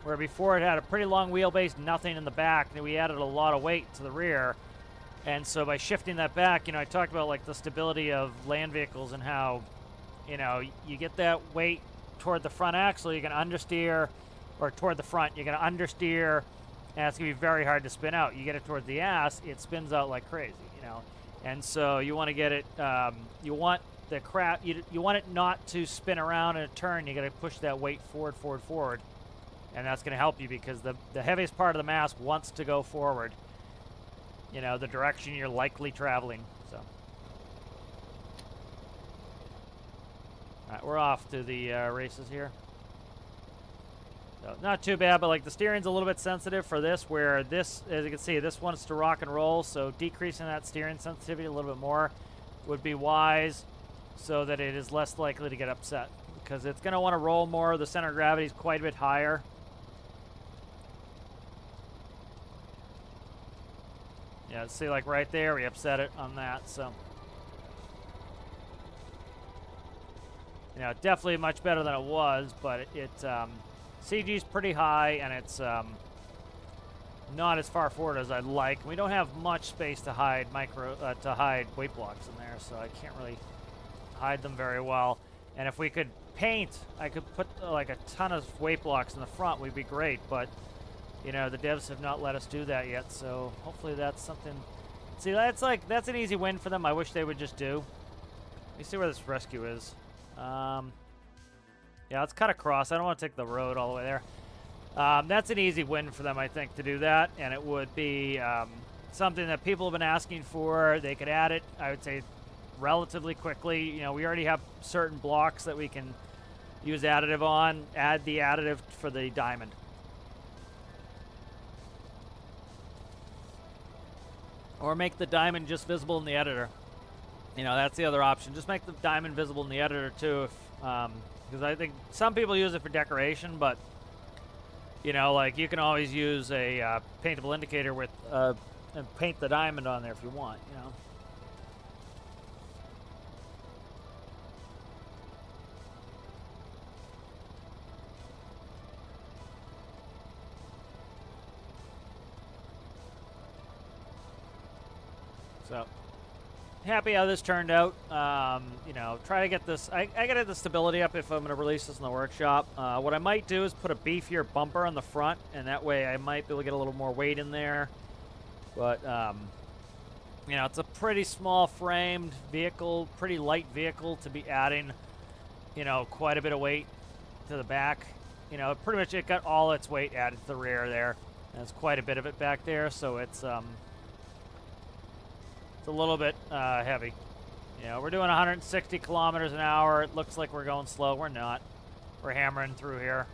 Where before it had a pretty long wheelbase, nothing in the back, and we added a lot of weight to the rear. And so by shifting that back, you know, I talked about like the stability of land vehicles and how, you know, you get that weight toward the front axle, you're going to understeer, or toward the front, you're going to understeer, and it's going to be very hard to spin out. You get it toward the ass, it spins out like crazy, you know. And so you want to get it, you want the crap, you want it not to spin around in a turn. You got to push that weight forward, forward, forward. And that's going to help you because the heaviest part of the mass wants to go forward, you know, the direction you're likely traveling. So, all right, we're off to the races here. So not too bad, but like the steering's a little bit sensitive for this, where this, as you can see, this wants to rock and roll. So decreasing that steering sensitivity a little bit more would be wise, so that it is less likely to get upset, because it's going to want to roll more. The center of gravity is quite a bit higher. Yeah, see, like right there, we upset it on that, so. You know, definitely much better than it was, but CG's pretty high, and it's, not as far forward as I'd like. We don't have much space to hide weight blocks in there, so I can't really hide them very well. And if we could paint, I could put like a ton of weight blocks in the front. We'd be great, but you know the devs have not let us do that yet. So hopefully that's something. See, that's an easy win for them. I wish they would just do. Let me see where this rescue is. Yeah, let's cut across. I don't want to take the road all the way there. That's an easy win for them, I think, to do that, and it would be something that people have been asking for. They could add it, I would say, relatively quickly. You know, we already have certain blocks that we can use additive on. Add the additive for the diamond. Or make the diamond just visible in the editor. You know, that's the other option. Just make the diamond visible in the editor, too, because I think some people use it for decoration, but you know, like you can always use a paintable indicator with and paint the diamond on there if you want, you know. So happy how this turned out. You know, try to get this. I gotta get the stability up if I'm gonna release this in the workshop. What I might do is put a beefier bumper on the front, and that way I might be able to get a little more weight in there. But you know, it's a pretty small framed vehicle, pretty light vehicle to be adding, you know, quite a bit of weight to the back. You know, pretty much it got all its weight added to the rear there. And it's quite a bit of it back there, so it's a little bit heavy. You know, we're doing 160 kilometers an hour. It looks like we're going slow. We're not. We're hammering through here.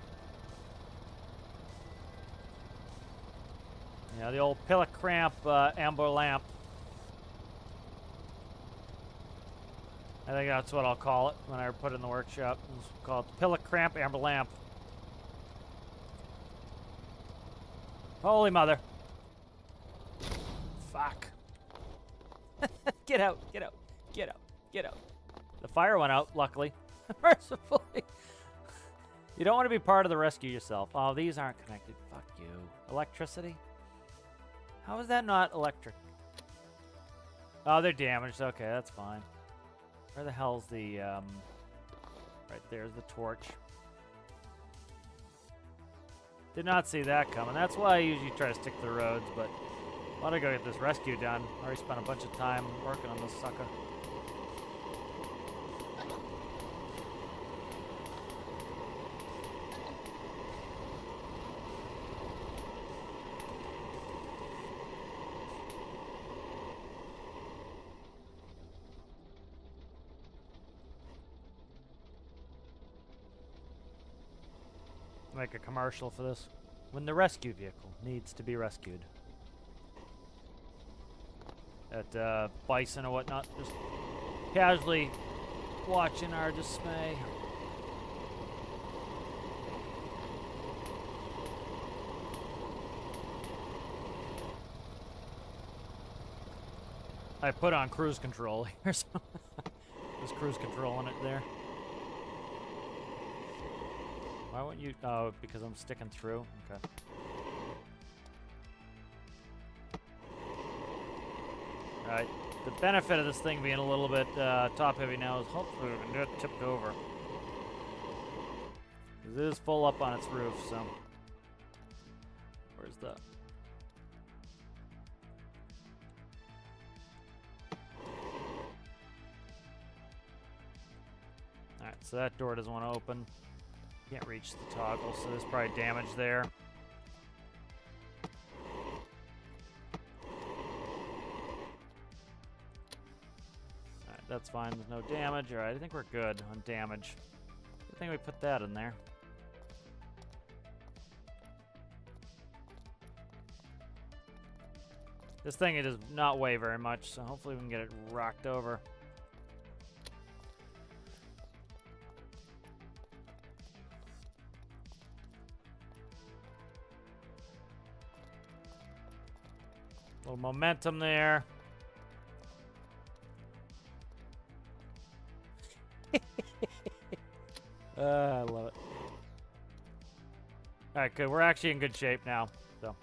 You know, the old pillock cramp amber lamp. I think that's what I'll call it when I put it in the workshop. It's called pillock cramp amber lamp. Holy mother. Fuck. Get out, get out, get out, get out. The fire went out, luckily. Mercifully. You don't want to be part of the rescue yourself. Oh, these aren't connected. Fuck you. Electricity? How is that not electric? Oh, they're damaged. Okay, that's fine. Where the hell's the, right there's the torch. Did not see that coming. That's why I usually try to stick to the roads, but I want to go get this rescue done. I already spent a bunch of time working on this sucker. Make a commercial for this. When the rescue vehicle needs to be rescued. At bison or whatnot, just casually watching our dismay. I put on cruise control here, so there's cruise control on it there. Why won't you? Oh, because I'm sticking through? Okay. Alright. The benefit of this thing being a little bit top-heavy now is hopefully we can get it tipped over. Because it is full up on its roof, so... Where's the... Alright, so that door doesn't want to open. Can't reach the toggle, so there's probably damage there. Alright, that's fine. There's no damage. Alright, I think we're good on damage. I think we put that in there. This thing, it does not weigh very much, so hopefully we can get it rocked over. A little momentum there. I love it. All right, good. We're actually in good shape now. So,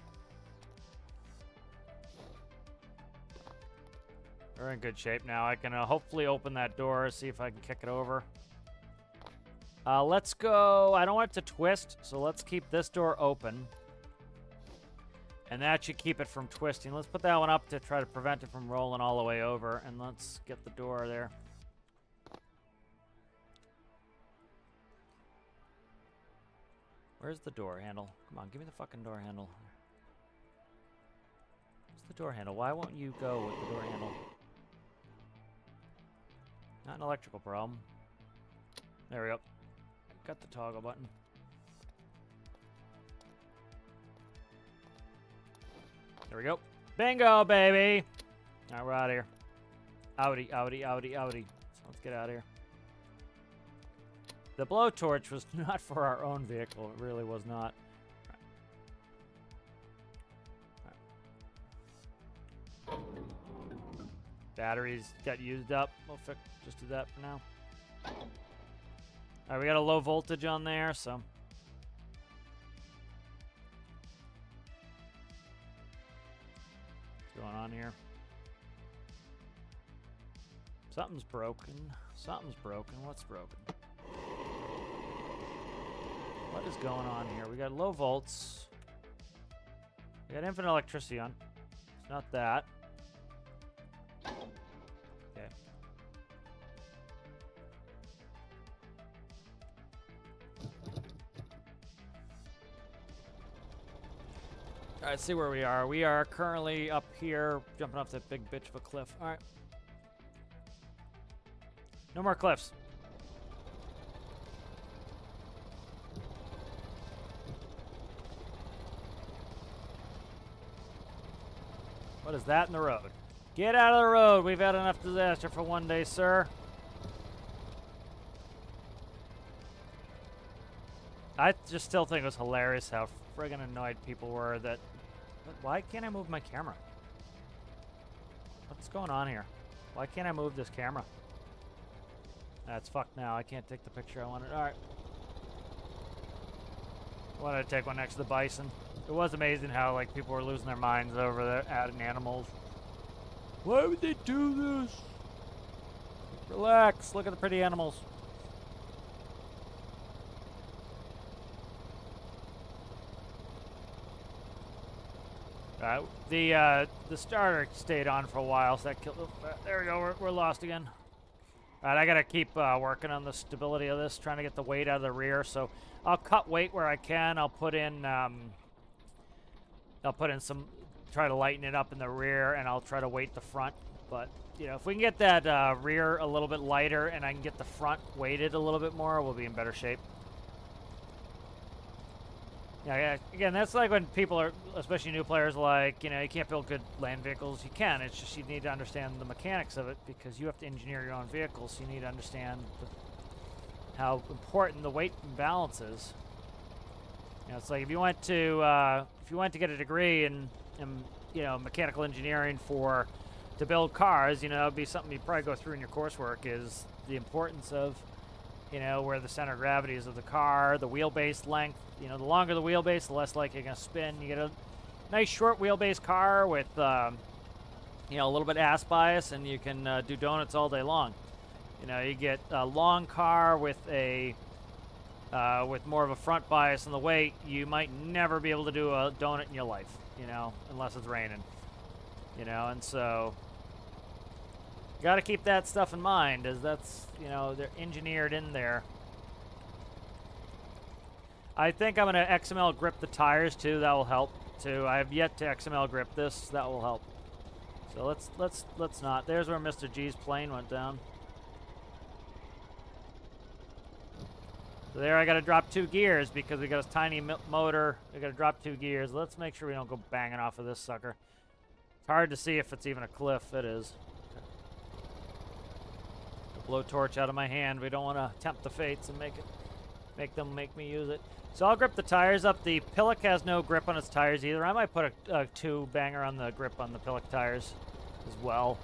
We're in good shape now. I can hopefully open that door, see if I can kick it over. Let's go. I don't want it to twist, so let's keep this door open. And that should keep it from twisting. Let's put that one up to try to prevent it from rolling all the way over. And let's get the door there. Where's the door handle? Come on, give me the fucking door handle. Where's the door handle? Why won't you go with the door handle? Not an electrical problem. There we go. Got the toggle button. There we go. Bingo, baby! Alright, we're out of here. Outie, outie, outie, outie. So let's get out of here. The blowtorch was not for our own vehicle. It really was not. All right. Batteries got used up. We'll just do that for now. Alright, we got a low voltage on there, so... What's going on here? Something's broken. Something's broken. What's broken? What is going on here? We got low volts. We got infinite electricity on. It's not that. Okay. All right, see where we are. We are currently up here, jumping off that big bitch of a cliff. All right. No more cliffs. What is that in the road? Get out of the road. We've had enough disaster for one day, sir. I just still think it was hilarious how friggin' annoyed people were that... Why can't I move my camera? What's going on here? Why can't I move this camera? That's fucked now. I can't take the picture I wanted. Alright. I wanted to take one next to the bison. It was amazing how, like, people were losing their minds over the adding animals. Why would they do this? Relax. Look at the pretty animals. The starter stayed on for a while, so that killed... there we go. We're lost again. Alright, I gotta keep working on the stability of this, trying to get the weight out of the rear. So I'll cut weight where I can. I'll put in some, try to lighten it up in the rear, and I'll try to weight the front. But, you know, if we can get that rear a little bit lighter and I can get the front weighted a little bit more, we'll be in better shape. Yeah, again, that's like when people are, especially new players, like, you know, you can't build good land vehicles. You can. It's just you need to understand the mechanics of it because you have to engineer your own vehicles. So you need to understand how important the weight and balance is. You know, it's like if you went to get a degree in you know, mechanical engineering to build cars, you know, it'd be something you probably go through in your coursework is the importance of, you know, where the center of gravity is of the car, the wheelbase length. You know, the longer the wheelbase, the less likely you're going to spin. You get a nice short wheelbase car with, you know, a little bit ass bias, and you can do donuts all day long. You know, you get a long car with with more of a front bias in the weight, you might never be able to do a donut in your life, you know, unless it's raining. You know, and so you got to keep that stuff in mind, as that's, you know, they're engineered in there. I think I'm going to XML grip the tires too. That will help too. I have yet to XML grip this. That will help. So let's not. There's where Mr. G's plane went down. So there I got to drop 2 gears because we got a tiny motor. We got to drop 2 gears. Let's make sure we don't go banging off of this sucker. It's hard to see if it's even a cliff. It is. The blowtorch out of my hand. We don't want to tempt the fates and make them make me use it. So I'll grip the tires up. The Pillock has no grip on its tires either. I might put a 2-banger on the grip on the Pillock tires as well.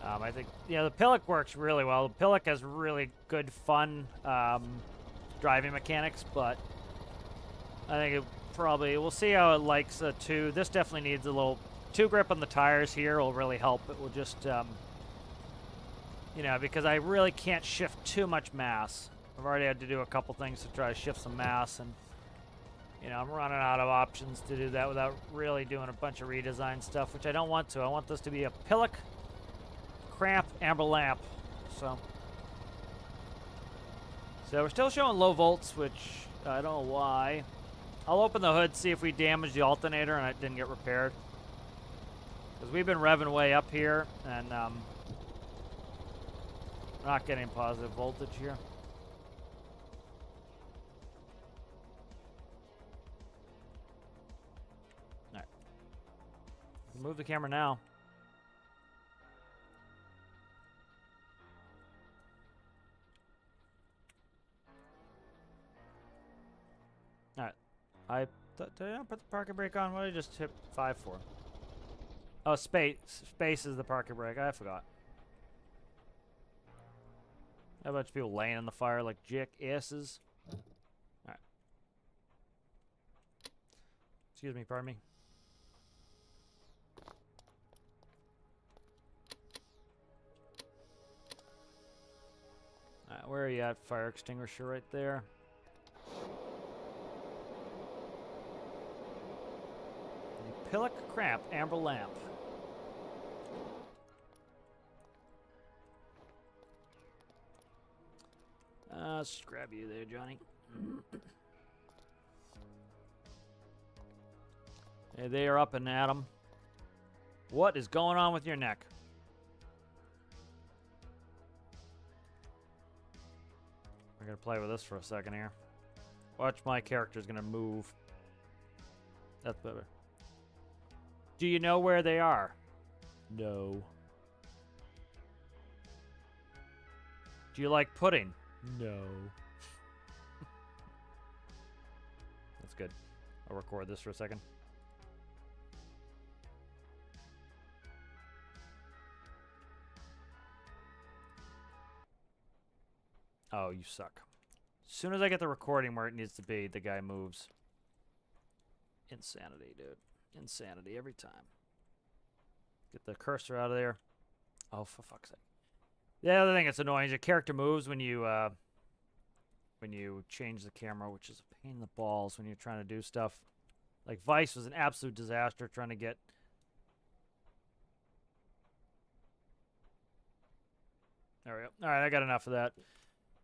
I think, you know, the Pillock works really well. The Pillock has really good, fun driving mechanics, but I think it probably, we'll see how it likes a 2. This definitely needs a little 2 grip on the tires here will really help. It will just You know, because I really can't shift too much mass. I've already had to do a couple things to try to shift some mass, and you know, I'm running out of options to do that without really doing a bunch of redesign stuff, which I don't want to. I want this to be a pillock, cramp, amber lamp. So we're still showing low volts, which I don't know why. I'll open the hood, see if we damaged the alternator and it didn't get repaired. Because we've been revving way up here, and not getting positive voltage here. Alright. Move the camera now. Alright. Did I not put the parking brake on? What did I just hit 5 for? Oh, space is the parking brake. I forgot. A bunch of people laying in the fire like jackasses. Alright. Excuse me, pardon me. Alright, where are you at? Fire extinguisher right there. The Pillock Cramp Amber Lamp. Let's just grab you there, Johnny. Hey, they are up and at 'em. What is going on with your neck? We're gonna play with this for a second here. Watch, my character's gonna move. That's better. Do you know where they are? No. Do you like pudding? No. That's good. I'll record this for a second. Oh, you suck. As soon as I get the recording where it needs to be, the guy moves. Insanity, dude. Insanity every time. Get the cursor out of there. Oh, for fuck's sake. The other thing that's annoying is your character moves when you change the camera, which is a pain in the balls when you're trying to do stuff. Like Vice was an absolute disaster trying to get... There we go. All right, I got enough of that.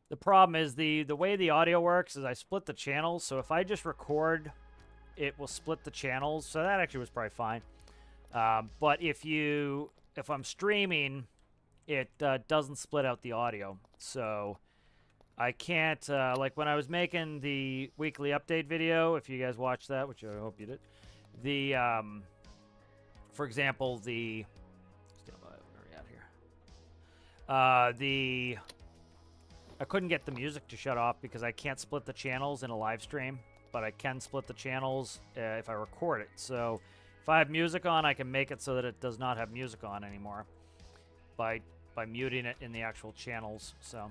The problem is the way the audio works is I split the channels, so if I just record, it will split the channels. So that actually was probably fine. But if I'm streaming, it doesn't split out the audio. So I can't, like when I was making the weekly update video, if you guys watched that, which I hope you did, for example, stand by, where are we at here? I couldn't get the music to shut off because I can't split the channels in a live stream, but I can split the channels if I record it. So if I have music on, I can make it so that it does not have music on anymore by muting it in the actual channels. So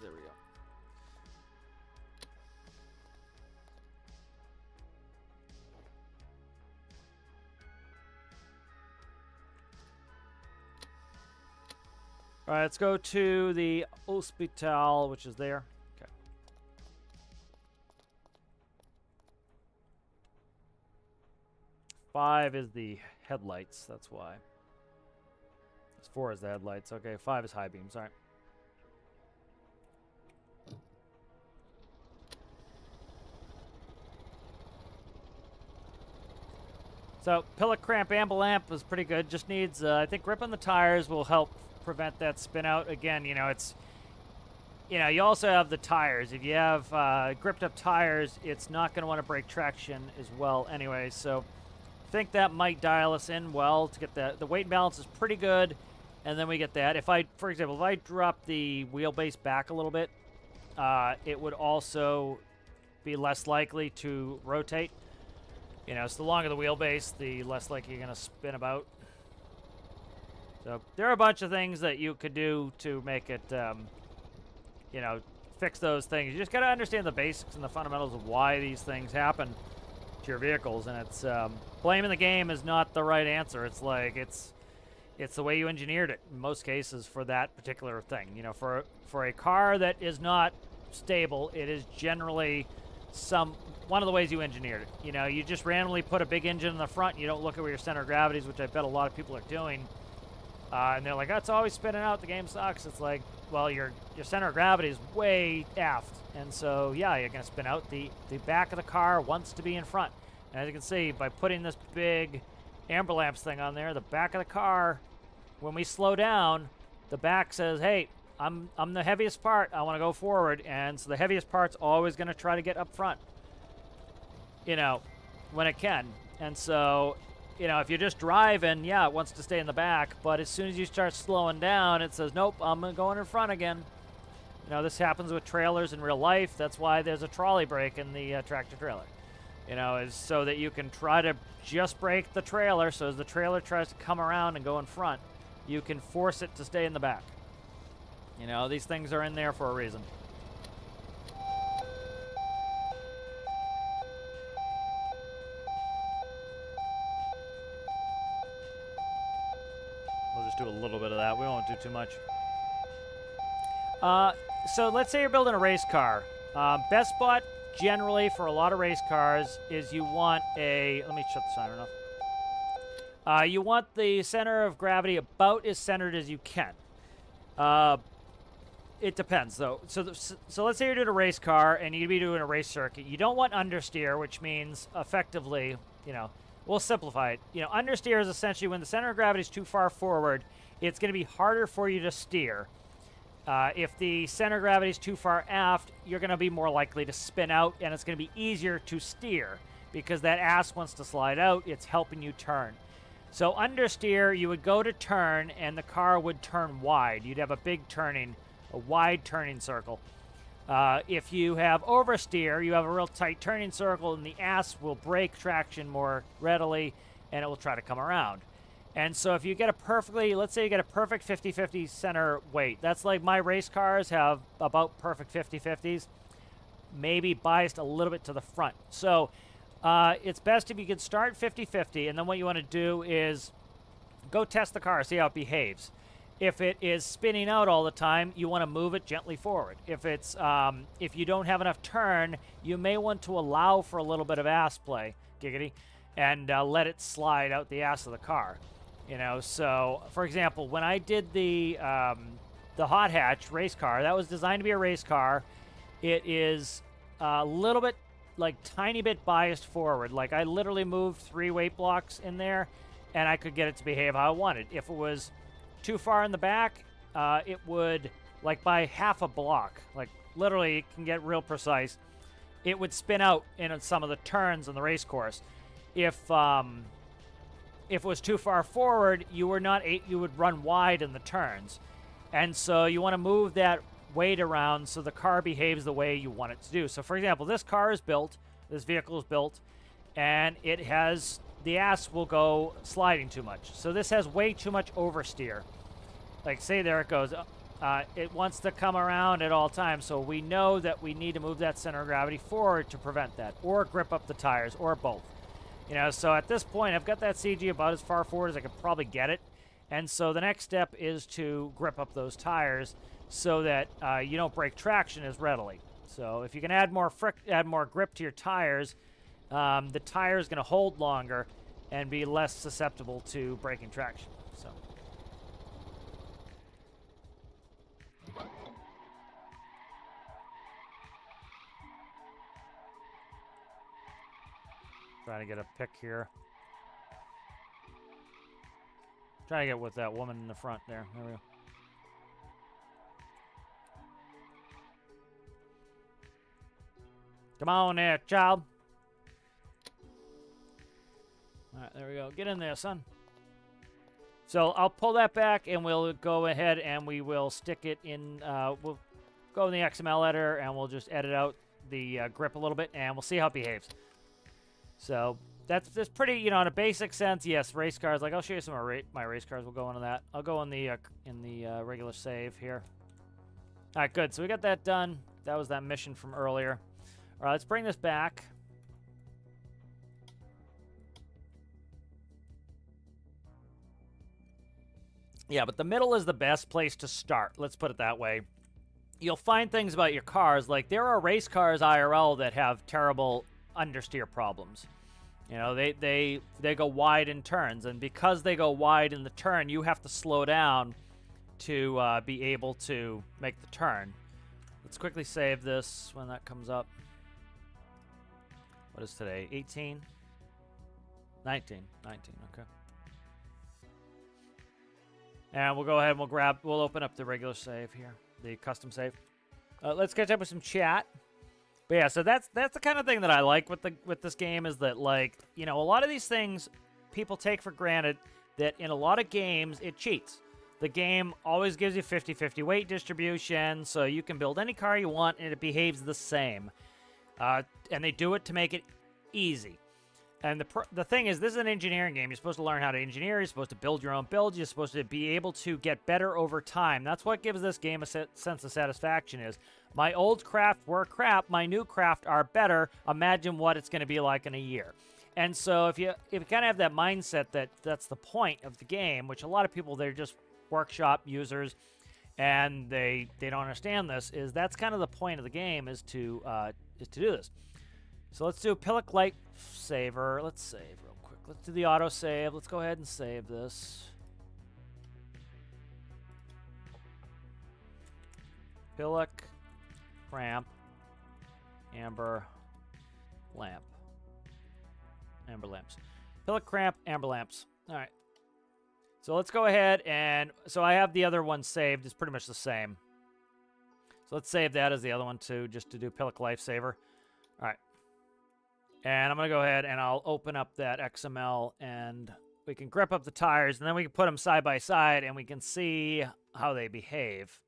there we go. All right, let's go to the hospital, which is there. Okay. Five is the headlights. That's why. 4 is the headlights. Okay, 5 is high beams. All right. So, Pillock Cramp Amber Lamp is pretty good. Just needs, I think, grip on the tires will help prevent that spin out. Again, you know, it's, you know, you also have the tires. If you have gripped up tires, it's not going to want to break traction as well anyway. So, I think that might dial us in well to get the weight balance is pretty good. And then we get that. If I, for example, if I drop the wheelbase back a little bit, it would also be less likely to rotate. You know, so the longer the wheelbase, the less likely you're going to spin about. So there are a bunch of things that you could do to make it, you know, fix those things. You just got to understand the basics and the fundamentals of why these things happen to your vehicles. And it's blaming the game is not the right answer. It's like It's the way you engineered it in most cases for that particular thing. You know, for a car that is not stable, it is generally one of the ways you engineered it. You know, you just randomly put a big engine in the front. You don't look at where your center of gravity is, which I bet a lot of people are doing. And they're like, oh, it's always spinning out. The game sucks. It's like, well, your center of gravity is way aft. And so, yeah, you're going to spin out. The back of the car wants to be in front. And as you can see, by putting this big amber lamps thing on there, the back of the car, when we slow down, the back says, hey, I'm the heaviest part. I want to go forward. And so the heaviest part's always going to try to get up front, you know, when it can. And so, you know, if you're just driving, yeah, it wants to stay in the back. But as soon as you start slowing down, it says, nope, I'm going in front again. You know, this happens with trailers in real life. That's why there's a trolley brake in the tractor trailer. You know, is so that you can try to just brake the trailer. So as the trailer tries to come around and go in front, you can force it to stay in the back. You know, these things are in there for a reason. We'll just do a little bit of that. We won't do too much. So let's say you're building a race car. Best spot generally for a lot of race cars is you want a... Let me shut the siren off. You want the center of gravity about as centered as you can. It depends, though. So let's say you're doing a race car and you'd be doing a race circuit. You don't want understeer, which means effectively, you know, we'll simplify it. You know, understeer is essentially when the center of gravity is too far forward, it's going to be harder for you to steer. If the center of gravity is too far aft, you're going to be more likely to spin out, and it's going to be easier to steer because that ass wants to slide out. It's helping you turn. So understeer, you would go to turn, and the car would turn wide. You'd have a wide turning circle. If you have oversteer, you have a real tight turning circle, and the ass will break traction more readily, and it will try to come around. And so if you get let's say you get a perfect 50-50 center weight. That's like my race cars have about perfect 50-50s, maybe biased a little bit to the front. So it's best if you can start 50-50, and then what you want to do is go test the car, see how it behaves. If it is spinning out all the time, you want to move it gently forward. If it's if you don't have enough turn, you may want to allow for a little bit of ass play, giggity, and let it slide out the ass of the car. You know, so for example, when I did the hot hatch race car, that was designed to be a race car. It is a little bit, like, tiny bit biased forward. Like, I literally moved 3 weight blocks in there, and I could get it to behave how I wanted. If it was too far in the back, it would, like, by half a block, like, literally, it can get real precise. It would spin out in some of the turns on the race course. If it was too far forward, you would run wide in the turns. And so you want to move that weight around so the car behaves the way you want it to do. So for example, this vehicle is built, and it has, the ass will go sliding too much. So this has way too much oversteer. Like, say there it goes. It wants to come around at all times, so we know that we need to move that center of gravity forward to prevent that, or grip up the tires, or both. You know, so at this point, I've got that CG about as far forward as I could probably get it. And so the next step is to grip up those tires so that you don't break traction as readily. So if you can add more grip to your tires, the tire is going to hold longer and be less susceptible to breaking traction. So. Trying to get a pick here. Trying to get with that woman in the front there. There we go. Come on there, child. All right, there we go. Get in there, son. So I'll pull that back, and we'll go ahead and we will stick it in. We'll go in the XML editor, and we'll just edit out the grip a little bit, and we'll see how it behaves. So that's pretty, you know, in a basic sense, yes, race cars. Like, I'll show you some of my race cars. We'll go into that. I'll go in the regular save here. All right, good. So we got that done. That was that mission from earlier. All right, let's bring this back. Yeah, but the middle is the best place to start. Let's put it that way. You'll find things about your cars, like there are race cars IRL that have terrible understeer problems. You know, they go wide in turns, and because they go wide in the turn, you have to slow down to be able to make the turn. Let's quickly save this when that comes up. What is today? 18? 19. 19, okay. And we'll go ahead and we'll open up the regular save here, the custom save. Let's catch up with some chat. But yeah, so that's the kind of thing that I like with this game, is that, like, you know, a lot of these things people take for granted, that in a lot of games it cheats. The game always gives you 50-50 weight distribution, so you can build any car you want and it behaves the same. And they do it to make it easy. And the thing is, this is an engineering game. You're supposed to learn how to engineer. You're supposed to build your own builds. You're supposed to be able to get better over time. That's what gives this game a sense of satisfaction. Is my old craft were crap. My new craft are better. Imagine what it's going to be like in a year. And so if you kind of have that mindset that that's the point of the game, which a lot of people, they're just workshop users, and they don't understand this, is that's kind of the point of the game, is to do this. So let's do Pillock Light Saver. Let's save real quick. Let's do the auto save. Let's go ahead and save this. Pillock, Cramp, Amber, Lamp. Amber Lamps. Pillock, Cramp, Amber Lamps. All right. So let's go ahead and... So I have the other one saved. It's pretty much the same. So let's save that as the other one too, just to do Pillock Lifesaver. All right. And I'm going to go ahead and I'll open up that XML, and we can grip up the tires, and then we can put them side by side, and we can see how they behave.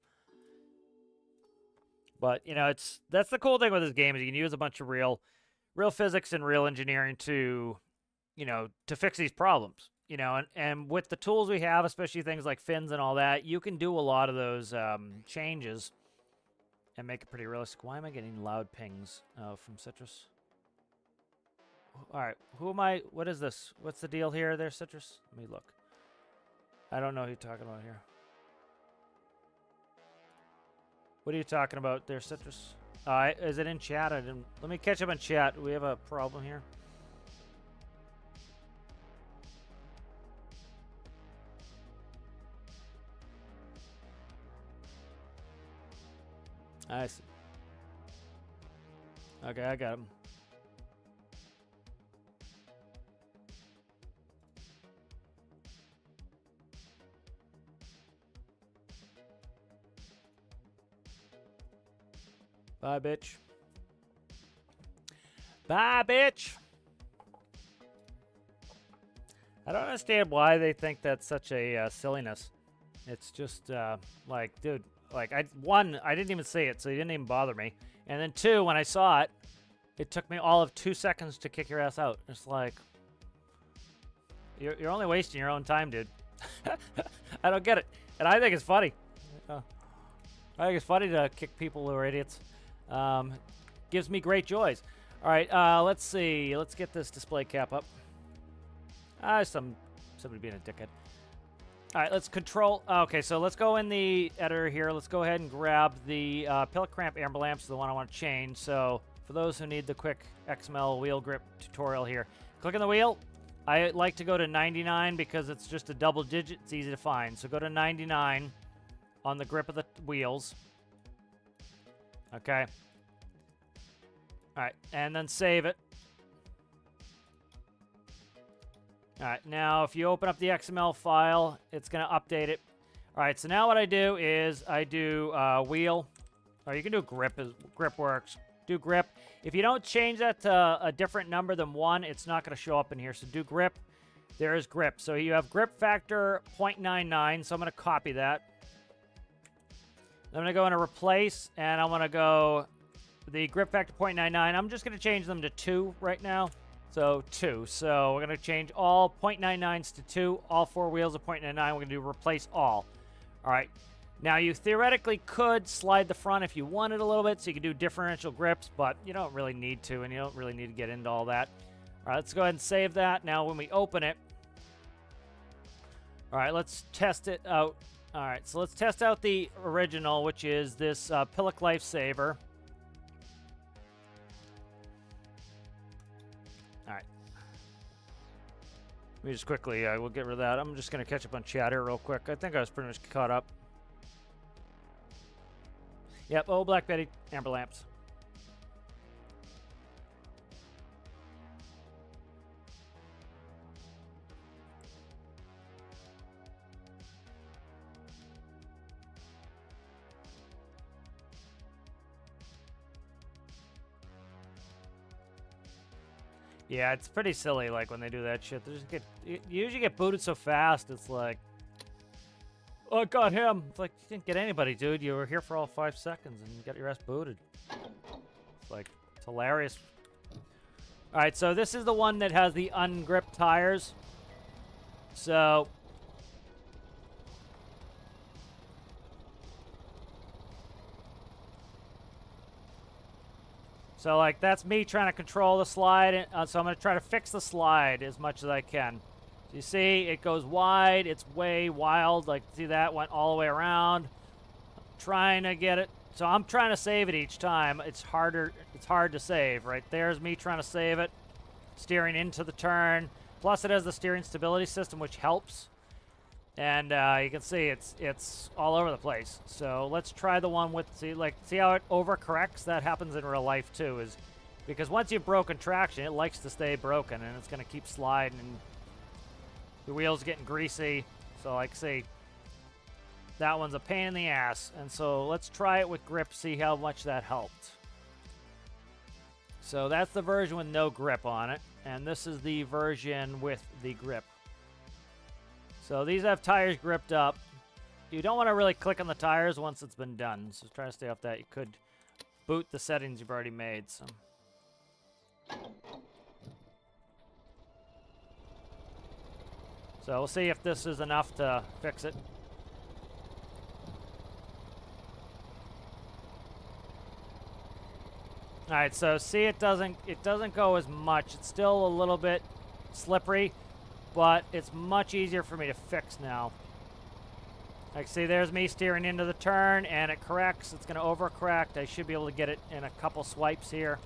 But, you know, that's the cool thing with this game, is you can use a bunch of real physics and real engineering to, you know, to fix these problems. You know, and with the tools we have, especially things like fins and all that, you can do a lot of those changes and make it pretty realistic. Why am I getting loud pings from Citrus? All right, who am I? What is this? What's the deal here there, Citrus? Let me look. I don't know who you're talking about here. What are you talking about there, Citrus? Is it in chat? I didn't. Let me catch up in chat. We have a problem here. I see. Okay, I got him. Bye, bitch. Bye, bitch. I don't understand why they think that's such a silliness. It's just like, dude, like, I didn't even see it, so it didn't even bother me. And then two, when I saw it, it took me all of 2 seconds to kick your ass out. It's like, you're only wasting your own time, dude. I don't get it, and I think it's funny. I think it's funny to kick people who are idiots. Gives me great joys. All right, let's see. Let's get this display cap up. Somebody being a dickhead. All right, let's control. Okay, so let's go in the editor here. Let's go ahead and grab the Pillock Cramp Amber Lamps, the one I want to change. So for those who need the quick XML wheel grip tutorial here, click on the wheel. I like to go to 99 because it's just a double digit. It's easy to find. So go to 99 on the grip of the wheels. Okay. All right, and then save it. All right, now if you open up the XML file, it's going to update it. All right, so now what I do is I do wheel, or you can do grip. Grip works. Do grip. If you don't change that to a different number than 1, it's not going to show up in here. So do grip. There is grip. So you have grip factor 0.99, so I'm going to copy that. I'm going to go into replace, and I'm going to go the grip factor 0.99. I'm just going to change them to 2 right now. So 2. So we're going to change all 0.99s to 2. All 4 wheels are 0.99. We're going to do replace all. All right. Now you theoretically could slide the front if you wanted a little bit, so you could do differential grips, but you don't really need to, and you don't really need to get into all that. All right, let's go ahead and save that. Now when we open it, All right, let's test it out. All right, so let's test out the original, which is this Pillock Lifesaver. All right. Let me just quickly, we'll get rid of that. I'm just going to catch up on chat here real quick. I think I was pretty much caught up. Yep, oh, Black Betty, Amber Lamps. Yeah, it's pretty silly, like, when they do that shit. They just you usually get booted so fast, it's like, oh, I got him. It's like, you didn't get anybody, dude. You were here for all 5 seconds, and you got your ass booted. It's like, it's hilarious. All right, so this is the one that has the ungripped tires. So... So, like, that's me trying to control the slide. So I'm going to try to fix the slide as much as I can. So you see, it goes wide. It's way wild. Like, see that? Went all the way around. Trying to get it. So I'm trying to save it each time. It's harder. It's hard to save. Right there's me trying to save it. Steering into the turn. Plus, it has the steering stability system, which helps. And you can see it's all over the place. So let's try the one with, see how it overcorrects? That happens in real life too, is because once you've broken traction, it likes to stay broken, and it's going to keep sliding, and the wheel's getting greasy. So like, see, that one's a pain in the ass. And so let's try it with grip, see how much that helped. So that's the version with no grip on it, and this is the version with the grip. So these have tires gripped up. You don't want to really click on the tires once it's been done. So try to stay off that. You could boot the settings you've already made. So we'll see if this is enough to fix it. All right, so see, it doesn't go as much. It's still a little bit slippery, but it's much easier for me to fix now. Like, see, there's me steering into the turn, and it corrects. It's going to overcorrect. I should be able to get it in a couple swipes here.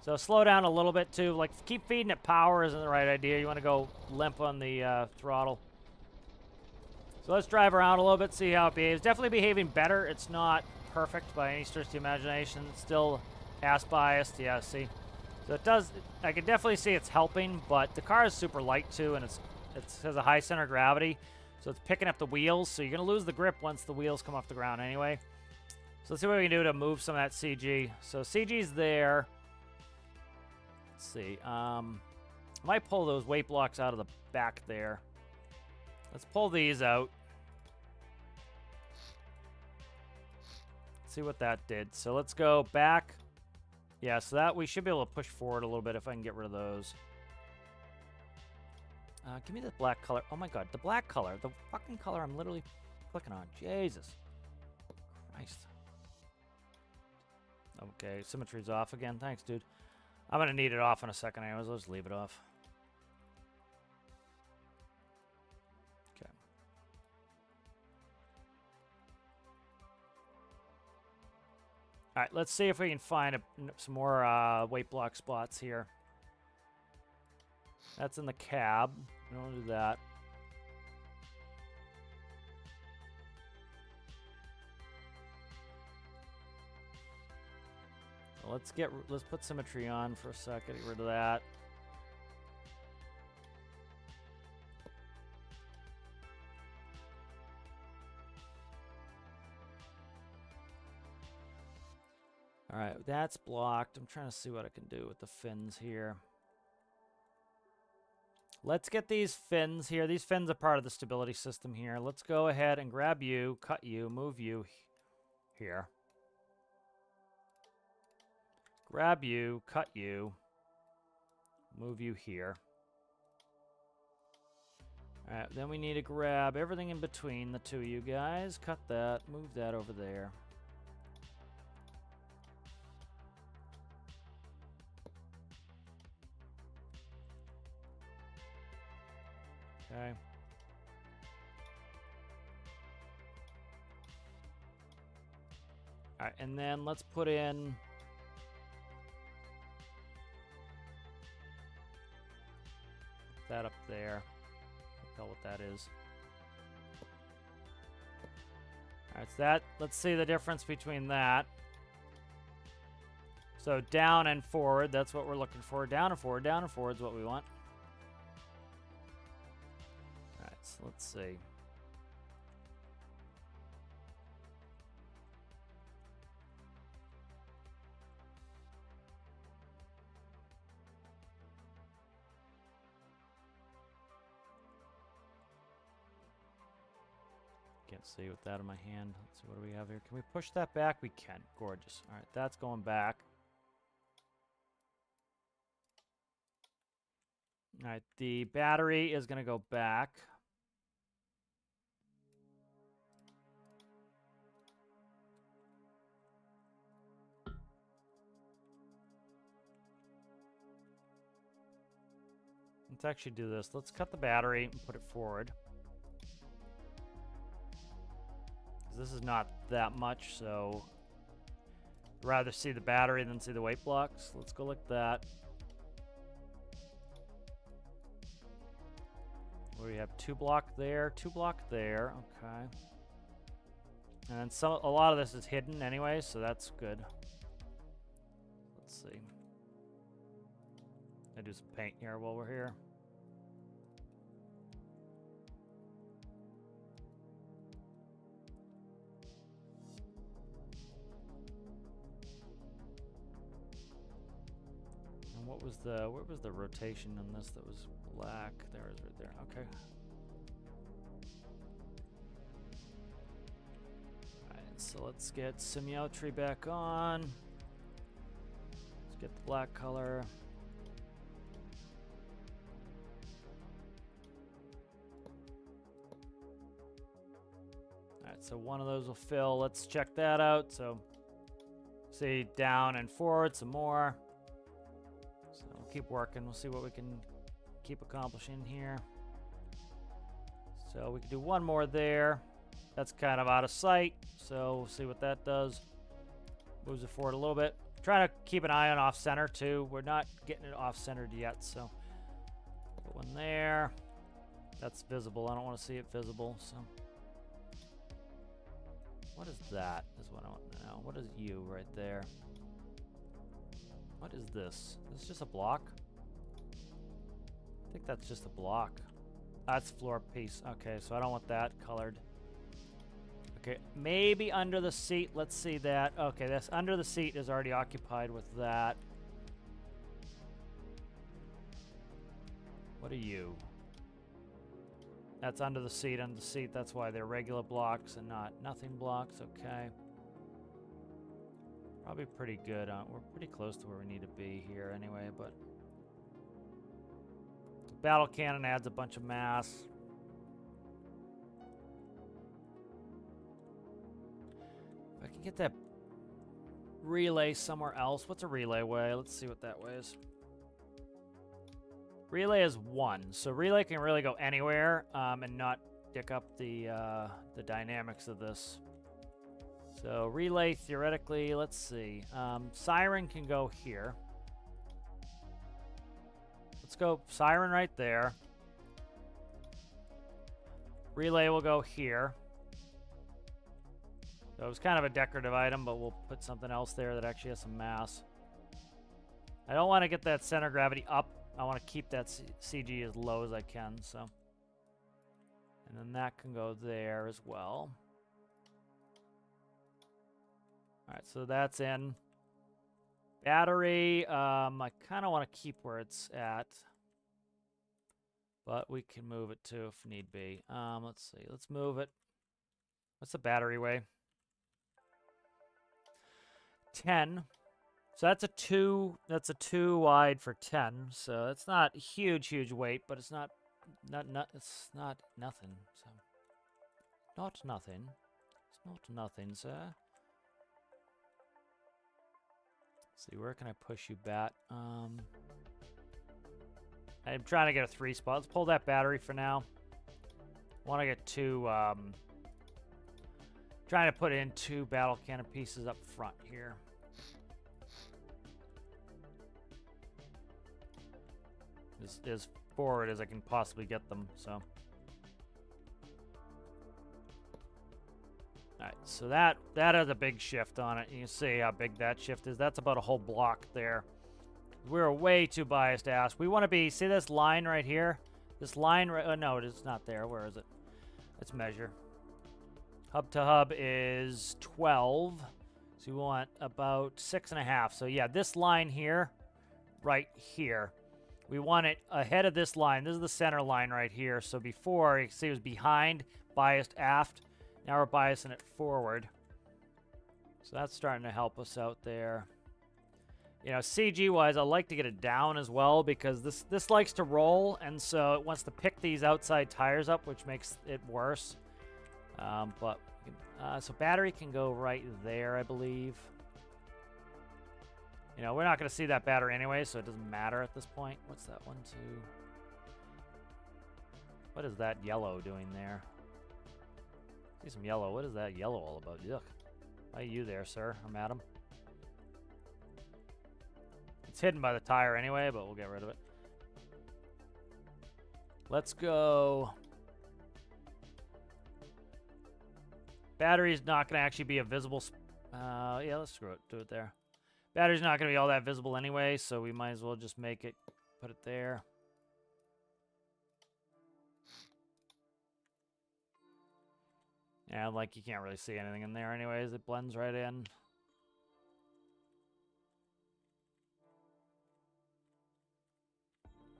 So slow down a little bit, too. Like, keep feeding it power isn't the right idea. You want to go limp on the throttle. So let's drive around a little bit, see how it behaves. Definitely behaving better. It's not perfect by any stretch of the imagination. It's still ass biased. Yeah, see? So it does, I can definitely see it's helping, but the car is super light too, and it has a high center of gravity, so it's picking up the wheels, so you're going to lose the grip once the wheels come off the ground anyway. So let's see what we can do to move some of that CG. So CG's there. Let's see. I might pull those weight blocks out of the back there. Let's pull these out. Let's see what that did. So let's go back. Yeah, so that we should be able to push forward a little bit if I can get rid of those. Give me the black color. Oh my god, the black color. The fucking color I'm literally clicking on. Jesus Christ. Okay, symmetry's off again. Thanks, dude. I'm gonna need it off in a second anyways. Let's leave it off. Okay. All right, let's see if we can find some more weight block spots here. That's in the cab. We don't want to do that. So let's put symmetry on for a second. Get rid of that. All right, that's blocked. I'm trying to see what I can do with the fins here. Let's get these fins here. These fins are part of the stability system here. Let's go ahead and grab you, cut you, move you here. Grab you, cut you, move you here. All right, then we need to grab everything in between the two of you guys. Cut that, move that over there. Okay. All right, and then let's put in that up there. Tell what that is. All right, so that, let's see the difference between that. So down and forward, that's what we're looking for. Down and forward is what we want. All right, so let's see. Can't see with that in my hand. Let's see, what do we have here? Can we push that back? We can. Gorgeous. All right, that's going back. All right, the battery is going to go back. Let's actually do this. Let's cut the battery and put it forward. This is not that much, so I'd rather see the battery than see the weight blocks. Let's go like that. We have 2 block there, 2 block there. Okay. And a lot of this is hidden anyway, so that's good. Let's see. I do some paint here while we're here. And what was the rotation on this that was black? There it is right there. Okay. Alright, so let's get semiometry back on. Let's get the black color. Alright, so one of those will fill. Let's check that out. So see, down and forward some more. So we'll keep working. We'll see what we can keep accomplishing here. So we can do one more there. That's kind of out of sight, so we'll see what that does. Moves it forward a little bit. Trying to keep an eye on off center too. We're not getting it off centered yet, so put one there. That's visible. I don't want to see it visible, so what is that is what I want to know. What is you right there? What is this? Is this just a block? I think that's just a block. That's floor piece. Okay, so I don't want that colored. Okay, maybe under the seat. Let's see that. Okay, that's under the seat is already occupied with that. What are you? That's under the seat, under the seat. That's why they're regular blocks and not nothing blocks. Okay. Probably pretty good. We're pretty close to where we need to be here anyway, but the battle cannon adds a bunch of mass. If I can get that relay somewhere else. What's a relay weigh? Let's see what that weighs. Relay is 1, so relay can really go anywhere and not dick up the dynamics of this. So relay, theoretically, let's see. Siren can go here. Let's go siren right there. Relay will go here. So it was kind of a decorative item, but we'll put something else there that actually has some mass. I don't want to get that center gravity up. I want to keep that CG as low as I can, so. And then that can go there as well. All right, so that's in. Battery, I kind of want to keep where it's at. But we can move it too if need be. Let's see, let's move it. What's the battery weigh? 10. So that's a 2 wide for 10. So it's not huge weight, but it's not it's not nothing. So not nothing. It's not nothing, sir. Let's see, where can I push you, bat? I'm trying to get a 3 spot. Let's pull that battery for now. I want to get Trying to put in 2 battle cannon pieces up front here. As forward as I can possibly get them, so. Alright, so that has a big shift on it. You can see how big that shift is. That's about a whole block there. We're way too biased to ask. We want to be, see this line right here? This line, oh no, it's not there. Where is it? Let's measure. Hub to hub is 12. So we want about 6.5. So yeah, this line here, right here. We want it ahead of this line. This is the center line right here. So before, you can see it was behind, biased aft. Now we're biasing it forward. So that's starting to help us out there. You know, CG-wise, I like to get it down as well because this likes to roll, and so it wants to pick these outside tires up, which makes it worse. So battery can go right there, I believe. You know, we're not going to see that battery anyway, so it doesn't matter at this point. What's that one, too? What is that yellow doing there? See some yellow. What is that yellow all about? Yuck. Why are you there, sir? I'm Adam. It's hidden by the tire anyway, but we'll get rid of it. Let's go. Battery's not going to actually be a visible... yeah, let's screw it. Do it there. Battery's not going to be all that visible anyway, so we might as well just make it... Put it there. Yeah, like you can't really see anything in there anyways. It blends right in.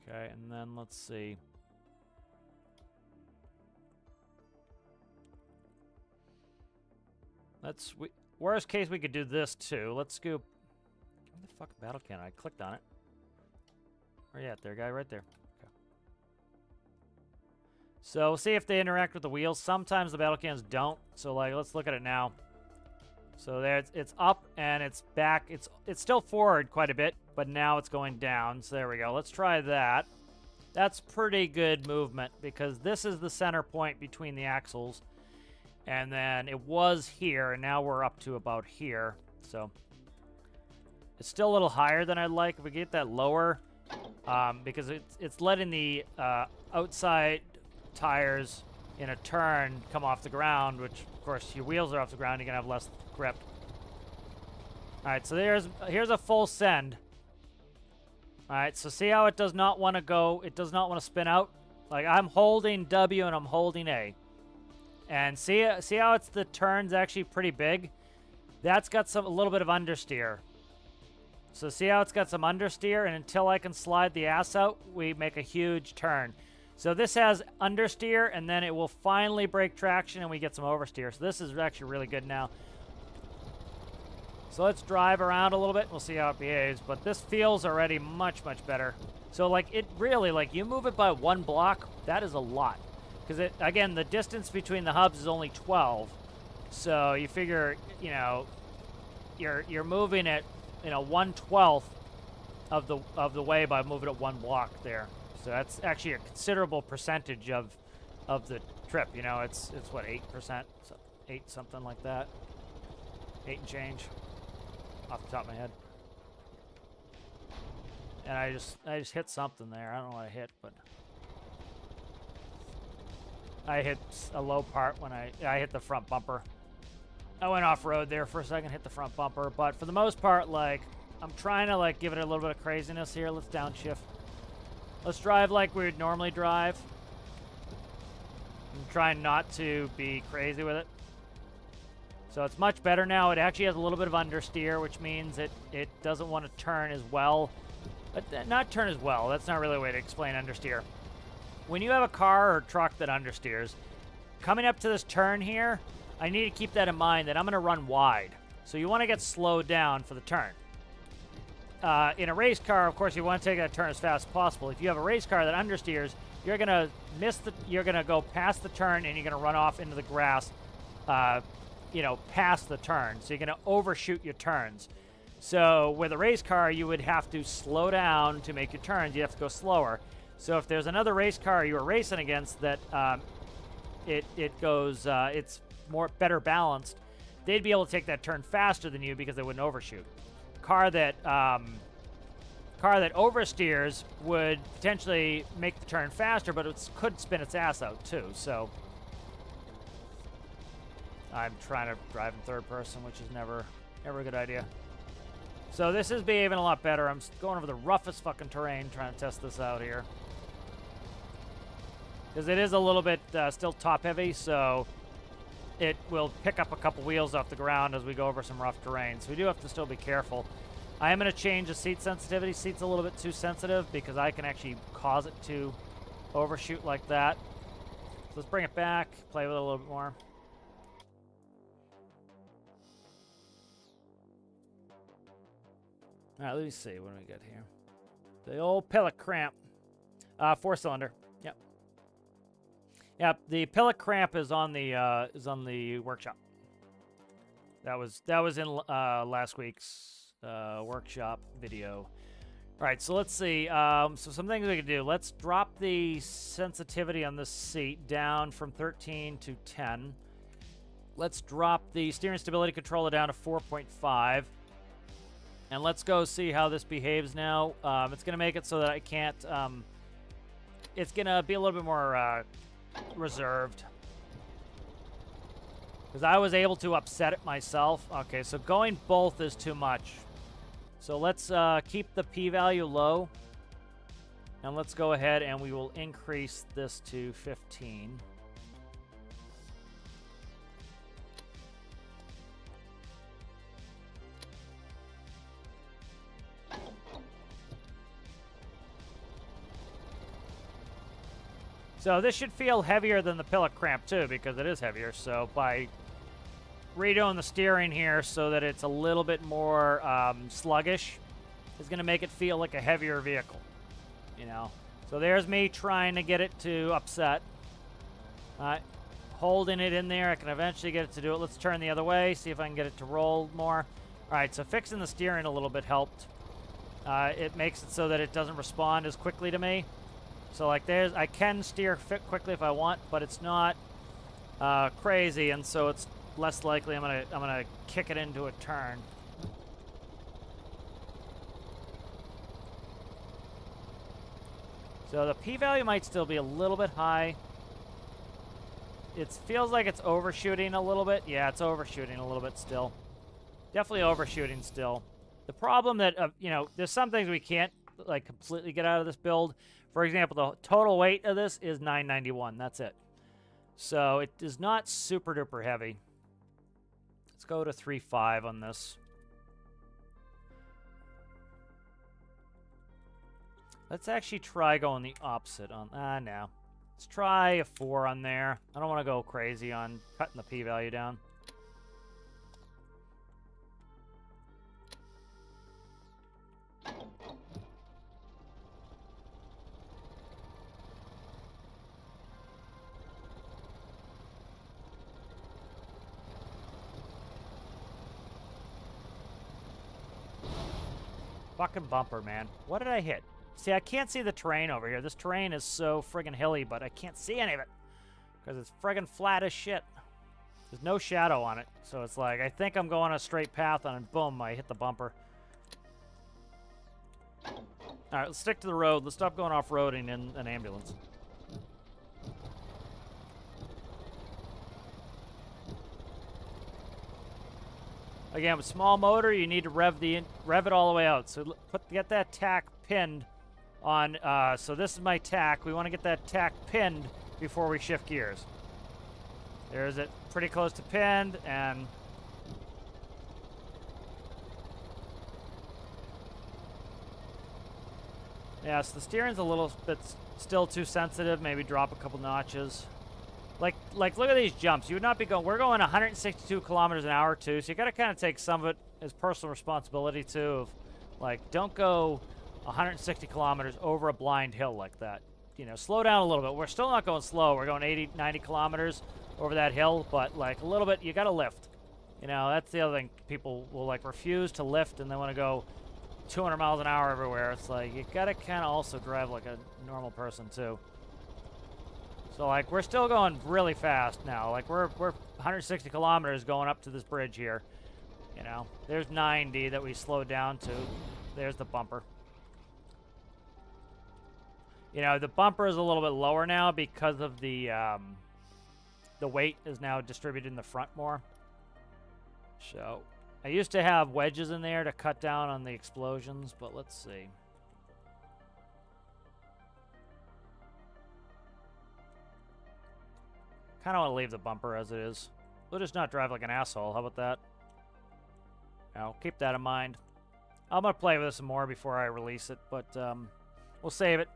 Okay, and then let's see. Worst case, we could do this too. Let's scoop. Where the fuck battle cannon? I clicked on it. Where you at there, guy? Right there. Okay. So we'll see if they interact with the wheels. Sometimes the battle cannons don't. So like, let's look at it now. So there, it's up and it's back. It's still forward quite a bit, but now it's going down. So there we go. Let's try that. That's pretty good movement because this is the center point between the axles. And then it was here, and now we're up to about here. So it's still a little higher than I'd like. If we get that lower, because it's letting the outside tires in a turn come off the ground, which, of course, your wheels are off the ground. You're going to have less grip. All right, so here's a full send. All right, so see how it does not want to go. It does not want to spin out. Like, I'm holding W and I'm holding A. And see how the turn's actually pretty big? That's got a little bit of understeer. So see how it's got some understeer, and until I can slide the ass out, we make a huge turn. So this has understeer, and then it will finally break traction, and we get some oversteer. So this is actually really good now. So let's drive around a little bit, and we'll see how it behaves. But this feels already much, much better. So, like, it really, like, you move it by 1 block, that is a lot. Because, again, the distance between the hubs is only 12. So you figure, you know, you're moving it, you know, 1/12 of the way by moving it 1 block there. So that's actually a considerable percentage of the trip. You know, it's what, 8%, so 8 something like that, 8 and change, off the top of my head. And I just hit something there. I don't know what I hit, but I hit a low part when I hit the front bumper. I went off-road there for a second, hit the front bumper, but for the most part, like, I'm trying to, like, give it a little bit of craziness here. Let's downshift. Let's drive like we would normally drive. I'm trying not to be crazy with it. So it's much better now. It actually has a little bit of understeer, which means it doesn't want to turn as well. Not turn as well. That's not really a way to explain understeer. When you have a car or truck that understeers, coming up to this turn here, I need to keep that in mind that I'm going to run wide. So you want to get slowed down for the turn. In a race car, of course, you want to take that turn as fast as possible. If you have a race car that understeers, you're going to you're going to go past the turn and you're going to run off into the grass, you know, past the turn. So you're going to overshoot your turns. So with a race car, you would have to slow down to make your turns. You have to go slower. So if there's another race car you were racing against that it goes, it's better balanced, they'd be able to take that turn faster than you because they wouldn't overshoot. Car that oversteers would potentially make the turn faster, but it could spin its ass out too. So I'm trying to drive in third person, which is never a good idea. So this is behaving a lot better. I'm going over the roughest fucking terrain trying to test this out here. Because it is a little bit still top heavy, so it will pick up a couple wheels off the ground as we go over some rough terrain. So we do have to still be careful. I am going to change the seat sensitivity. Seat's a little bit too sensitive because I can actually cause it to overshoot like that. So let's bring it back, play with it a little bit more. All right, let me see. What do we got here? The old pellet cramp. 4-cylinder. Yep. Yep. The pellet cramp is on the workshop. That was in last week's workshop video. All right, so let's see. So some things we can do. Let's drop the sensitivity on this seat down from 13 to 10. Let's drop the steering stability controller down to 4.5. And let's go see how this behaves now. It's going to make it so that I can't... it's going to be a little bit more reserved. Because I was able to upset it myself. Okay, so going both is too much. So let's keep the p-value low. And let's go ahead and we will increase this to 15. So this should feel heavier than the pellet cramp too, because it is heavier. So by redoing the steering here so that it's a little bit more sluggish is going to make it feel like a heavier vehicle, you know. So there's me trying to get it to upset. Holding it in there, I can eventually get it to do it. Let's turn the other way, see if I can get it to roll more. All right, so fixing the steering a little bit helped. It makes it so that it doesn't respond as quickly to me. So like there's, I can steer fit quickly if I want, but it's not crazy, and so it's less likely I'm gonna kick it into a turn. So the p-value might still be a little bit high. It feels like it's overshooting a little bit. Yeah, it's overshooting a little bit still. Definitely overshooting still. The problem that you know, there's some things we can't like completely get out of this build. For example, the total weight of this is 991. That's it. So it is not super duper heavy. Let's go to 3.5 on this. Let's actually try going the opposite on... no. Let's try a 4 on there. I don't want to go crazy on cutting the p-value down. Fucking bumper, man. What did I hit? See, I can't see the terrain over here. This terrain is so friggin' hilly, but I can't see any of it. Because it's friggin' flat as shit. There's no shadow on it. So it's like, I think I'm going a straight path on it. Boom, I hit the bumper. Alright, let's stick to the road. Let's stop going off-roading in an ambulance. Again, with small motor, you need to rev it all the way out. So get that tack pinned on. So this is my tack. We want to get that tack pinned before we shift gears. There's it, pretty close to pinned, and yeah. So the steering's a little bit still too sensitive. Maybe drop a couple notches. Like, look at these jumps. You would not be going... We're going 162 kilometers an hour, too, so you got to kind of take some of it as personal responsibility, too, of, like, don't go 160 kilometers over a blind hill like that. You know, slow down a little bit. We're still not going slow. We're going 80, 90 kilometers over that hill, but, like, a little bit, you got to lift. You know, that's the other thing. People will, like, refuse to lift, and they want to go 200 miles an hour everywhere. It's like, you got to kind of also drive like a normal person, too. So, like, we're still going really fast now. Like, we're 160 kilometers going up to this bridge here. You know, there's 90 that we slowed down to. There's the bumper. You know, the bumper is a little bit lower now because of the weight is now distributed in the front more. So, I used to have wedges in there to cut down on the explosions, but let's see. Kind of want to leave the bumper as it is. We'll just not drive like an asshole. How about that? Now, keep that in mind. I'm going to play with this some more before I release it, but we'll save it.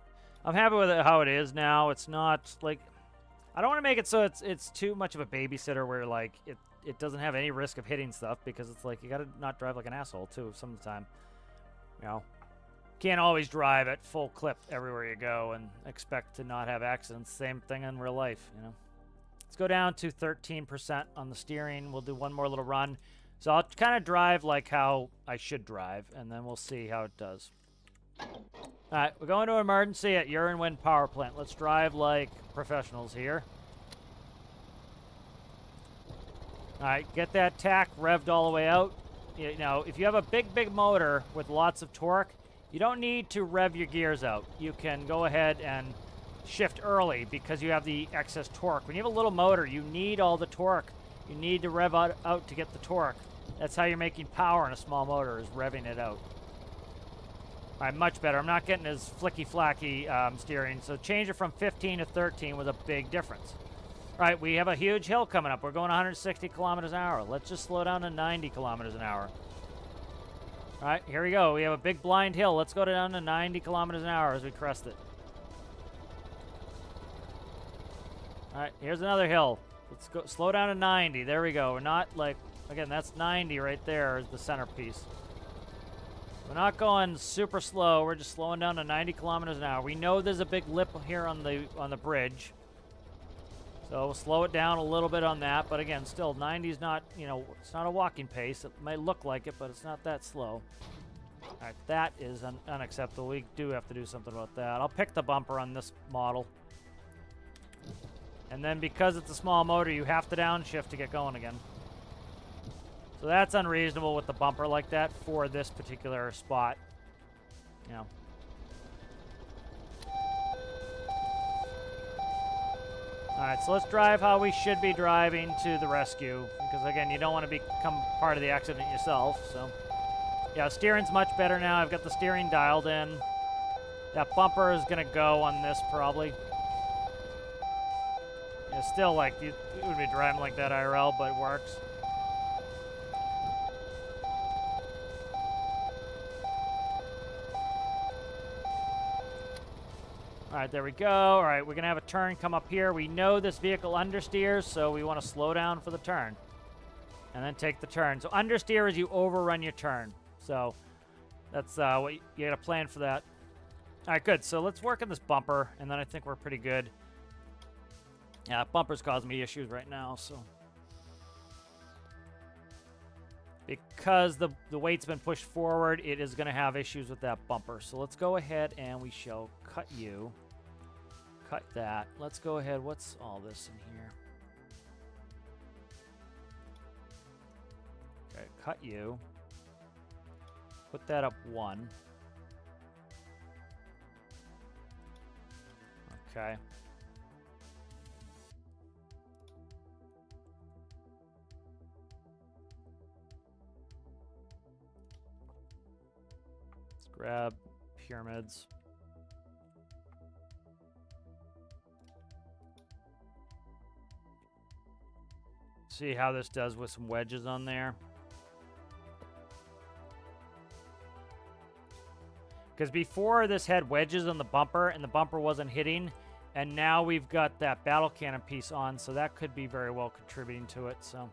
I'm happy with it how it is now. It's not, like... I don't want to make it so it's too much of a babysitter where, like, it doesn't have any risk of hitting stuff, because it's like, you got to not drive like an asshole, too, some of the time. You know? Can't always drive at full clip everywhere you go and expect to not have accidents. Same thing in real life, you know? Let's go down to 13% on the steering. We'll do one more little run. So I'll kind of drive like how I should drive, and then we'll see how it does. All right, we're going to emergency at Urine Wind Power Plant. Let's drive like professionals here. All right, get that tack revved all the way out. You know, if you have a big motor with lots of torque, you don't need to rev your gears out. You can go ahead and shift early because you have the excess torque. When you have a little motor, you need all the torque. You need to rev out to get the torque. That's how you're making power in a small motor, is revving it out. All right, much better. I'm not getting as flicky-flacky steering, so change it from 15 to 13 was a big difference. All right, we have a huge hill coming up. We're going 160 kilometers an hour. Let's just slow down to 90 kilometers an hour. All right, here we go. We have a big blind hill. Let's go down to 90 kilometers an hour as we crest it. All right, here's another hill. Let's go slow down to 90. There we go. We're not like, again, that's 90 right there is the centerpiece. We're not going super slow. We're just slowing down to 90 kilometers an hour. We know there's a big lip here on the bridge. So we'll slow it down a little bit on that. But again, still 90 is not, you know, it's not a walking pace. It might look like it, but it's not that slow. All right, that is unacceptable. We do have to do something about that. I'll pick the bumper on this model. And then because it's a small motor, you have to downshift to get going again. So that's unreasonable with the bumper like that for this particular spot. You know. Alright, so let's drive how we should be driving to the rescue. Because again, you don't want to become part of the accident yourself. So yeah, steering's much better now. I've got the steering dialed in. That bumper is going to go on this probably. It's still like, you would be driving like that IRL, but it works. All right, there we go. All right, we're going to have a turn come up here. We know this vehicle understeers, so we want to slow down for the turn. And then take the turn. So understeer is you overrun your turn. So that's what you got to plan for that. All right, good. So let's work on this bumper, and then I think we're pretty good. Yeah, bumper's causing me issues right now, so. Because the weight's been pushed forward, it is going to have issues with that bumper. So let's go ahead and we shall cut you. Cut that. Let's go ahead. What's all this in here? Okay, cut you. Put that up 1. Okay. Grab pyramids. See how this does with some wedges on there. Because before this had wedges on the bumper and the bumper wasn't hitting, and now we've got that battle cannon piece on, so that could be very well contributing to it. So.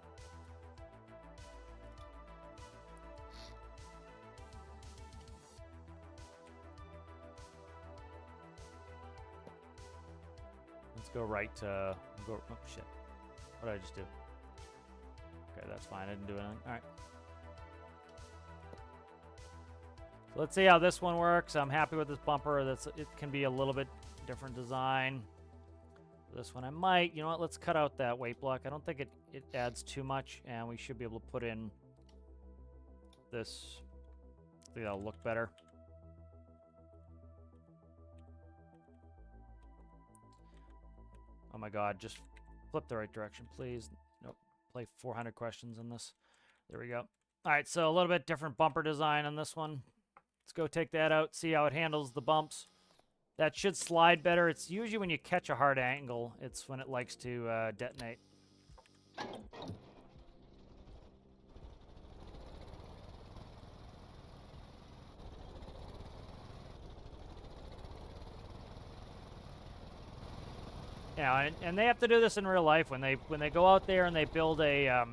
Go right to go. Oh shit! What did I just do? Okay, that's fine. I didn't do anything. All right. So let's see how this one works. I'm happy with this bumper. It can be a little bit different design. This one I might, you know what, let's cut out that weight block. I don't think it adds too much, and we should be able to put in this. I think that'll look better. Oh my god, just flip the right direction, please. Nope, play 400 questions in this. There we go. All right, so a little bit different bumper design on this one. Let's go take that out, see how it handles the bumps. That should slide better. It's usually when you catch a hard angle, it's when it likes to detonate. Yeah, and they have to do this in real life when they go out there and they build a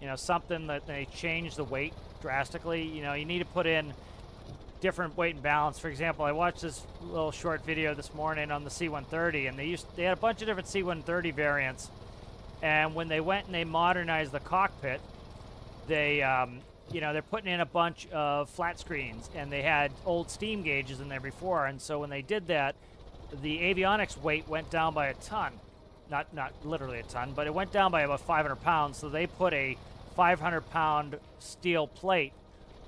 you know, something that they change the weight drastically. You know, you need to put in different weight and balance. For example, I watched this little short video this morning on the C-130, and they had a bunch of different C-130 variants. And when they went and they modernized the cockpit, they you know, they're putting in a bunch of flat screens, and they had old steam gauges in there before. And so when they did that, the avionics weight went down by a ton. Not literally a ton, but it went down by about 500 pounds. So they put a 500-pound steel plate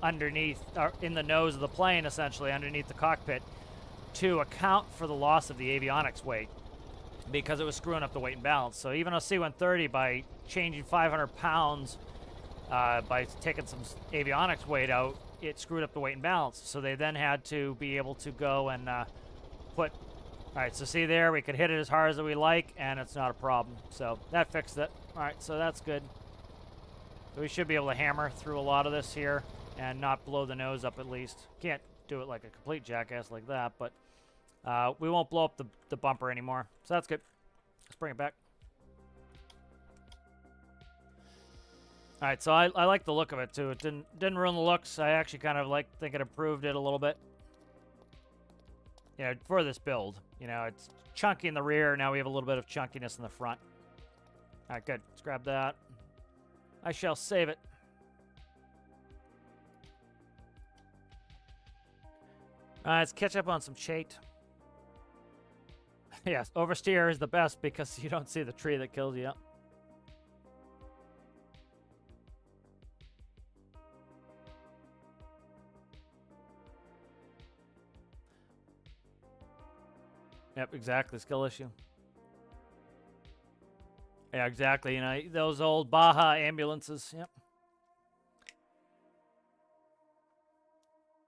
underneath, in the nose of the plane, essentially underneath the cockpit, to account for the loss of the avionics weight, because it was screwing up the weight and balance. So even a C-130, by changing 500 pounds, by taking some avionics weight out, it screwed up the weight and balance. So they then had to be able to go and put. All right, so see there, we could hit it as hard as we like, and it's not a problem. So that fixed it. All right, so that's good. So we should be able to hammer through a lot of this here and not blow the nose up at least. Can't do it like a complete jackass like that, but we won't blow up the bumper anymore. So that's good. Let's bring it back. All right, so I like the look of it, too. It didn't ruin the looks. I actually kind of think it improved it a little bit. You know, for this build. You know, it's chunky in the rear. Now we have a little bit of chunkiness in the front. All right, good. Let's grab that. I shall save it. All right, let's catch up on some chate. Yes, oversteer is the best because you don't see the tree that kills you. Yep, exactly. Skill issue. Yeah, exactly. You know, those old Baja ambulances. Yep.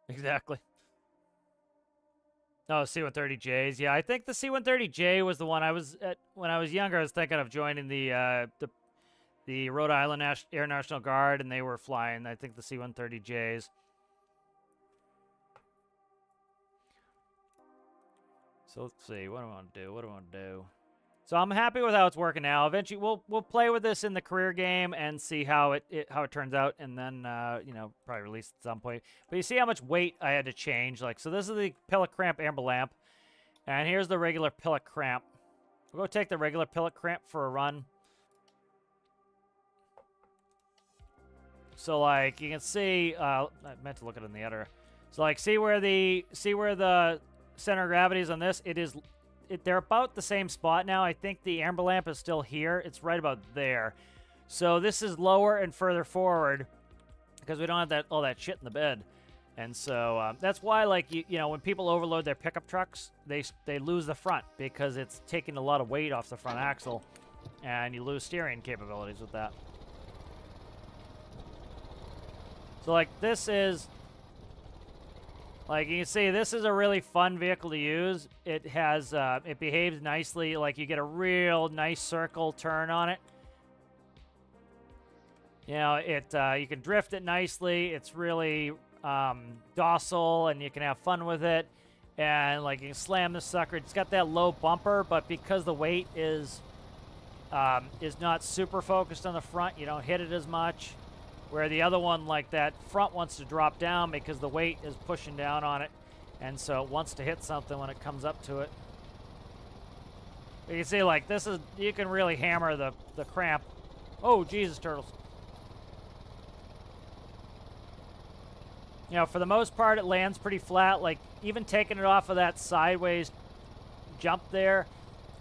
Exactly. Oh, C-130Js. Yeah, I think the C-130J was the one I was at when I was younger. I was thinking of joining the Rhode Island Air National Guard, and they were flying, I think, the C-130Js. So let's see. What do I want to do? What do I want to do? So I'm happy with how it's working now. Eventually, we'll play with this in the career game and see how it turns out, and then you know, probably release at some point. But you see how much weight I had to change. Like, so this is the pilot cramp amber lamp, and here's the regular pilot cramp. We'll go take the regular pilot cramp for a run. So like you can see, I meant to look at it in the editor. So like see where the center of gravity is on this. They're about the same spot now. I think the amber lamp is still here. It's right about there. So this is lower and further forward because we don't have all that shit in the bed. And so that's why, like, you know, when people overload their pickup trucks, they lose the front because it's taking a lot of weight off the front axle, and you lose steering capabilities with that. So like this is, like you can see, this is a really fun vehicle to use. It has, it behaves nicely. Like you get a real nice circle turn on it. You know, you can drift it nicely. It's really docile, and you can have fun with it. And like you can slam this sucker. It's got that low bumper, but because the weight is not super focused on the front, you don't hit it as much. Where the other one, like that front, wants to drop down because the weight is pushing down on it, and so it wants to hit something when it comes up to it. But you see, like this is, you can really hammer the cramp. Oh, Jesus, turtles. You know, for the most part, it lands pretty flat. Like even taking it off of that sideways jump there,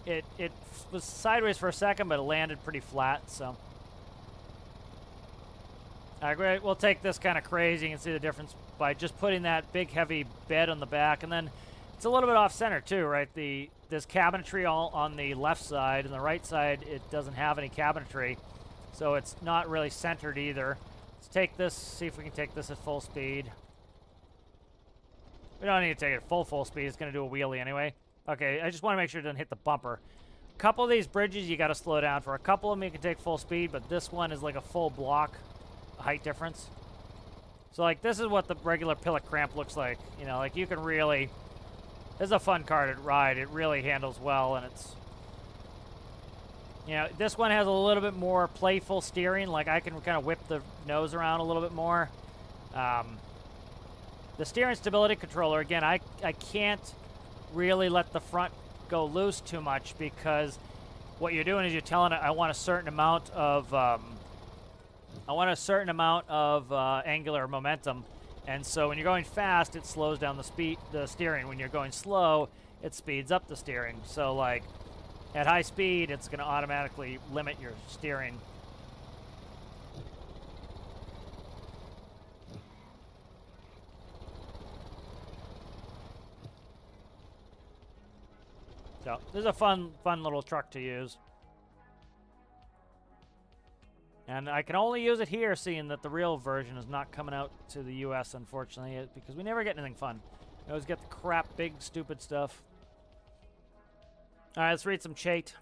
it was sideways for a second, but it landed pretty flat, so. All right, we'll take this kind of crazy. You can see the difference by just putting that big, heavy bed on the back, and then it's a little bit off-center too, right? There's cabinetry all on the left side, and the right side it doesn't have any cabinetry, so it's not really centered either. Let's take this, see if we can take this at full speed. We don't need to take it at full speed. It's going to do a wheelie anyway. Okay, I just want to make sure it doesn't hit the bumper. A couple of these bridges you got to slow down for. A couple of them you can take full speed, but this one is like a full block height difference. So like this is what the regular pillock cramp looks like. You know, like you can really, this is a fun car to ride. It really handles well, and it's, you know, this one has a little bit more playful steering. Like I can kind of whip the nose around a little bit more. The steering stability controller, again, I can't really let the front go loose too much, because what you're doing is you're telling it I want a certain amount of angular momentum, and so when you're going fast, it slows down the steering. When you're going slow, it speeds up the steering. So like at high speed, it's going to automatically limit your steering. So this is a fun little truck to use. And I can only use it here, seeing that the real version is not coming out to the US, unfortunately, because we never get anything fun. We always get the crap, big, stupid stuff. All right, let's read some chat.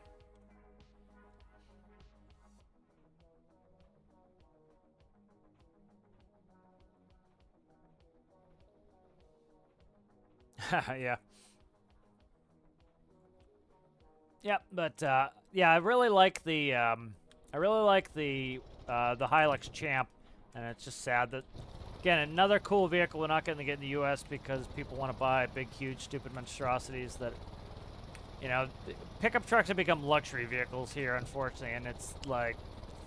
Yeah. Yep, but yeah, I really like the Hilux Champ, and it's just sad that, again, another cool vehicle we're not going to get in the U.S. because people want to buy big, huge, stupid monstrosities that, you know, pickup trucks have become luxury vehicles here, unfortunately, and it's like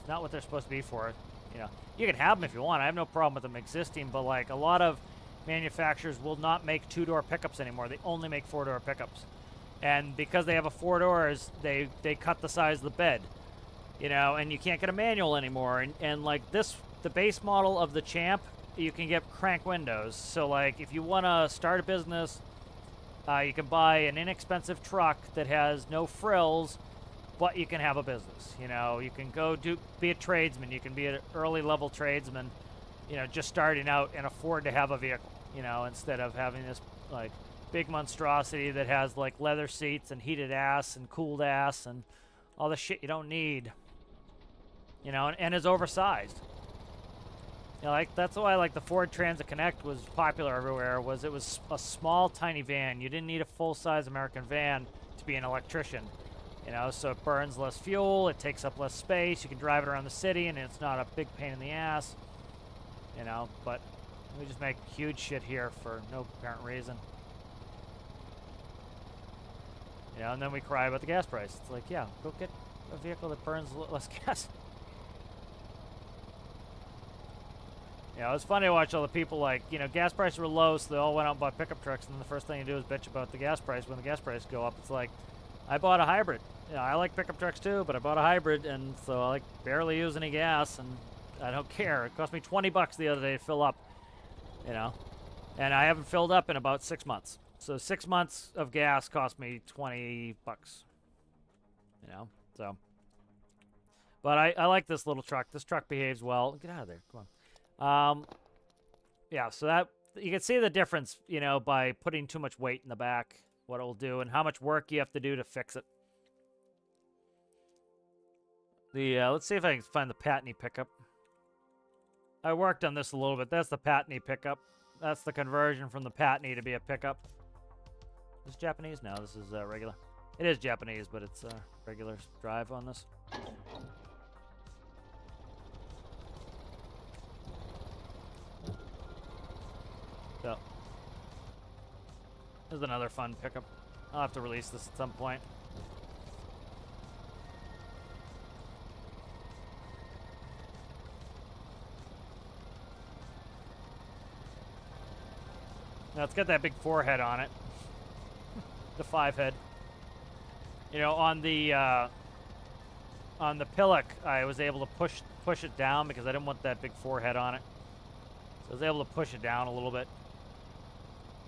not what they're supposed to be for. You know, you can have them if you want. I have no problem with them existing, but like a lot of manufacturers will not make two-door pickups anymore. They only make four-door pickups. And because they have a four doors, they cut the size of the bed, you know, and you can't get a manual anymore. And like this, the base model of the Champ, you can get crank windows. So like if you want to start a business, you can buy an inexpensive truck that has no frills, but you can have a business. You know, you can go be a tradesman. You can be an early level tradesman, you know, just starting out and afford to have a vehicle, you know, instead of having this like big monstrosity that has like leather seats and heated ass and cooled ass and all the shit you don't need, you know, and is oversized. You know, like that's why like the Ford Transit Connect was popular everywhere. It was a small, tiny van. You didn't need a full-size American van to be an electrician, you know. So it burns less fuel, it takes up less space. You can drive it around the city, and it's not a big pain in the ass, you know. But we just make huge shit here for no apparent reason. You know, and then we cry about the gas price. It's like, yeah, go get a vehicle that burns less gas. You know, it's funny to watch all the people like, you know, gas prices were low, so they all went out and bought pickup trucks, and then the first thing you do is bitch about the gas price when the gas prices go up. It's like, I bought a hybrid. You know, I like pickup trucks too, but I bought a hybrid, and so I like barely use any gas, and I don't care. It cost me $20 the other day to fill up, you know, and I haven't filled up in about 6 months. So 6 months of gas cost me $20, you know, so. But I like this little truck. This truck behaves well. Get out of there, come on. Yeah, so that, you can see the difference, you know, by putting too much weight in the back, what it will do, and how much work you have to do to fix it. Let's see if I can find the Patney pickup. I worked on this a little bit. That's the Patney pickup. That's the conversion from the Patney to be a pickup. Is this Japanese? No, this is regular. It is Japanese, but it's regular drive on this. So, this is another fun pickup. I'll have to release this at some point. Now, it's got that big 4 head on it. The 5 head. You know, on the pillock, I was able to push it down because I didn't want that big forehead on it. So I was able to push it down a little bit.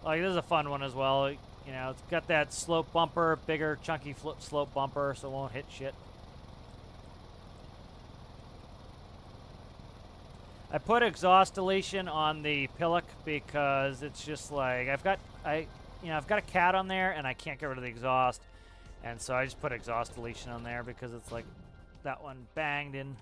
Like, this is a fun one as well. You know, it's got that slope bumper, bigger, chunky slope bumper, so it won't hit shit. I put exhaust deletion on the pillock because it's just like I've got a cat on there and I can't get rid of the exhaust, and so I just put exhaust deletion on there because it's like that one banged in.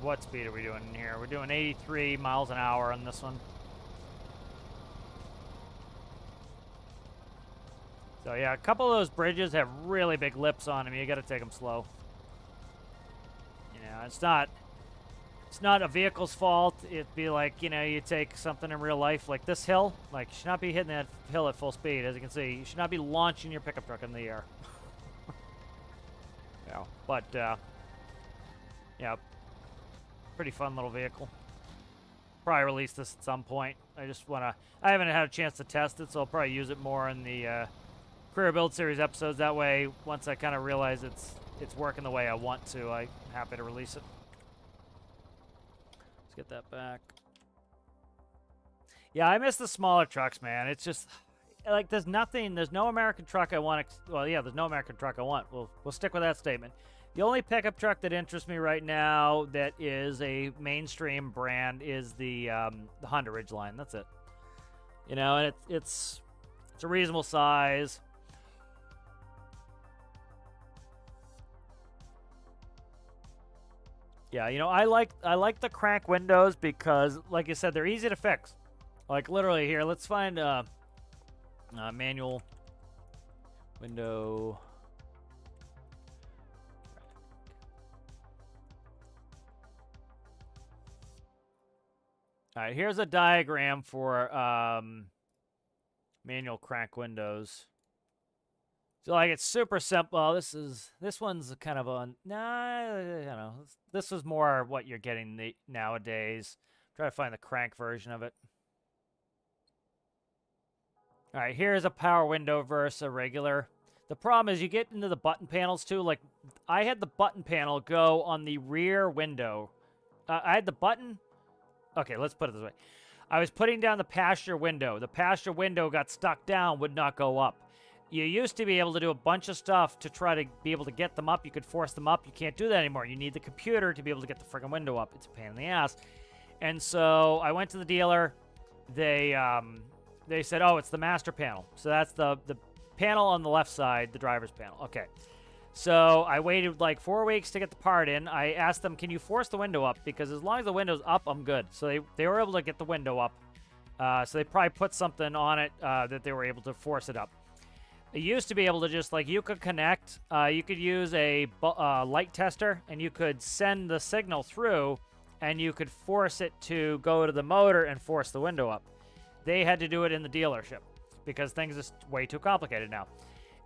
What speed are we doing in here? We're doing 83 miles an hour on this one. So yeah, a couple of those bridges have really big lips on them. You got to take them slow. You know, it's not a vehicle's fault. It'd be like, you know, you take something in real life like this hill. Like, you should not be hitting that hill at full speed. As you can see, you should not be launching your pickup truck in the air. Yeah, but yeah. Pretty fun little vehicle. Probably release this at some point. I haven't had a chance to test it, so I'll probably use it more in the Career Build Series episodes. That way, once I kind of realize it's working the way I want to, I'm happy to release it. Let's get that back. Yeah, I miss the smaller trucks, man. It's just, like, there's no American truck I want. Well, yeah, there's no American truck I want. We'll stick with that statement. The only pickup truck that interests me right now that is a mainstream brand is the Honda Ridgeline. That's it. You know, and it's a reasonable size. Yeah, you know, I like the crank windows because, like you said, they're easy to fix. Like, literally, here, let's find manual window. All right, here's a diagram for manual crank windows. So, like, it's super simple. This one's kind of a, nah, you know, this is more what you're getting nowadays. Try to find the crank version of it. All right, here's a power window versus a regular. The problem is you get into the button panels too. Like, I had the button panel go on the rear window. I had the button. Okay, let's put it this way. I was putting down the passenger window. The passenger window got stuck down, would not go up. You used to be able to do a bunch of stuff to try to be able to get them up. You could force them up. You can't do that anymore. You need the computer to be able to get the friggin' window up. It's a pain in the ass. And so I went to the dealer. They said, oh, it's the master panel. So that's the panel on the left side, the driver's panel. Okay. So I waited like 4 weeks to get the part in. I asked them, can you force the window up? Because as long as the window's up, I'm good. So they were able to get the window up. So they probably put something on it that they were able to force it up. It used to be able to just, like, you could connect. You could use a light tester, and you could send the signal through, and you could force it to go to the motor and force the window up. They had to do it in the dealership because things are way too complicated now.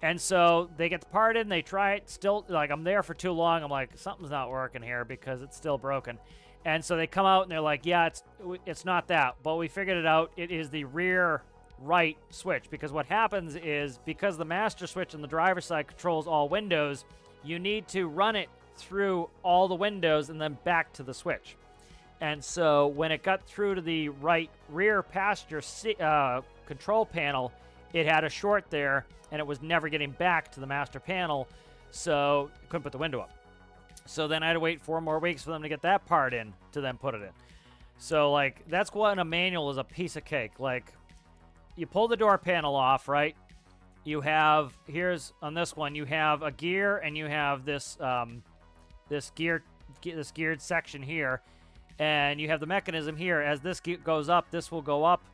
And so they get the part in, they try it, still, like, I'm there for too long. I'm like, something's not working here because it's still broken. And so they come out and they're like, yeah, it's not that. But we figured it out. It is the rear right switch, because what happens is, because the master switch on the driver's side controls all windows, you need to run it through all the windows and then back to the switch. And so when it got through to the right rear passenger control panel, it had a short there, and it was never getting back to the master panel, so you couldn't put the window up. So then I had to wait 4 more weeks for them to get that part in to then put it in. So, like, that's what in a manual is a piece of cake. Like, you pull the door panel off, right? You have, here's, on this one, you have a gear, and you have this, this geared section here, and you have the mechanism here. As this goes up, this will go up,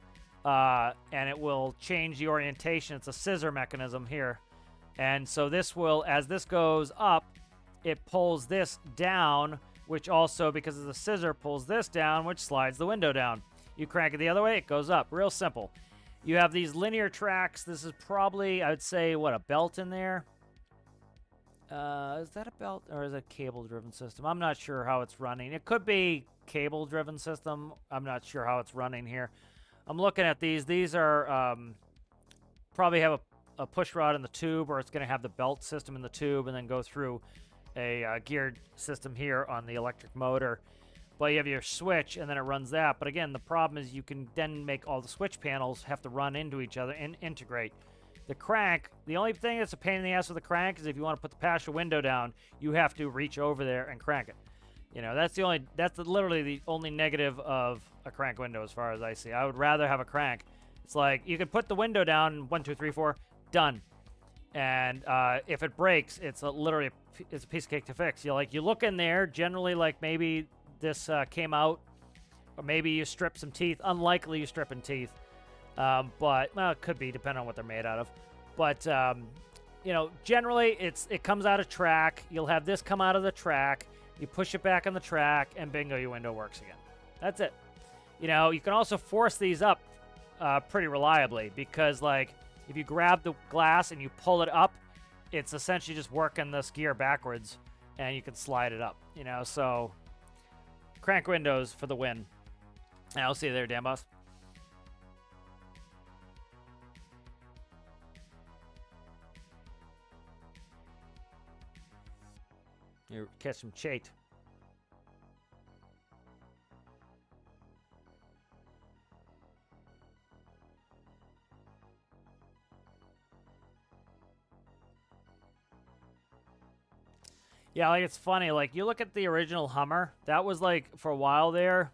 and it will change the orientation. It's a scissor mechanism here. And so this will, as this goes up, it pulls this down, which also, because of the scissor, pulls this down, which slides the window down. You crank it the other way, it goes up. Real simple. You have these linear tracks. This is probably, I would say, what, a belt in there? Is that a belt or is it a cable-driven system? I'm not sure how it's running. It could be cable-driven system. I'm not sure how it's running here. I'm looking at these. These are probably have a push rod in the tube, or it's going to have the belt system in the tube and then go through a geared system here on the electric motor. But you have your switch, and then it runs that. But again, the problem is you can then make all the switch panels have to run into each other and integrate. The crank, the only thing that's a pain in the ass with the crank is if you want to put the passenger window down, you have to reach over there and crank it. You know, that's literally the only negative of a crank window as far as I see. I would rather have a crank. It's like you can put the window down, 1, 2, 3, 4, done. And if it breaks, it's literally it's a piece of cake to fix. You look in there, generally like maybe this came out, or maybe you strip some teeth. Unlikely you stripping teeth, but well, it could be depending on what they're made out of. But you know, generally it comes out of track. You'll have this come out of the track. You push it back on the track, and bingo, your window works again. That's it. You know, you can also force these up pretty reliably because, like, if you grab the glass and you pull it up, it's essentially just working this gear backwards, and you can slide it up. You know, so crank windows for the win. I'll see you there, Dan Boss. You catch some chate. Yeah, like, it's funny. Like, you look at the original Hummer. That was, like, for a while there,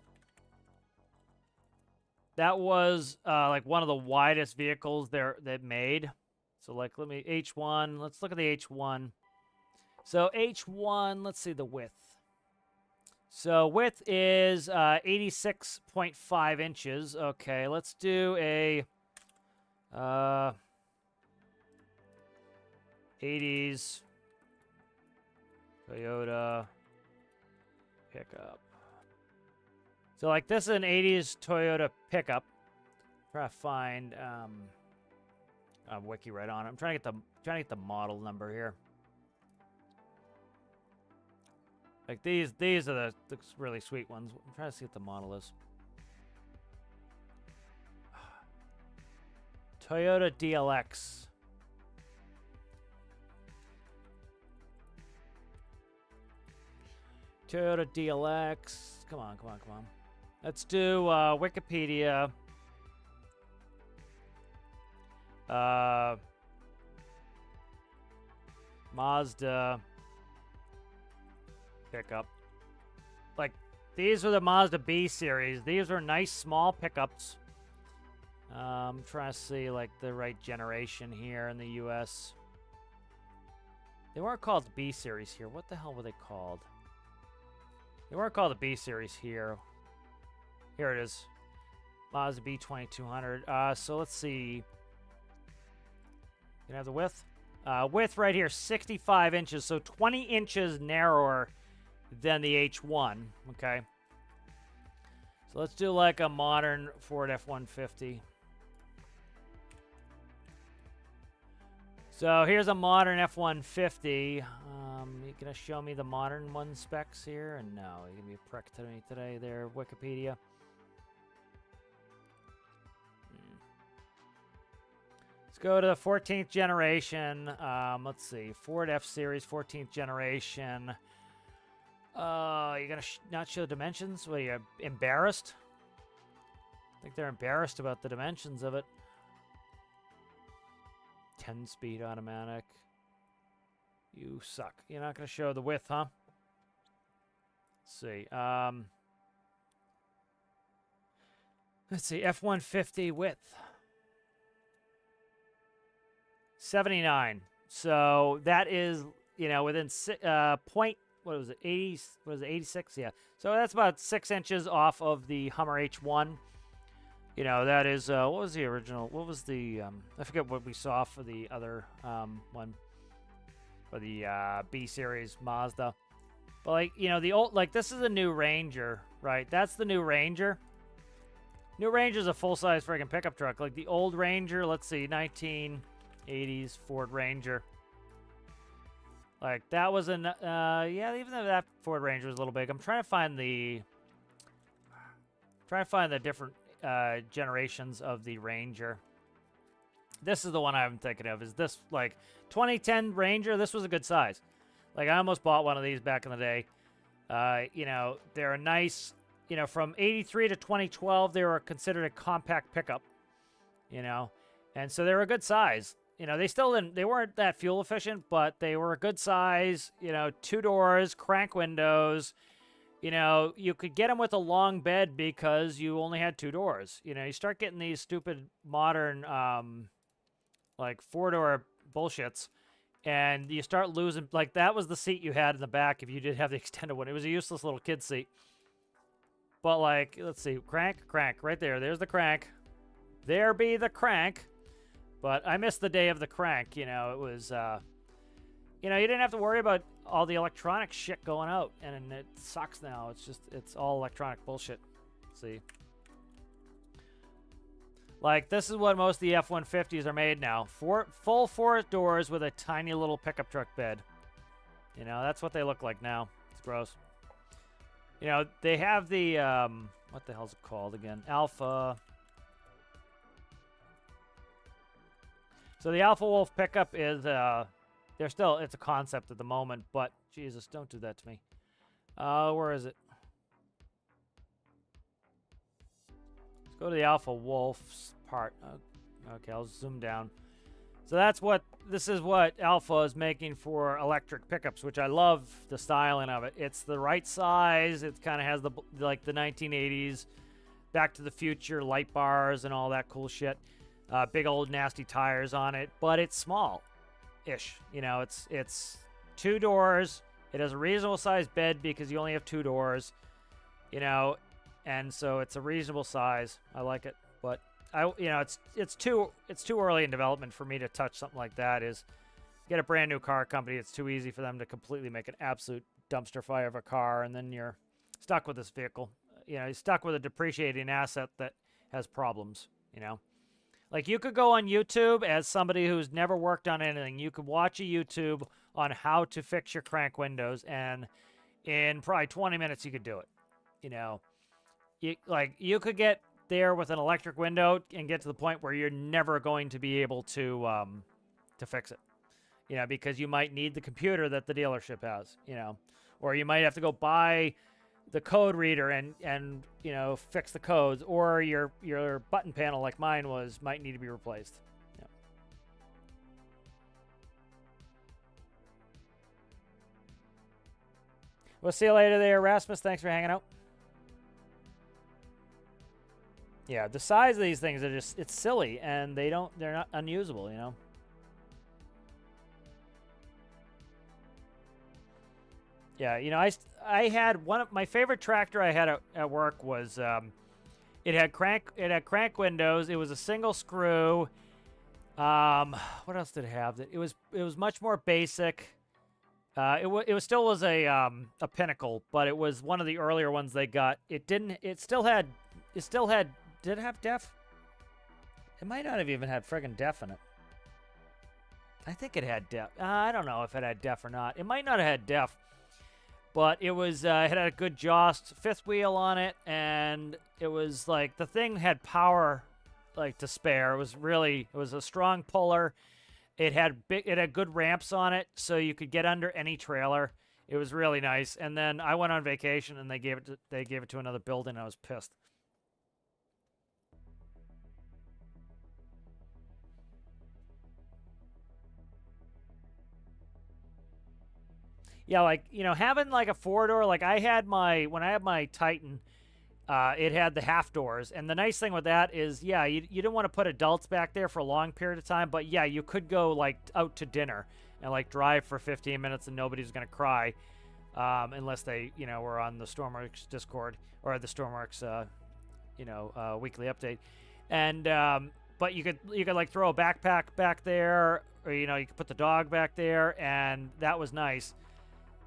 that was, like, one of the widest vehicles they've made. So, like, H1. Let's look at the H1. So, H1, let's see the width. So, width is 86.5 inches. Okay, let's do a 80s Toyota pickup. So, like, this is an 80s Toyota pickup. Try to find a wiki right on it. I'm trying to get the model number here. Like, these are the really sweet ones. I'm trying to see what the model is. Toyota DLX. Toyota DLX. Come on. Let's do Wikipedia. Mazda pickup. Like, these are the Mazda B series. These are nice small pickups. I'm trying to see, like, the right generation here in the US. They weren't called the B series here. What the hell were they called? They weren't called the B series here. Here it is. Mazda B2200. So let's see. Can I have the width? Width right here, 65 inches. So 20 inches narrower than the H1. Okay. So let's do like a modern Ford F-150. So here's a modern F-150. You gonna show me the modern one specs here? And no, you're gonna be a prick to me today there, Wikipedia. Let's go to the 14th generation. Let's see, Ford F-Series 14th generation. You're gonna not show the dimensions? What, are you embarrassed? I think they're embarrassed about the dimensions of it. 10-speed automatic. You suck. You're not going to show the width, huh? Let's see. Let's see. F-150 width. 79. So that is, you know, within point. What was it? 80. What was it? 86. Yeah. So that's about 6 inches off of the Hummer H1. You know, that is, what was the original? What was the, I forget what we saw for the other one. For the B series Mazda. But, like, you know, the old, like, this is a new Ranger, right? That's the new Ranger. New Ranger's a full-size friggin' pickup truck. Like the old Ranger, let's see, 1980s Ford Ranger. Like that was an yeah, even though that Ford Ranger was a little big. I'm trying to find the different generations of the Ranger. This is the one I'm thinking of. Is this like 2010 Ranger? This was a good size. Like I almost bought one of these back in the day. You know, they're a nice, you know, from 83 to 2012, they were considered a compact pickup, you know, and so they were a good size. You know, they weren't that fuel efficient, but they were a good size, you know, 2 doors, crank windows. You know, you could get them with a long bed because you only had 2 doors. You know, you start getting these stupid modern, like 4-door bullshits, and you start losing. Like that was the seat you had in the back if you did have the extended one. It was a useless little kid seat. But like, let's see, crank, right there. There's the crank. There be the crank. But I missed the day of the crank. You know, it was, you know, you didn't have to worry about all the electronic shit going out, and it sucks now. It's all electronic bullshit. See, like this is what most of the F-150s are made now. Full 4 doors with a tiny little pickup truck bed. You know, that's what they look like now. It's gross. You know, they have the what the hell's it called again? Alpha. So the Alpha Wolf pickup is, it's a concept at the moment, but Jesus, don't do that to me. Where is it? Let's go to the Alpha Wolf's part. Okay, I'll zoom down. So this is what Alpha is making for electric pickups, which I love the styling of it. It's the right size. It kind of has the 1980s Back to the Future light bars and all that cool shit. Big old nasty tires on it, but it's small-ish. You know, it's 2 doors. It has a reasonable sized bed because you only have 2 doors. You know, and so it's a reasonable size. I like it, but it's too early in development for me to touch something like that. Is get a brand new car company. It's too easy for them to completely make an absolute dumpster fire of a car, and then you're stuck with this vehicle. You know, you're stuck with a depreciating asset that has problems. You know. Like, you could go on YouTube as somebody who's never worked on anything. You could watch a YouTube on how to fix your crank windows, and in probably 20 minutes, you could do it. You know, you could get there with an electric window and get to the point where you're never going to be able to fix it. You know, because you might need the computer that the dealership has, you know, or you might have to go buy the code reader and you know, fix the codes, or your button panel like mine might need to be replaced. Yeah. We'll see you later there, Rasmus. Thanks for hanging out. Yeah, the size of these things are it's silly, and they're not unusable, you know. Yeah, you know, I had one of my favorite tractor I had at work was it had crank windows. It was a single screw. What else did it have? It was much more basic. It still was a Pinnacle, but it was one of the earlier ones they got. It still had did it have DEF? It might not have even had friggin' DEF in it. I think it had DEF. I don't know if it had DEF or not. It might not have had DEF. But it was, it had a good Jost 5th wheel on it, and it was like, the thing had power, like, to spare. It was a strong puller. It had good ramps on it, so you could get under any trailer. It was really nice. And then I went on vacation, and they gave it to another building, and I was pissed. Yeah, like, you know, having like a 4-door, like when I had my Titan, it had the half doors. And the nice thing with that is, yeah, you didn't want to put adults back there for a long period of time, but yeah, you could go like out to dinner and like drive for 15 minutes and nobody's going to cry, unless they, you know, were on the Stormworks Discord or the Stormworks, weekly update. And, but you could like throw a backpack back there, or, you know, you could put the dog back there, and that was nice.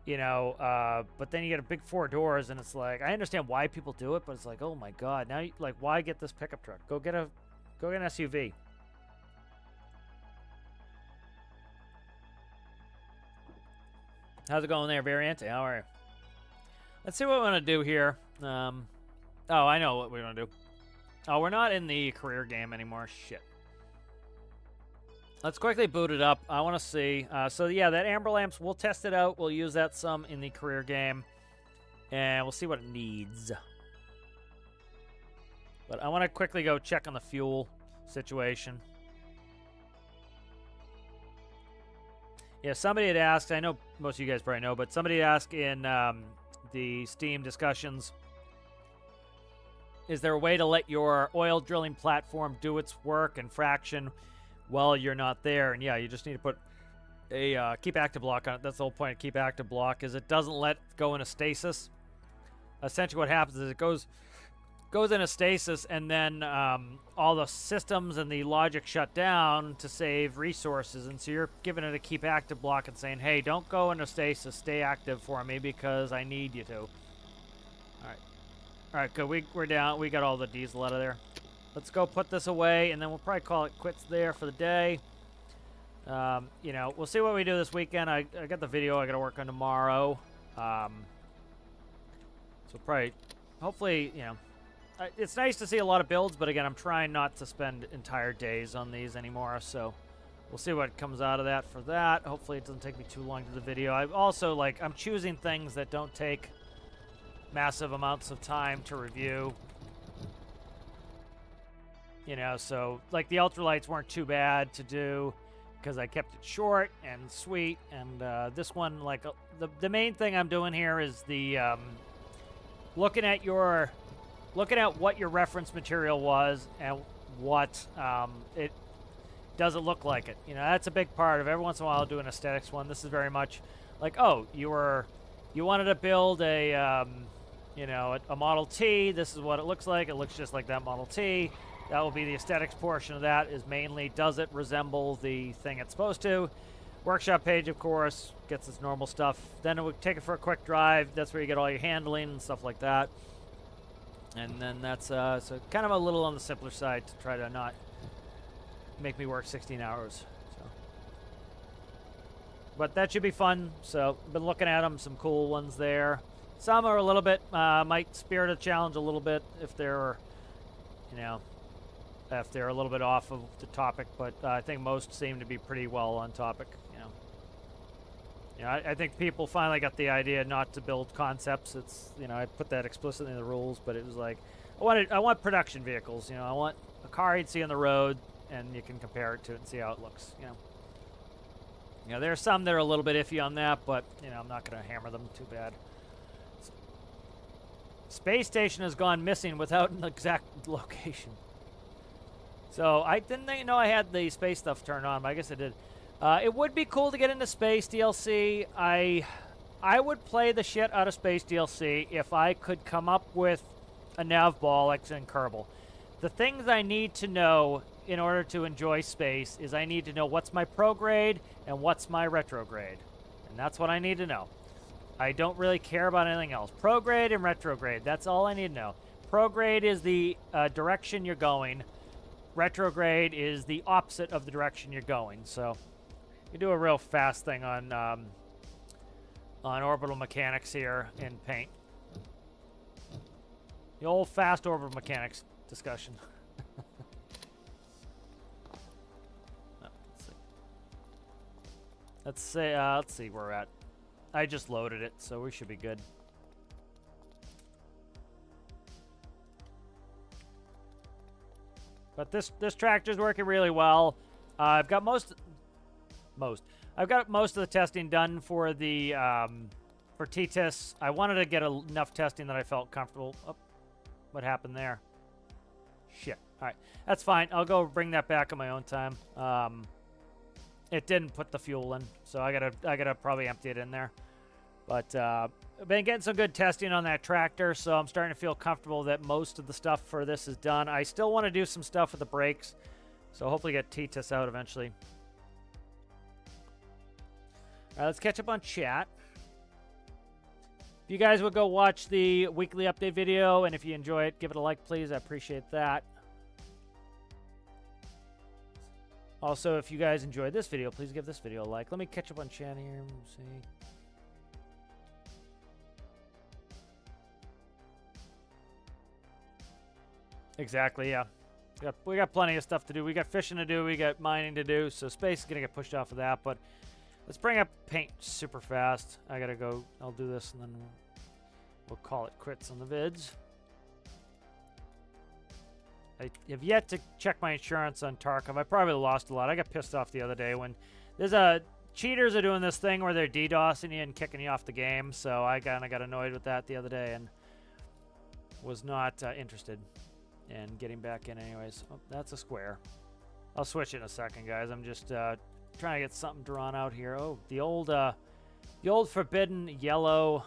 You know, but then you get a big 4 doors, and it's like, I understand why people do it, but it's like, oh my god, now you, like, why get this pickup truck? Go get an SUV. How's it going there, Variante? How are you? Let's see what we want to do here. Oh, I know what we want to do. Oh, we're not in the career game anymore. Shit. Let's quickly boot it up. I want to see. So, yeah, that amber lamps, we'll test it out. We'll use that some in the career game. And we'll see what it needs. But I want to quickly go check on the fuel situation. Yeah, somebody had asked. I know most of you guys probably know, but somebody had asked in the Steam discussions, is there a way to let your oil drilling platform do its work and fraction while you're not there? And yeah, you just need to put a keep active block on it. That's the whole point of keep active block, is it doesn't let it go into stasis. Essentially what happens is it goes into stasis, and then all the systems and the logic shut down to save resources, and so you're giving it a keep active block and saying, hey, don't go into stasis, stay active for me because I need you to. Alright, good. We're down. We got all the diesel out of there. Let's go put this away, and then we'll probably call it quits there for the day. You know, we'll see what we do this weekend. I got the video I got to work on tomorrow. So probably, hopefully, you know, it's nice to see a lot of builds, but again, I'm trying not to spend entire days on these anymore, so we'll see what comes out of that for that. Hopefully it doesn't take me too long to the video. I also, like, I'm choosing things that don't take massive amounts of time to review. You know, so, like, the ultralights weren't too bad to do because I kept it short and sweet, and this one, like, the main thing I'm doing here is the, looking at what your reference material was and what it does it look like it. You know, that's a big part of every once in a while I'll do an aesthetics one. This is very much like, oh, you wanted to build a you know, a Model T. This is what it looks like. It looks just like that Model T. That will be the aesthetics portion of that, is mainly, does it resemble the thing it's supposed to? Workshop page, of course, gets its normal stuff. Then it would take it for a quick drive. That's where you get all your handling and stuff like that. And then that's so kind of a little on the simpler side to try to not make me work 16 hours. So, but that should be fun. So been looking at them, some cool ones there. Some are a little bit might spirit a challenge a little bit if they're, you know, if they're a little bit off of the topic. But I think most seem to be pretty well on topic. You know, I think people finally got the idea not to build concepts. It's, you know, I put that explicitly in the rules, but it was like, I want production vehicles. You know, I want a car you'd see on the road, and you can compare it to it and see how it looks. You know, there are some that are a little bit iffy on that, but you know, I'm not going to hammer them too bad. Space station has gone missing without an exact location. So I didn't know I had the space stuff turned on, but I guess I did. It would be cool to get into space DLC. I would play the shit out of space DLC if I could come up with a nav ball like in Kerbal. The things I need to know in order to enjoy space is I need to know what's my prograde and what's my retrograde. And that's what I need to know. I don't really care about anything else. Prograde and retrograde, that's all I need to know. Prograde is the direction you're going. Retrograde is the opposite of the direction you're going. So you do a real fast thing on orbital mechanics here in Paint. The old fast orbital mechanics discussion. Let's see where we're at. I just loaded it, so we should be good. But this tractor's working really well. I've got most. I've got most of the testing done for the for TTIS. I wanted to get enough testing that I felt comfortable. Oh, what happened there? Shit. All right, that's fine. I'll go bring that back on my own time. It didn't put the fuel in, so I gotta probably empty it in there. But I've been getting some good testing on that tractor, so I'm starting to feel comfortable that most of the stuff for this is done. I still want to do some stuff with the brakes, so hopefully get TTIS out eventually. All right, let's catch up on chat. If you guys would go watch the weekly update video, and if you enjoy it, give it a like, please. I appreciate that. Also, if you guys enjoyed this video, please give this video a like. Let me catch up on chat here. Let's see. Exactly, yeah. We got plenty of stuff to do. We got fishing to do. We got mining to do. So space is going to get pushed off of that. But let's bring up paint super fast. I got to go. I'll do this, and then we'll call it quits on the vids. I have yet to check my insurance on Tarkov. I probably lost a lot. I got pissed off the other day when there's cheaters are doing this thing where they're DDoSing you and kicking you off the game. So I kind of got annoyed with that the other day and was not interested in getting back in anyways. Oh, that's a square. I'll switch it in a second, guys. I'm just trying to get something drawn out here. Oh, the old forbidden yellow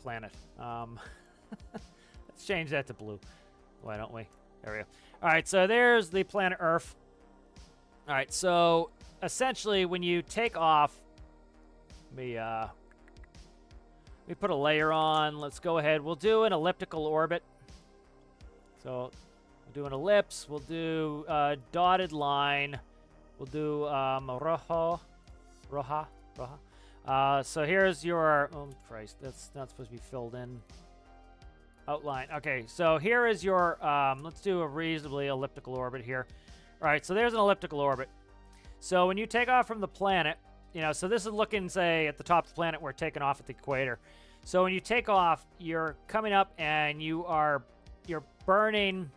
planet. Let's change that to blue. Why don't we? There we go. All right, so there's the planet Earth. All right, so essentially when you take off, let me put a layer on. Let's go ahead. We'll do an elliptical orbit. So we'll do an ellipse. We'll do a dotted line. We'll do roja. So here's your, oh Christ, that's not supposed to be filled in. Outline. Okay, so here is your, let's do a reasonably elliptical orbit here. All right, so there's an elliptical orbit. So when you take off from the planet, you know, so this is looking, say, at the top of the planet, we're taking off at the equator. So when you take off, you're coming up and you're burning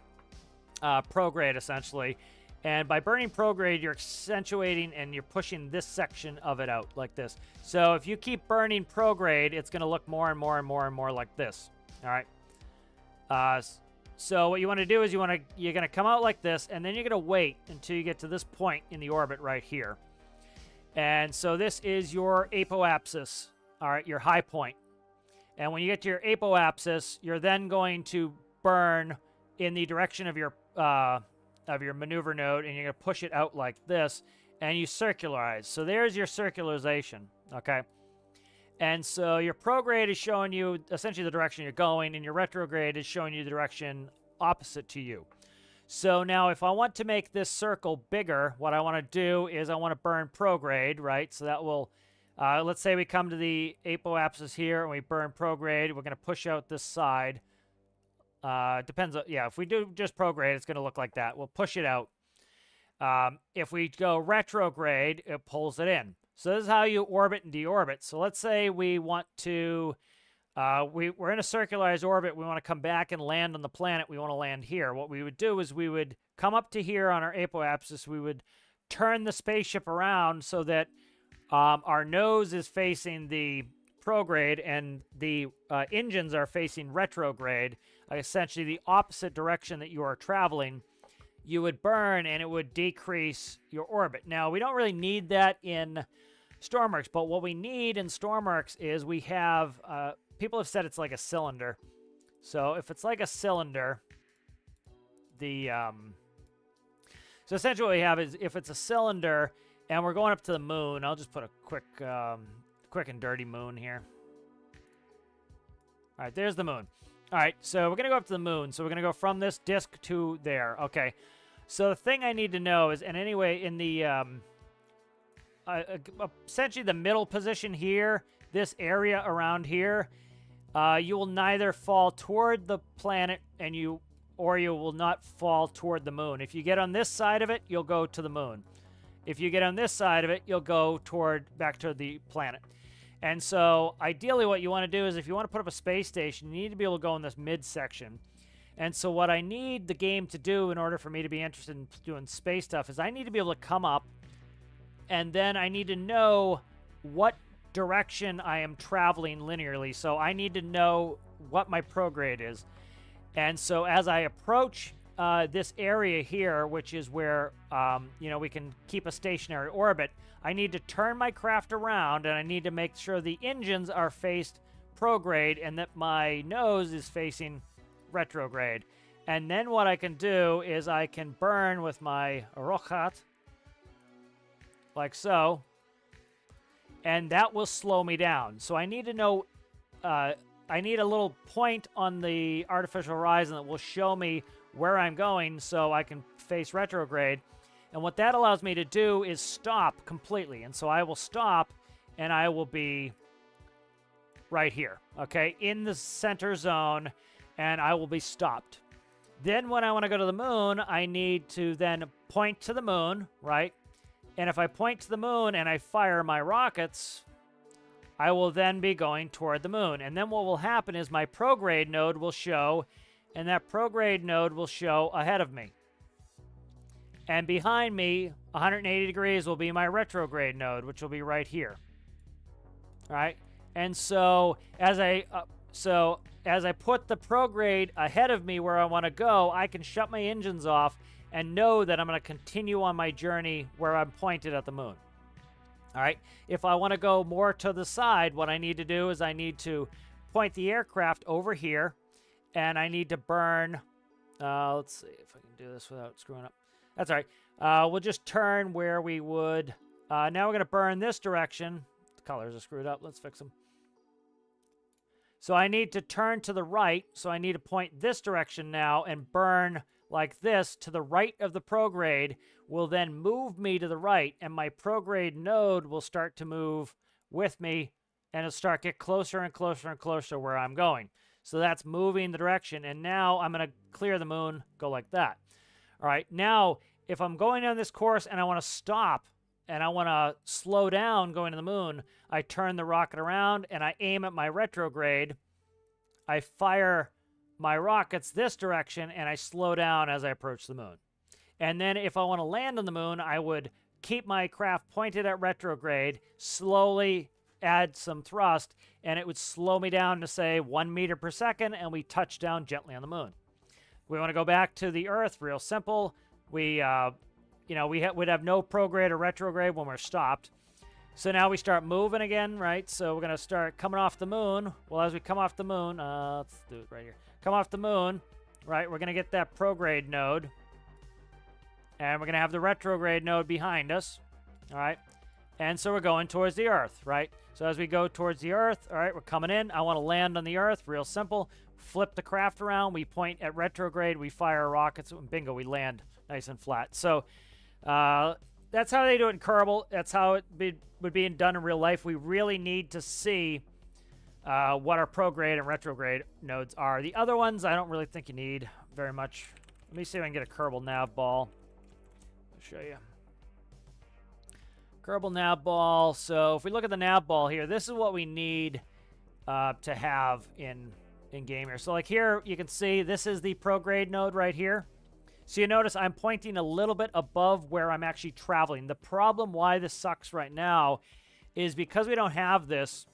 prograde, essentially. And by burning prograde, you're accentuating and you're pushing this section of it out like this. So if you keep burning prograde, it's going to look more and more and more and more like this. All right. So what you want to do is you're going to come out like this, and then you're going to wait until you get to this point in the orbit right here. And so this is your apoapsis, all right, your high point. And when you get to your apoapsis, you're then going to burn in the direction of your maneuver node, and you're going to push it out like this, and you circularize. So there's your circularization, okay? And so your prograde is showing you essentially the direction you're going, and your retrograde is showing you the direction opposite to you. So now if I want to make this circle bigger, what I want to do is I want to burn prograde, right? So that will, let's say we come to the apoapsis here, and we burn prograde. We're going to push out this side. Depends on, yeah, if we do just prograde, it's going to look like that. We'll push it out. If we go retrograde, it pulls it in. So this is how you orbit and deorbit. So let's say we want to, we're in a circularized orbit. We want to come back and land on the planet. We want to land here. What we would do is we would come up to here on our apoapsis. We would turn the spaceship around so that our nose is facing the prograde and the engines are facing retrograde, essentially the opposite direction that you are traveling. You would burn and it would decrease your orbit. Now, we don't really need that in stormworks, but what we need in stormworks is we have, people have said it's like a cylinder. So if it's like a cylinder, so essentially what we have is if it's a cylinder and we're going up to the moon, I'll just put a quick and dirty moon here. All right, there's the moon. All right, so we're going to go up to the moon. So we're going to go from this disk to there. Okay. So the thing I need to know is, and anyway, in the, essentially the middle position here, this area around here, you will neither fall toward the planet or you will not fall toward the moon. If you get on this side of it, you'll go to the moon. If you get on this side of it, you'll go back to the planet. And so ideally what you want to do is if you want to put up a space station, you need to be able to go in this midsection. And so what I need the game to do in order for me to be interested in doing space stuff is I need to be able to come up, and then I need to know what direction I am traveling linearly. So I need to know what my prograde is. And so as I approach this area here, which is where, we can keep a stationary orbit, I need to turn my craft around, and I need to make sure the engines are faced prograde and that my nose is facing retrograde. And then what I can do is I can burn with my rochat, like so, and that will slow me down. So I need to know I need a little point on the artificial horizon that will show me where I'm going so I can face retrograde. And what that allows me to do is stop completely. And so I will stop, and I will be right here, okay, in the center zone, and I will be stopped. Then when I want to go to the moon, I need to then point to the moon, right? And if I point to the moon and I fire my rockets, I will then be going toward the moon. And then what will happen is my prograde node will show, and that prograde node will show ahead of me. And behind me, 180 degrees, will be my retrograde node, which will be right here. All right? And so as I put the prograde ahead of me where I want to go, I can shut my engines off and know that I'm going to continue on my journey where I'm pointed at the moon. All right. If I want to go more to the side, what I need to do is I need to point the aircraft over here, and I need to burn. Let's see if I can do this without screwing up. That's all right. We'll just turn where we would. Now we're going to burn this direction. The colors are screwed up. Let's fix them. So I need to turn to the right. So I need to point this direction now and burn like this to the right of the prograde. Will then move me to the right, and my prograde node will start to move with me, and it'll start get closer and closer and closer where I'm going. So that's moving the direction, and now I'm going to clear the moon, go like that. All right, now if I'm going on this course and I want to stop and I want to slow down going to the moon, I turn the rocket around and I aim at my retrograde. I fire my rockets this direction, and I slow down as I approach the moon. And then if I want to land on the moon, I would keep my craft pointed at retrograde, slowly add some thrust, and it would slow me down to, say, 1 meter per second, and we touch down gently on the moon. We want to go back to the Earth, real simple. We, would have no prograde or retrograde when we're stopped. So now we start moving again, right? So we're going to start coming off the moon. Well, as we come off the moon, let's do it right here. Come off the moon, right? We're going to get that prograde node. And we're going to have the retrograde node behind us, all right? And so we're going towards the Earth, right? So as we go towards the Earth, all right, we're coming in. I want to land on the Earth, real simple. Flip the craft around. We point at retrograde. We fire rockets. And bingo, we land nice and flat. So that's how they do it in Kerbal. That's how it would be done in real life. We really need to see what our prograde and retrograde nodes are. The other ones, I don't really think you need very much. Let me see if I can get a Kerbal nav ball. Show you. Kerbal nav ball. So if we look at the nav ball here, this is what we need to have in game here. So like here, you can see this is the prograde node right here. So you notice I'm pointing a little bit above where I'm actually traveling. The problem why this sucks right now is because we don't have this,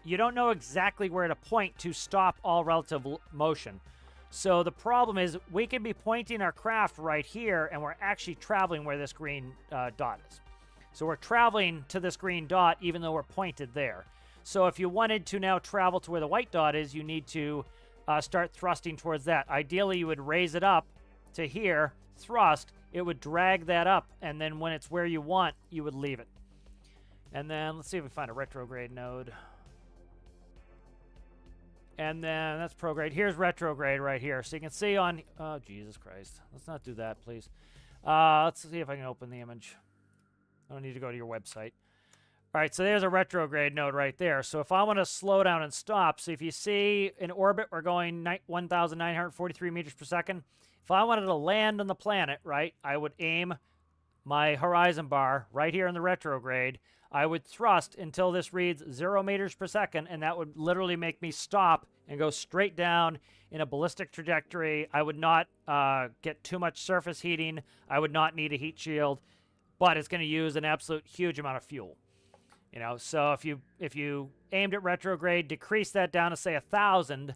you don't know exactly where to point to stop all relative motion. So the problem is we can be pointing our craft right here, and we're actually traveling where this green dot is. So we're traveling to this green dot even though we're pointed there. So if you wanted to now travel to where the white dot is, you need to start thrusting towards that. Ideally, you would raise it up to here, thrust, it would drag that up, and then when it's where you want, you would leave it. And then let's see if we find a retrograde node. And then that's prograde. Here's retrograde right here. So you can see on... Oh, Jesus Christ. Let's not do that, please. Let's see if I can open the image. I don't need to go to your website. All right, so there's a retrograde node right there. So if I want to slow down and stop, so if you see in orbit, we're going 1,943 meters per second. If I wanted to land on the planet, right, I would aim my horizon bar right here in the retrograde. I would thrust until this reads 0 meters per second, and that would literally make me stop and go straight down in a ballistic trajectory. I would not get too much surface heating. I would not need a heat shield, but it's going to use an absolute huge amount of fuel. You know, so if you aimed at retrograde, decrease that down to say 1,000,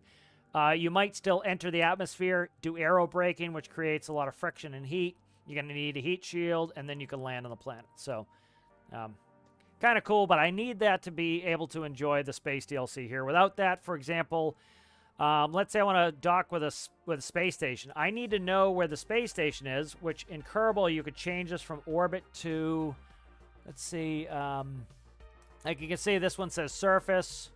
you might still enter the atmosphere, do aero braking, which creates a lot of friction and heat. You're going to need a heat shield, and then you can land on the planet. So, kind of cool, but I need that to be able to enjoy the space DLC here. Without that, for example, let's say I want to dock with a space station. I need to know where the space station is, which in Kerbal you could change this from orbit to, let's see, like you can see this one says surface.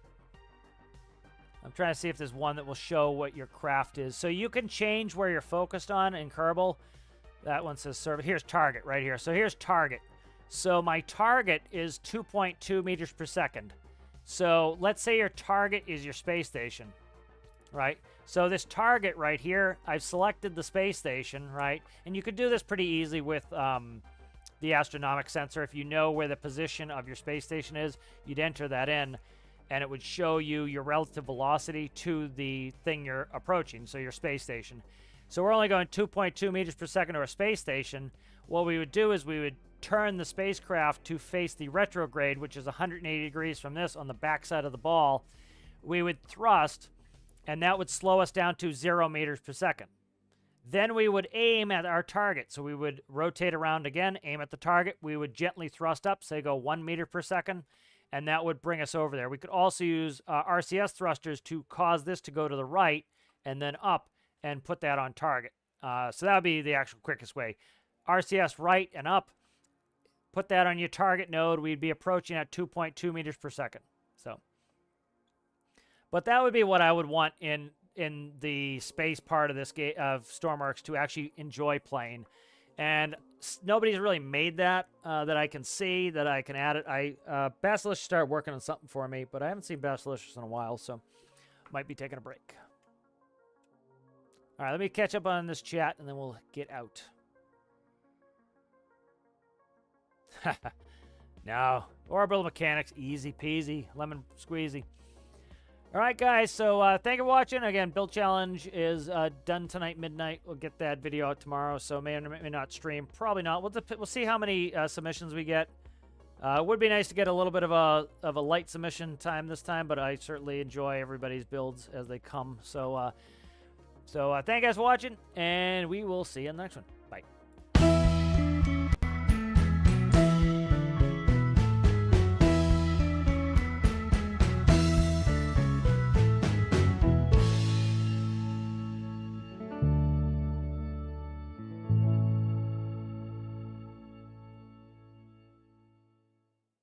I'm trying to see if there's one that will show what your craft is. So you can change where you're focused on in Kerbal. That one says server. Here's target right here. So here's target. So my target is 2.2 meters per second. So let's say your target is your space station, right? So this target right here, I've selected the space station, right? And you could do this pretty easily with the astronomic sensor. If you know where the position of your space station is, you'd enter that in, and it would show you your relative velocity to the thing you're approaching, so your space station. So we're only going 2.2 meters per second to a space station. What we would do is we would turn the spacecraft to face the retrograde, which is 180 degrees from this on the backside of the ball. We would thrust, and that would slow us down to 0 meters per second. Then we would aim at our target. So we would rotate around again, aim at the target. We would gently thrust up, say go 1 meter per second, and that would bring us over there. We could also use RCS thrusters to cause this to go to the right and then up and put that on target. So that would be the actual quickest way. RCS right and up, put that on your target node. We'd be approaching at 2.2 meters per second. So, but that would be what I would want in the space part of this game of stormworks to actually enjoy playing. And nobody's really made that that I can see, that I can add it. Basilisk started working on something for me, but I haven't seen Basilisk in a while, so might be taking a break. All right, let me catch up on this chat, and then we'll get out. No, orbital mechanics, easy peasy, lemon squeezy. All right, guys, so thank you for watching. Again, build challenge is done tonight, midnight. We'll get that video out tomorrow, so may or may not stream. Probably not. We'll see how many submissions we get. It would be nice to get a little bit of a light submission time this time, but I certainly enjoy everybody's builds as they come. So, thank you guys for watching, and we will see you in the next one.